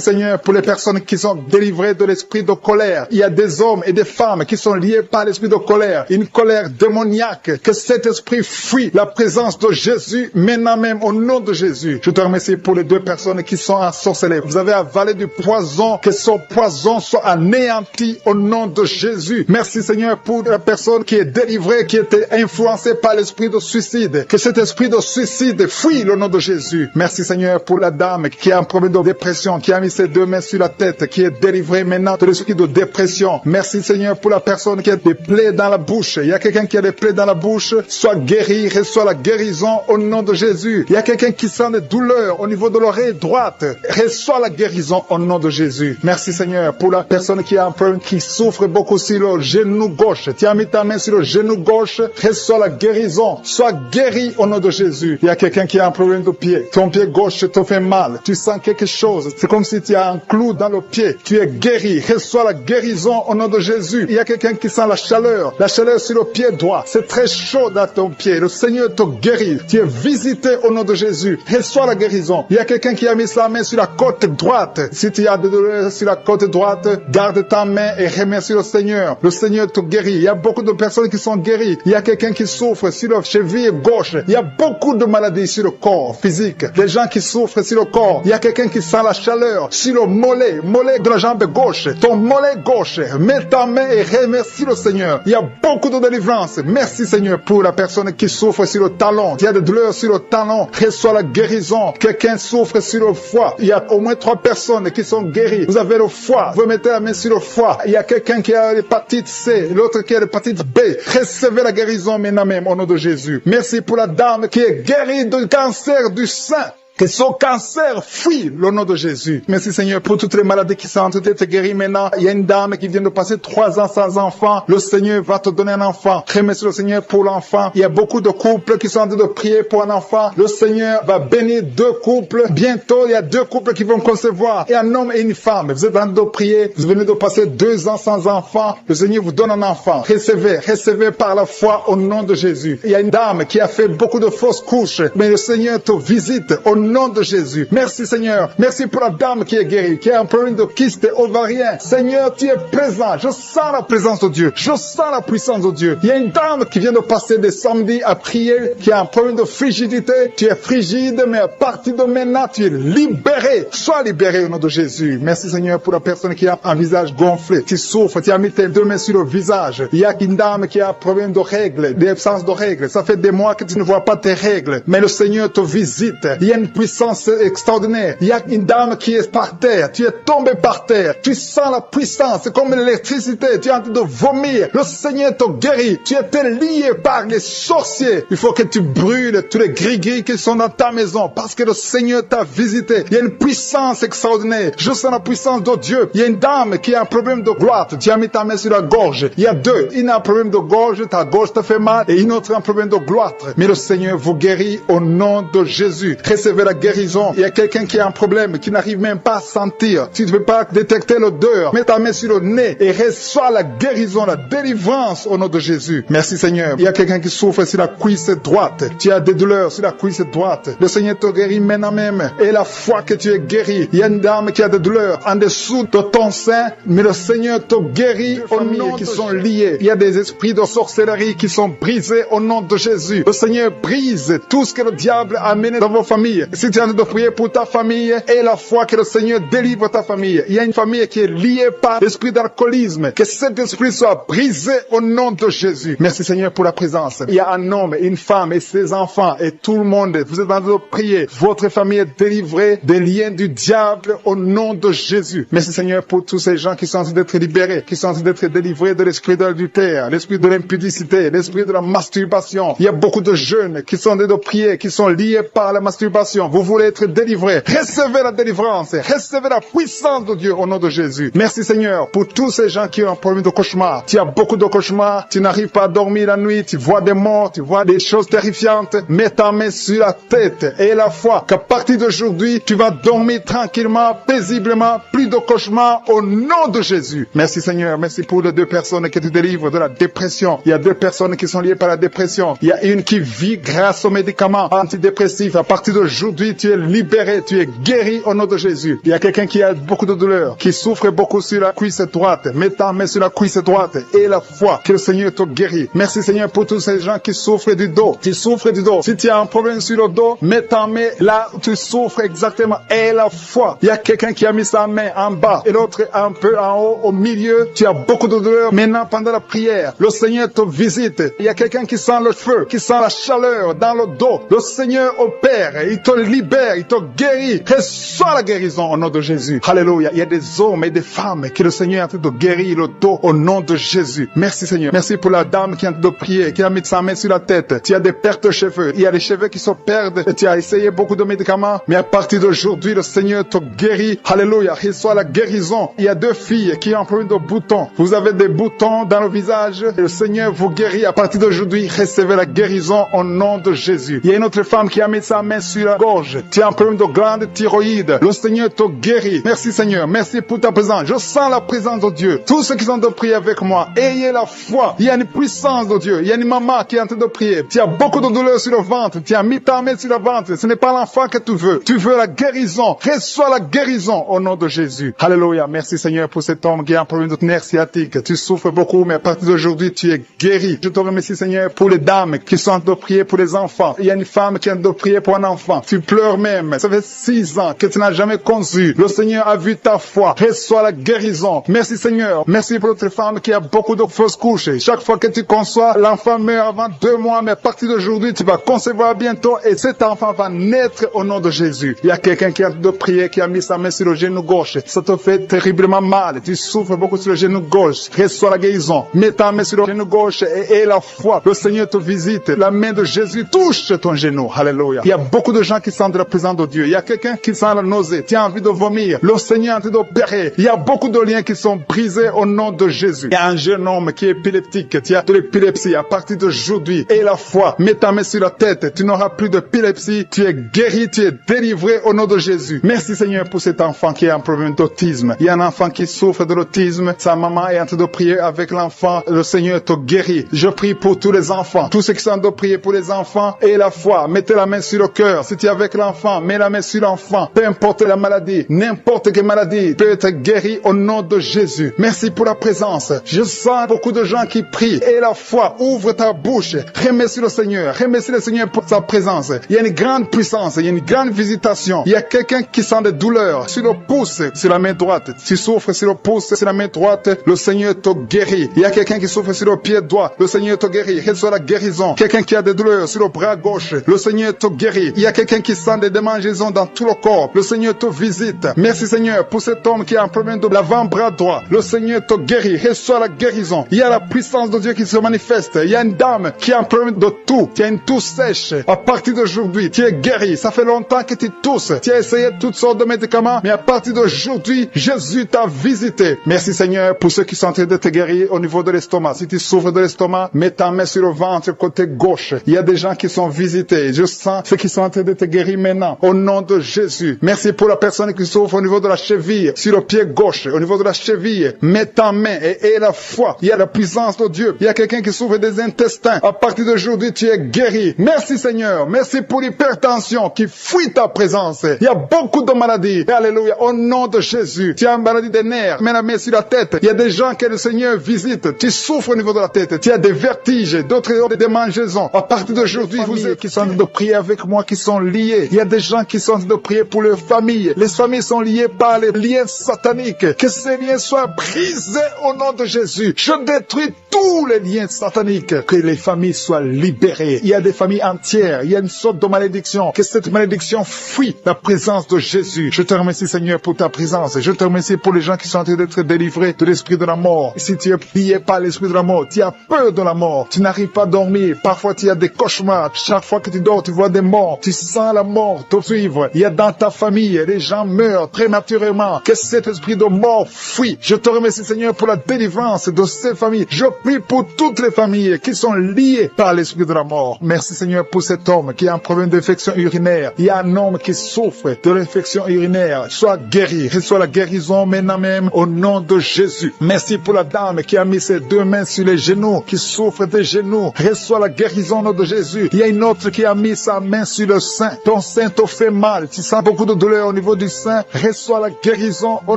Seigneur pour les personnes qui sont délivrées de l'esprit de colère. Il y a des hommes et des femmes qui sont liés par l'esprit de colère. Une colère démoniaque. Que cet esprit fuit la présence de Jésus maintenant même au nom de Jésus. Je te remercie pour les 2 personnes qui sont ensorcelées. Vous avez avalé du poison. Que ce poison soit anéanti au nom de Jésus. Merci Seigneur pour la personne qui est délivrée, qui était influencée par l'esprit de suicide. Que cet esprit de suicide fuit le nom de Jésus. Merci Seigneur pour la dame qui a un problème de dépression, qui a mis ses 2 mains sur la tête, qui est délivrée maintenant de l'esprit de dépression. Merci Seigneur pour la personne qui a des plaies dans la bouche. Il y a quelqu'un qui a des plaies dans la bouche, soit guéri, reçoit la guérison au nom de Jésus. Il y a quelqu'un qui sent des douleurs au niveau de l'oreille droite, reçoit la guérison au nom de Jésus. Merci Seigneur pour la personne qui a un problème, qui souffre beaucoup sur le genou gauche. Tu as mis ta main sur le genou gauche, reçoit la guérison, sois guéri au nom de Jésus. Il y a quelqu'un qui a un problème de pied, ton pied gauche te fait mal, tu sens quelque chose, c'est comme si tu as un clou dans le pied, tu es guéri, reçois la guérison au nom de Jésus. Il y a quelqu'un qui sent la chaleur sur le pied droit, c'est très chaud dans ton pied, le Seigneur te guérit, tu es visité au nom de Jésus, reçois la guérison. Il y a quelqu'un qui a mis sa main sur la côte droite, si tu as des douleurs sur la côte droite, garde ta main et remercie le Seigneur te guérit. Il y a beaucoup de personnes qui sont guéries. Il y a quelqu'un qui souffre sur la cheville gauche. Il y a beaucoup de maladies sur le corps physique. Des gens qui souffrent sur le corps. Il y a quelqu'un qui sent la chaleur sur le mollet de la jambe gauche. Ton mollet gauche. Mets ta main et remercie le Seigneur. Il y a beaucoup de délivrance. Merci Seigneur pour la personne qui souffre sur le talon. Il y a des douleurs sur le talon. Reçois la guérison. Quelqu'un souffre sur le foie. Il y a au moins 3 personnes qui sont guéries. Vous avez le foie. Vous mettez la main sur le foie. Il y a quelqu'un qui a l'hépatite C. L'autre qui a l'hépatite B. Recevez la guérison maintenant même au nom de Jésus. Merci pour la dame qui est guérie du cancer du sein. Que son cancer fuit le nom de Jésus. Merci Seigneur pour toutes les maladies qui sont en train d'être guéries maintenant. Il y a une dame qui vient de passer 3 ans sans enfant. Le Seigneur va te donner un enfant. Remercie le Seigneur pour l'enfant. Il y a beaucoup de couples qui sont en train de prier pour un enfant. Le Seigneur va bénir 2 couples. Bientôt, il y a 2 couples qui vont concevoir. Et un homme et une femme. Vous êtes en train de prier. Vous venez de passer 2 ans sans enfant. Le Seigneur vous donne un enfant. Recevez par la foi au nom de Jésus. Il y a une dame qui a fait beaucoup de fausses couches. Mais le Seigneur te visite au nom de Jésus. Merci Seigneur. Merci pour la dame qui est guérie, qui a un problème de kyste ovarien. Seigneur, tu es présent. Je sens la présence de Dieu. Je sens la puissance de Dieu. Il y a une dame qui vient de passer des samedis à prier, qui a un problème de frigidité. Tu es frigide, mais à partir de maintenant, tu es libéré. Sois libéré au nom de Jésus. Merci Seigneur pour la personne qui a un visage gonflé. Tu souffres, tu as mis tes 2 mains sur le visage. Il y a une dame qui a un problème de règles, d'absence de règles. Ça fait des mois que tu ne vois pas tes règles, mais le Seigneur te visite. Il y a une puissance extraordinaire. Il y a une dame qui est par terre. Tu es tombé par terre. Tu sens la puissance. C'est comme l'électricité. Tu es en train de vomir. Le Seigneur te guérit. Tu étais lié par les sorciers. Il faut que tu brûles tous les gris-gris qui sont dans ta maison parce que le Seigneur t'a visité. Il y a une puissance extraordinaire. Je sens la puissance de Dieu. Il y a une dame qui a un problème de gloire. Tu as mis ta main sur la gorge. Il y a 2. Une a un problème de gorge. Ta gorge te fait mal. Et une autre a un problème de gloire. Mais le Seigneur vous guérit au nom de Jésus. Recevez la guérison. Il y a quelqu'un qui a un problème, qui n'arrive même pas à sentir. Tu ne peux pas détecter l'odeur. Mets ta main sur le nez et reçois la guérison, la délivrance au nom de Jésus. Merci Seigneur. Il y a quelqu'un qui souffre sur la cuisse droite. Tu as des douleurs sur la cuisse droite. Le Seigneur te guérit maintenant même. Et la foi que tu es guéri. Il y a une dame qui a des douleurs en dessous de ton sein, mais le Seigneur te guérit au nom qui sont liés. Il y a des esprits de sorcellerie qui sont brisés au nom de Jésus. Le Seigneur brise tout ce que le diable a amené dans vos familles. Si tu as de prier pour ta famille et la foi que le Seigneur délivre ta famille. Il y a une famille qui est liée par l'esprit d'alcoolisme. Que cet esprit soit brisé au nom de Jésus. Merci Seigneur pour la présence. Il y a un homme, une femme et ses enfants et tout le monde. Vous êtes en train de prier. Votre famille est délivrée des liens du diable au nom de Jésus. Merci Seigneur pour tous ces gens qui sont en train d'être libérés, qui sont en train d'être délivrés de l'esprit de l'adultère, l'esprit de l'impudicité, l'esprit de la masturbation. Il y a beaucoup de jeunes qui sont en train de prier, qui sont liés par la masturbation. Vous voulez être délivré. Recevez la délivrance. Recevez la puissance de Dieu au nom de Jésus. Merci Seigneur pour tous ces gens qui ont un problème de cauchemar. Tu as beaucoup de cauchemars. Tu n'arrives pas à dormir la nuit. Tu vois des morts. Tu vois des choses terrifiantes. Mets ta main sur la tête et la foi qu'à partir d'aujourd'hui, tu vas dormir tranquillement, paisiblement. Plus de cauchemars au nom de Jésus. Merci Seigneur. Merci pour les 2 personnes qui te délivrent de la dépression. Il y a 2 personnes qui sont liées par la dépression. Il y a une qui vit grâce aux médicaments antidépressifs. À partir d'aujourd'hui, d'aujourd'hui, tu es libéré, tu es guéri au nom de Jésus. Il y a quelqu'un qui a beaucoup de douleur, qui souffre beaucoup sur la cuisse droite. Mets ta main sur la cuisse droite et la foi que le Seigneur te guérit. Merci Seigneur pour tous ces gens qui souffrent du dos. Tu souffres du dos. Si tu as un problème sur le dos, mets ta main là où tu souffres exactement et la foi. Il y a quelqu'un qui a mis sa main en bas et l'autre un peu en haut, au milieu. Tu as beaucoup de douleur. Maintenant, pendant la prière, le Seigneur te visite. Il y a quelqu'un qui sent le feu, qui sent la chaleur dans le dos. Le Seigneur opère. Il te libère, il te guérit. Reçois la guérison au nom de Jésus. Alléluia. Il y a des hommes et des femmes que le Seigneur est en train de guérir le dos au nom de Jésus. Merci Seigneur. Merci pour la dame qui est en train de prier, qui a mis sa main sur la tête. Tu as des pertes de cheveux. Il y a des cheveux qui se perdent. Et tu as essayé beaucoup de médicaments. Mais à partir d'aujourd'hui, le Seigneur te guérit. Alléluia. Reçois la guérison. Il y a 2 filles qui ont un problème de boutons. Vous avez des boutons dans le visage. Et le Seigneur vous guérit. À partir d'aujourd'hui, recevez la guérison au nom de Jésus. Il y a une autre femme qui a mis sa main sur la gorge. Tu as un problème de glande thyroïde. Le Seigneur te guérit. Merci Seigneur. Merci pour ta présence. Je sens la présence de Dieu. Tous ceux qui sont de prier avec moi, ayez la foi. Il y a une puissance de Dieu. Il y a une maman qui est en train de prier. Tu as beaucoup de douleur sur le ventre. Tu as mis ta main sur le ventre. Ce n'est pas l'enfant que tu veux. Tu veux la guérison. Reçois la guérison au nom de Jésus. Alléluia. Merci Seigneur pour cet homme qui a un problème de nerf sciatique. Tu souffres beaucoup, mais à partir d'aujourd'hui, tu es guéri. Je te remercie Seigneur pour les dames qui sont en train de prier pour les enfants. Il y a une femme qui est en train de prier pour un enfant. Tu pleures même. Ça fait 6 ans que tu n'as jamais conçu. Le Seigneur a vu ta foi. Reçois la guérison. Merci Seigneur. Merci pour notre femme qui a beaucoup de fausses couches. Chaque fois que tu conçois, l'enfant meurt avant 2 mois, mais à partir d'aujourd'hui, tu vas concevoir bientôt et cet enfant va naître au nom de Jésus. Il y a quelqu'un qui a de prier, qui a mis sa main sur le genou gauche. Ça te fait terriblement mal. Tu souffres beaucoup sur le genou gauche. Reçois la guérison. Mets ta main sur le genou gauche et la foi. Le Seigneur te visite. La main de Jésus touche ton genou. Alléluia. Il y a beaucoup de gens qui sentent la présence de Dieu. Il y a quelqu'un qui sent la nausée. Tu as envie de vomir. Le Seigneur est en train d'opérer. Il y a beaucoup de liens qui sont brisés au nom de Jésus. Il y a un jeune homme qui est épileptique. Tu as de l'épilepsie à partir d'aujourd'hui. Et la foi. Mets ta main sur la tête. Tu n'auras plus d'épilepsie. Tu es guéri. Tu es délivré au nom de Jésus. Merci Seigneur pour cet enfant qui a un problème d'autisme. Il y a un enfant qui souffre de l'autisme. Sa maman est en train de prier avec l'enfant. Le Seigneur te guérit. Je prie pour tous les enfants. Tous ceux qui sont en train de prier pour les enfants et la foi. Mettez la main sur le cœur. Si tu es avec l'enfant, mets la main sur l'enfant. Peu importe la maladie, n'importe quelle maladie peut être guérie au nom de Jésus. Merci pour la présence. Je sens beaucoup de gens qui prient. Et la foi, ouvre ta bouche. Remercie le Seigneur. Remercie le Seigneur pour sa présence. Il y a une grande puissance. Il y a une grande visitation. Il y a quelqu'un qui sent des douleurs sur le pouce, sur la main droite. Tu souffres sur le pouce, sur la main droite. Le Seigneur te guérit. Il y a quelqu'un qui souffre sur le pied droit. Le Seigneur te guérit. Reçois la guérison. Quelqu'un qui a des douleurs sur le bras gauche. Le Seigneur te guérit. Il y a quelqu'un qui sent des démangeaisons dans tout le corps. Le Seigneur te visite. Merci Seigneur pour cet homme qui a un problème de l'avant-bras droit. Le Seigneur te guérit. Reçois la guérison. Il y a la puissance de Dieu qui se manifeste. Il y a une dame qui a un problème de toux. Tu as une toux sèche. À partir d'aujourd'hui, tu es guéri. Ça fait longtemps que tu tousses. Tu as essayé toutes sortes de médicaments, mais à partir d'aujourd'hui, Jésus t'a visité. Merci Seigneur pour ceux qui sont en train de te guérir au niveau de l'estomac. Si tu souffres de l'estomac, mets ta main sur le ventre côté gauche. Il y a des gens qui sont visités. Je sens ceux qui sont en train de te guérir maintenant. Au nom de Jésus. Merci pour la personne qui souffre au niveau de la cheville, sur le pied gauche, au niveau de la cheville. Mets ta main et la foi. Il y a la puissance de Dieu. Il y a quelqu'un qui souffre des intestins. À partir d'aujourd'hui, tu es guéri. Merci Seigneur. Merci pour l'hypertension qui fuit ta présence. Il y a beaucoup de maladies. Alléluia. Au nom de Jésus. Tu as une maladie des nerfs. Mets la main sur la tête. Il y a des gens que le Seigneur visite. Tu souffres au niveau de la tête. Tu as des vertiges, d'autres ont des démangeaisons. À partir d'aujourd'hui, vous êtes qui sont en train de prier avec moi, qui sont liés. Il y a des gens qui sont en train de prier pour leurs familles. Les familles sont liées par les liens sataniques. Que ces liens soient brisés au nom de Jésus. Je détruis tous les liens sataniques. Que les familles soient libérées. Il y a des familles entières. Il y a une sorte de malédiction. Que cette malédiction fuit la présence de Jésus. Je te remercie Seigneur pour ta présence. Je te remercie pour les gens qui sont en train d'être délivrés de l'esprit de la mort. Si tu es lié par l'esprit de la mort, tu as peur de la mort. Tu n'arrives pas à dormir. Parfois tu as des cauchemars. Chaque fois que tu dors, tu vois des morts. Tu sens la mort te suivre. Il y a dans ta famille, les gens meurent prématurément. Que cet esprit de mort fuit. Je te remercie Seigneur pour la délivrance de ces familles. Je prie pour toutes les familles qui sont liées par l'esprit de la mort. Merci Seigneur pour cet homme qui a un problème d'infection urinaire. Il y a un homme qui souffre de l'infection urinaire. Sois guéri. Reçois la guérison maintenant même au nom de Jésus. Merci pour la dame qui a mis ses 2 mains sur les genoux, qui souffre des genoux. Reçois la guérison au nom de Jésus. Il y a une autre qui a mis sa main sur le sein. Ton sein te fait mal. Tu sens beaucoup de douleur au niveau du sein. Reçois la guérison au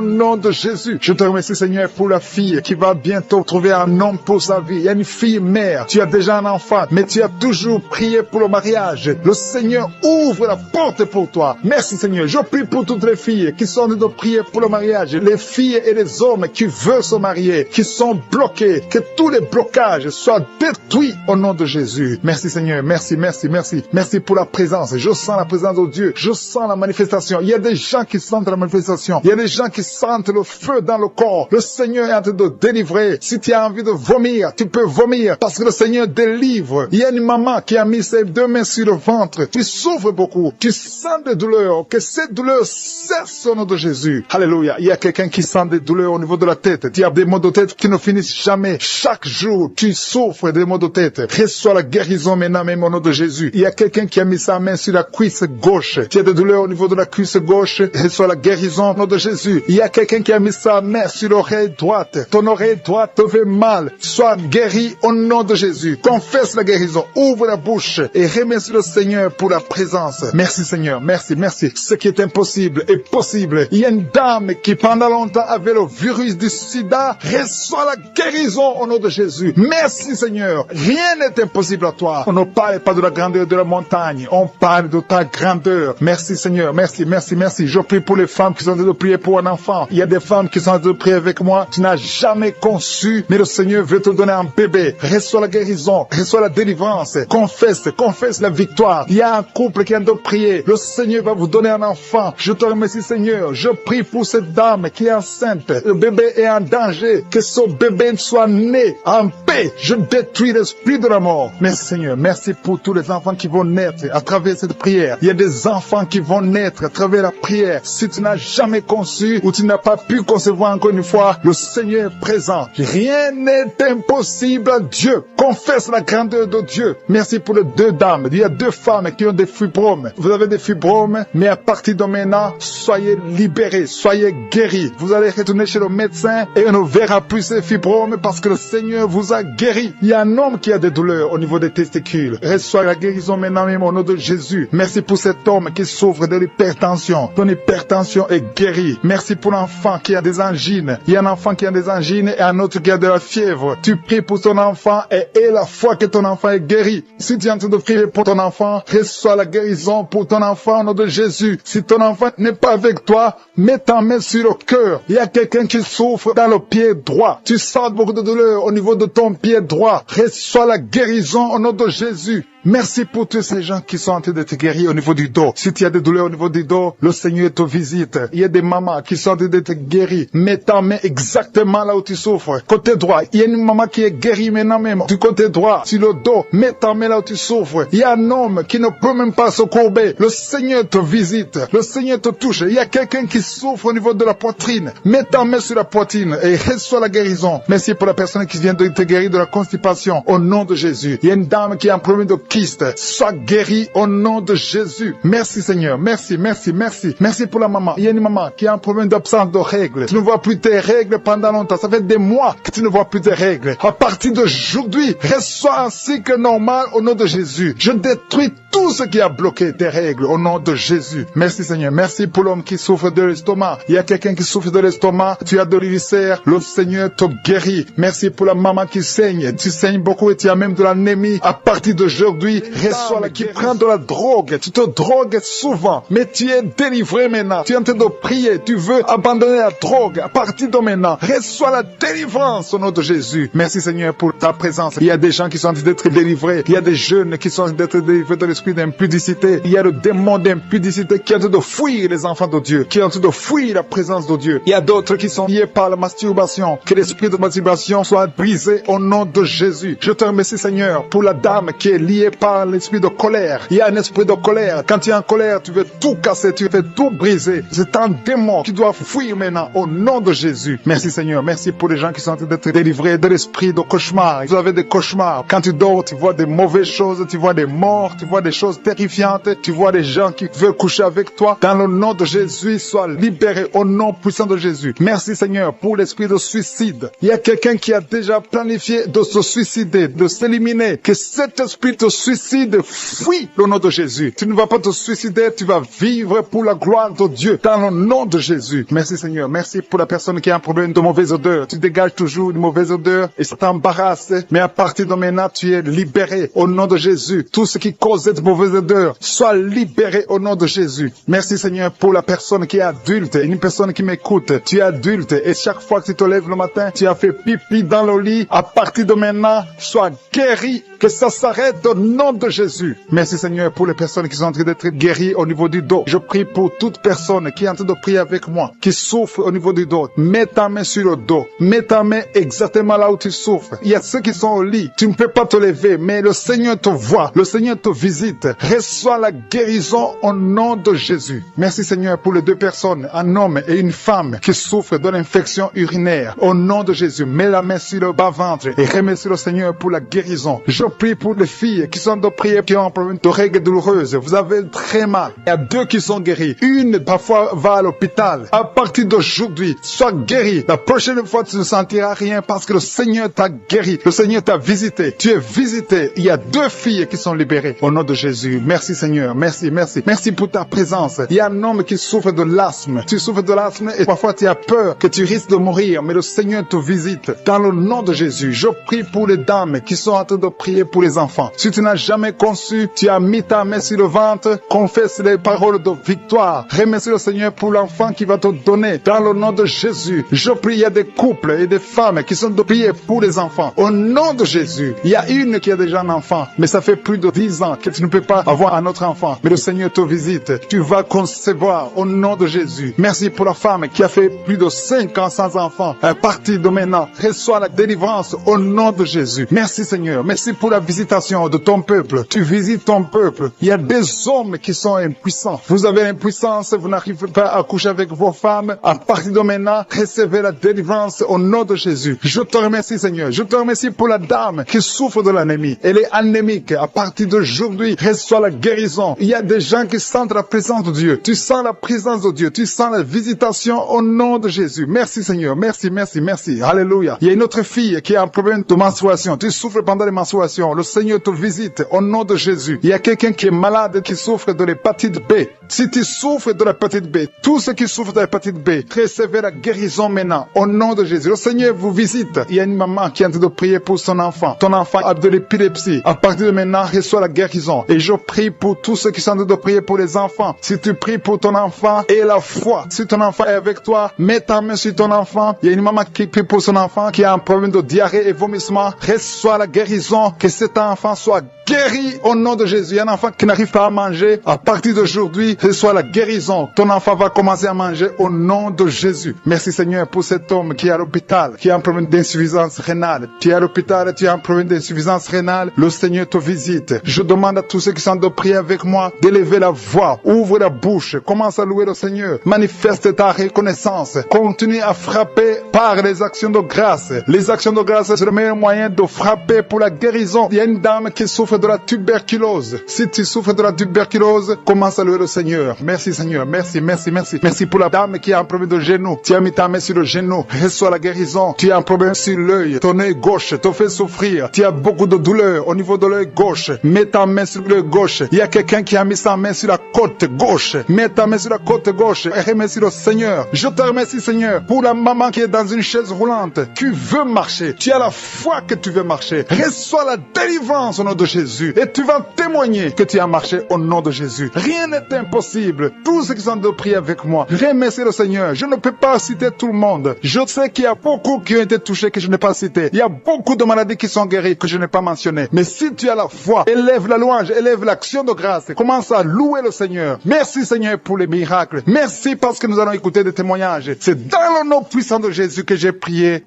nom de Jésus. Je te remercie, Seigneur, pour la fille qui va bientôt trouver un homme pour sa vie. Il y a une fille mère. Tu as déjà un enfant, mais tu as toujours prié pour le mariage. Le Seigneur ouvre la porte pour toi. Merci, Seigneur. Je prie pour toutes les filles qui sont en train de prier pour le mariage. Les filles et les hommes qui veulent se marier, qui sont bloqués. Que tous les blocages soient détruits au nom de Jésus. Merci, Seigneur. Merci, merci, merci. Merci pour la présence. Je sens la présence de Dieu. Je sens la manifestation. Il y a des gens qui sentent la manifestation. Il y a des gens qui sentent le feu dans le corps. Le Seigneur est en train de délivrer. Si tu as envie de vomir, tu peux vomir parce que le Seigneur délivre. Il y a une maman qui a mis ses deux mains sur le ventre. Tu souffres beaucoup. Tu sens des douleurs. Que ces douleurs cessent au nom de Jésus. Alléluia. Il y a quelqu'un qui sent des douleurs au niveau de la tête. Tu as des maux de tête qui ne finissent jamais. Chaque jour, tu souffres des maux de tête. Reçois la guérison maintenant même au nom de Jésus. Il y a quelqu'un qui a mis sa main sur la cuisse gauche. Tu as des douleurs au niveau de la cuisse gauche. Reçois la guérison au nom de Jésus. Il y a quelqu'un qui a mis sa main sur l'oreille droite. Ton oreille droite te fait mal. Sois guéri au nom de Jésus. Confesse la guérison. Ouvre la bouche et remercie le Seigneur pour la présence. Merci, Seigneur. Merci, merci. Ce qui est impossible est possible. Il y a une dame qui pendant longtemps avait le virus du sida. Reçois la guérison au nom de Jésus. Merci, Seigneur. Rien n'est impossible à toi. On ne parle pas de la grandeur de la montagne. On parle de ta grandeur. Merci, Seigneur. Merci, merci, merci. Je prie pour les femmes qui sont en train de prier pour un enfant. Il y a des femmes qui sont en train de prier avec moi. Tu n'as jamais conçu, mais le Seigneur veut te donner un bébé. Reçois la guérison. Reçois la délivrance. Confesse la victoire. Il y a un couple qui est en train de prier. Le Seigneur va vous donner un enfant. Je te remercie, Seigneur. Je prie pour cette dame qui est enceinte. Le bébé est en danger. Que ce bébé soit né en paix. Je détruis l'esprit de la mort. Merci, Seigneur. Merci pour tous les enfants qui vont naître à travers cette prière. Il y a des enfants qui vont naître à travers la prière. Si tu n'as jamais conçu ou tu n'as pas pu concevoir encore une fois, le Seigneur est présent. Rien n'est impossible à Dieu. Confesse la grandeur de Dieu. Merci pour les deux dames. Il y a deux femmes qui ont des fibromes. Vous avez des fibromes, mais à partir de maintenant, soyez libérés, soyez guéris. Vous allez retourner chez le médecin et on ne verra plus ces fibromes parce que le Seigneur vous a guéri. Il y a un homme qui a des douleurs au niveau des testicules. Reçois la guérison maintenant même au nom de Jésus. Merci pour cet homme qui souffre de l'hypertension. Ton hypertension est guérie. Merci pour l'enfant qui a des angines. Il y a un enfant qui a des angines et un autre qui a de la fièvre. Tu pries pour ton enfant et aie la foi que ton enfant est guéri. Si tu es en train de prier pour ton enfant, reçois la guérison pour ton enfant au nom de Jésus. Si ton enfant n'est pas avec toi, mets ta main sur le cœur. Il y a quelqu'un qui souffre dans le pied droit. Tu sens beaucoup de douleur au niveau de ton pied droit. Reçois la guérison au nom de Jésus. Merci pour tous ces gens qui sont en train de te guérir au niveau du dos. Si tu as des douleurs au niveau du dos, le Seigneur te visite. Il y a des mamans qui sont en train de te guérir. Mets ta main exactement là où tu souffres. Côté droit, il y a une maman qui est guérie maintenant même. Du côté droit, sur le dos, mets ta main là où tu souffres. Il y a un homme qui ne peut même pas se courber. Le Seigneur te visite. Le Seigneur te touche. Il y a quelqu'un qui souffre au niveau de la poitrine. Mets ta main sur la poitrine et reçois la guérison. Merci pour la personne qui vient de te guérir de la constipation. Au nom de Jésus. Il y a une dame qui a un problème de kyste. Sois guéri au nom de Jésus. Merci, Seigneur. Merci, merci, merci. Merci pour la maman. Il y a une maman qui a un problème d'absence de règles. Tu ne vois plus tes règles pendant longtemps. Ça fait des mois que tu ne vois plus tes règles. À partir d'aujourd'hui, reçois un cycle normal au nom de Jésus. Je détruis tout ce qui a bloqué tes règles au nom de Jésus. Merci, Seigneur. Merci pour l'homme qui souffre de l'estomac. Il y a quelqu'un qui souffre de l'estomac. Tu as de l'ulcère. Le Seigneur te guérit. Merci pour la maman qui saigne. Tu saignes beaucoup et tu as même de l'anémie. À partir d'aujourd'hui, reçois qui prend de la drogue. Tu te drogues souvent, mais tu es délivré maintenant. Tu es en train de prier. Tu veux abandonner la drogue. À partir de maintenant, reçois la délivrance au nom de Jésus. Merci, Seigneur, pour ta présence. Il y a des gens qui sont en train d'être délivrés. Il y a des jeunes qui sont en train d'être délivrés de l'esprit d'impudicité. Il y a le démon d'impudicité qui est en train de fuir les enfants de Dieu, qui est en train de fuir la présence de Dieu. Il y a d'autres qui sont liés par la masturbation. Que l'esprit de masturbation soit brisé au nom de Jésus. Je te remercie, Seigneur, pour la dame qui est liée par l'esprit de colère. Il y a un esprit de colère. Quand tu es en colère, tu veux tout casser, tu veux tout briser. C'est un démon qui doit fuir maintenant au nom de Jésus. Merci, Seigneur. Merci pour les gens qui sont en train d'être délivrés de l'esprit de cauchemar. Vous avez des cauchemars. Quand tu dors, tu vois des mauvaises choses, tu vois des morts, tu vois des des choses terrifiantes. Tu vois des gens qui veulent coucher avec toi. Dans le nom de Jésus, sois libéré au nom puissant de Jésus. Merci Seigneur pour l'esprit de suicide. Il y a quelqu'un qui a déjà planifié de se suicider, de s'éliminer. Que cet esprit de suicide fuit au nom de Jésus. Tu ne vas pas te suicider, tu vas vivre pour la gloire de Dieu dans le nom de Jésus. Merci Seigneur. Merci pour la personne qui a un problème de mauvaise odeur. Tu dégages toujours une mauvaise odeur et ça t'embarrasse. Mais à partir de maintenant, tu es libéré au nom de Jésus. Tout ce qui cause cette mauvaise odeur, sois libéré au nom de Jésus. Merci Seigneur pour la personne qui est adulte, une personne qui m'écoute. Tu es adulte et chaque fois que tu te lèves le matin, tu as fait pipi dans le lit. À partir de maintenant, sois guéri. Que ça s'arrête au nom de Jésus. Merci Seigneur pour les personnes qui sont en train d'être guéries au niveau du dos. Je prie pour toute personne qui est en train de prier avec moi, qui souffre au niveau du dos. Mets ta main sur le dos. Mets ta main exactement là où tu souffres. Il y a ceux qui sont au lit. Tu ne peux pas te lever, mais le Seigneur te voit. Le Seigneur te visite. Reçois la guérison au nom de Jésus. Merci Seigneur pour les deux personnes, un homme et une femme qui souffrent de l'infection urinaire. Au nom de Jésus, mets la main sur le bas-ventre et remercie le Seigneur pour la guérison. Je prie pour les filles qui sont de prière, qui ont un problème de règles douloureuses. Vous avez très mal. Il y a deux qui sont guéris. Une, parfois, va à l'hôpital. À partir d'aujourd'hui, sois guéri. La prochaine fois, tu ne sentiras rien parce que le Seigneur t'a guéri. Le Seigneur t'a visité. Tu es visité. Il y a deux filles qui sont libérées. Au nom de Jésus. Merci Seigneur. Merci, merci. Merci pour ta présence. Il y a un homme qui souffre de l'asthme. Tu souffres de l'asthme et parfois tu as peur que tu risques de mourir. Mais le Seigneur te visite. Dans le nom de Jésus, je prie pour les dames qui sont en train de prier pour les enfants. Si tu n'as jamais conçu, tu as mis ta main sur le ventre, confesse les paroles de victoire. Remercie le Seigneur pour l'enfant qui va te donner. Dans le nom de Jésus, je prie, il y a des couples et des femmes qui sont de prier pour les enfants. Au nom de Jésus, il y a une qui a déjà un enfant, mais ça fait plus de 10 ans que tu ne peux pas avoir un autre enfant. Mais le Seigneur te visite. Tu vas concevoir au nom de Jésus. Merci pour la femme qui a fait plus de 5 ans sans enfant. À partir de maintenant, reçois la délivrance au nom de Jésus. Merci Seigneur. Merci pour la visitation de ton peuple. Tu visites ton peuple. Il y a des hommes qui sont impuissants. Vous avez l'impuissance, vous n'arrivez pas à coucher avec vos femmes. À partir de maintenant, recevez la délivrance au nom de Jésus. Je te remercie Seigneur. Je te remercie pour la dame qui souffre de l'anémie. Elle est anémique. À partir d'aujourd'hui, reçois la guérison. Il y a des gens qui sentent la présence de Dieu. Tu sens la présence de Dieu. Tu sens la visitation au nom de Jésus. Merci Seigneur. Merci, merci, merci. Alléluia. Il y a une autre fille qui a un problème de menstruation. Tu souffres pendant les menstruations. Le Seigneur te visite au nom de Jésus. Il y a quelqu'un qui est malade, qui souffre de l'hépatite B. Si tu souffres de l'hépatite B, tous ceux qui souffrent de l'hépatite B, recevez la guérison maintenant au nom de Jésus. Le Seigneur vous visite. Il y a une maman qui est en train de prier pour son enfant. Ton enfant a de l'épilepsie. À partir de maintenant, reçois la guérison. Et je prie pour tous ceux qui sont en train de prier pour les enfants. Si tu pries pour ton enfant, aie la foi. Si ton enfant est avec toi, mets ta main sur ton enfant. Il y a une maman qui prie pour son enfant qui a un problème de diarrhée et vomissement. Reçois la guérison. Que cet enfant soit guéri au nom de Jésus. Il y a un enfant qui n'arrive pas à manger. À partir d'aujourd'hui, reçois la guérison. Ton enfant va commencer à manger au nom de Jésus. Merci Seigneur pour cet homme qui est à l'hôpital, qui a un problème d'insuffisance rénale. Tu es à l'hôpital, tu as un problème d'insuffisance rénale. Le Seigneur te visite. Je demande à tous ceux qui sont de prier avec moi d'élever la voix. Ouvre la bouche. Commence à louer le Seigneur. Manifeste ta reconnaissance. Continue à frapper par les actions de grâce. Les actions de grâce, c'est le meilleur moyen de frapper pour la guérison. Il y a une dame qui souffre de la tuberculose. Si tu souffres de la tuberculose, commence à louer le Seigneur. Merci Seigneur. Merci, merci, merci. Merci pour la dame qui a un problème de genou. Tu as mis ta main sur le genou. Reçois la guérison. Tu as un problème sur l'œil. Ton œil gauche te fait souffrir. Tu as beaucoup de douleur au niveau de l'œil gauche. Mets ta main sur l'œil gauche. Il y a quelqu'un qui a mis sa main sur la côte gauche. Mets ta main sur la côte gauche et remercie le Seigneur. Je te remercie Seigneur pour la maman qui est dans une chaise roulante. Tu veux marcher. Tu as la foi que tu veux marcher. Reçois la délivrance au nom de Jésus. Et tu vas témoigner que tu as marché au nom de Jésus. Rien n'est impossible. Tous ceux qui sont de prier avec moi, remerciez le Seigneur. Je ne peux pas citer tout le monde. Je sais qu'il y a beaucoup qui ont été touchés que je n'ai pas cité. Il y a beaucoup de maladies qui sont guéries que je n'ai pas mentionnées. Mais si tu as la foi, élève la louange, élève l'action de grâce. Commence à louer le Seigneur. Merci Seigneur pour les miracles. Merci parce que nous allons écouter des témoignages. C'est dans le nom puissant de Jésus que j'ai prié.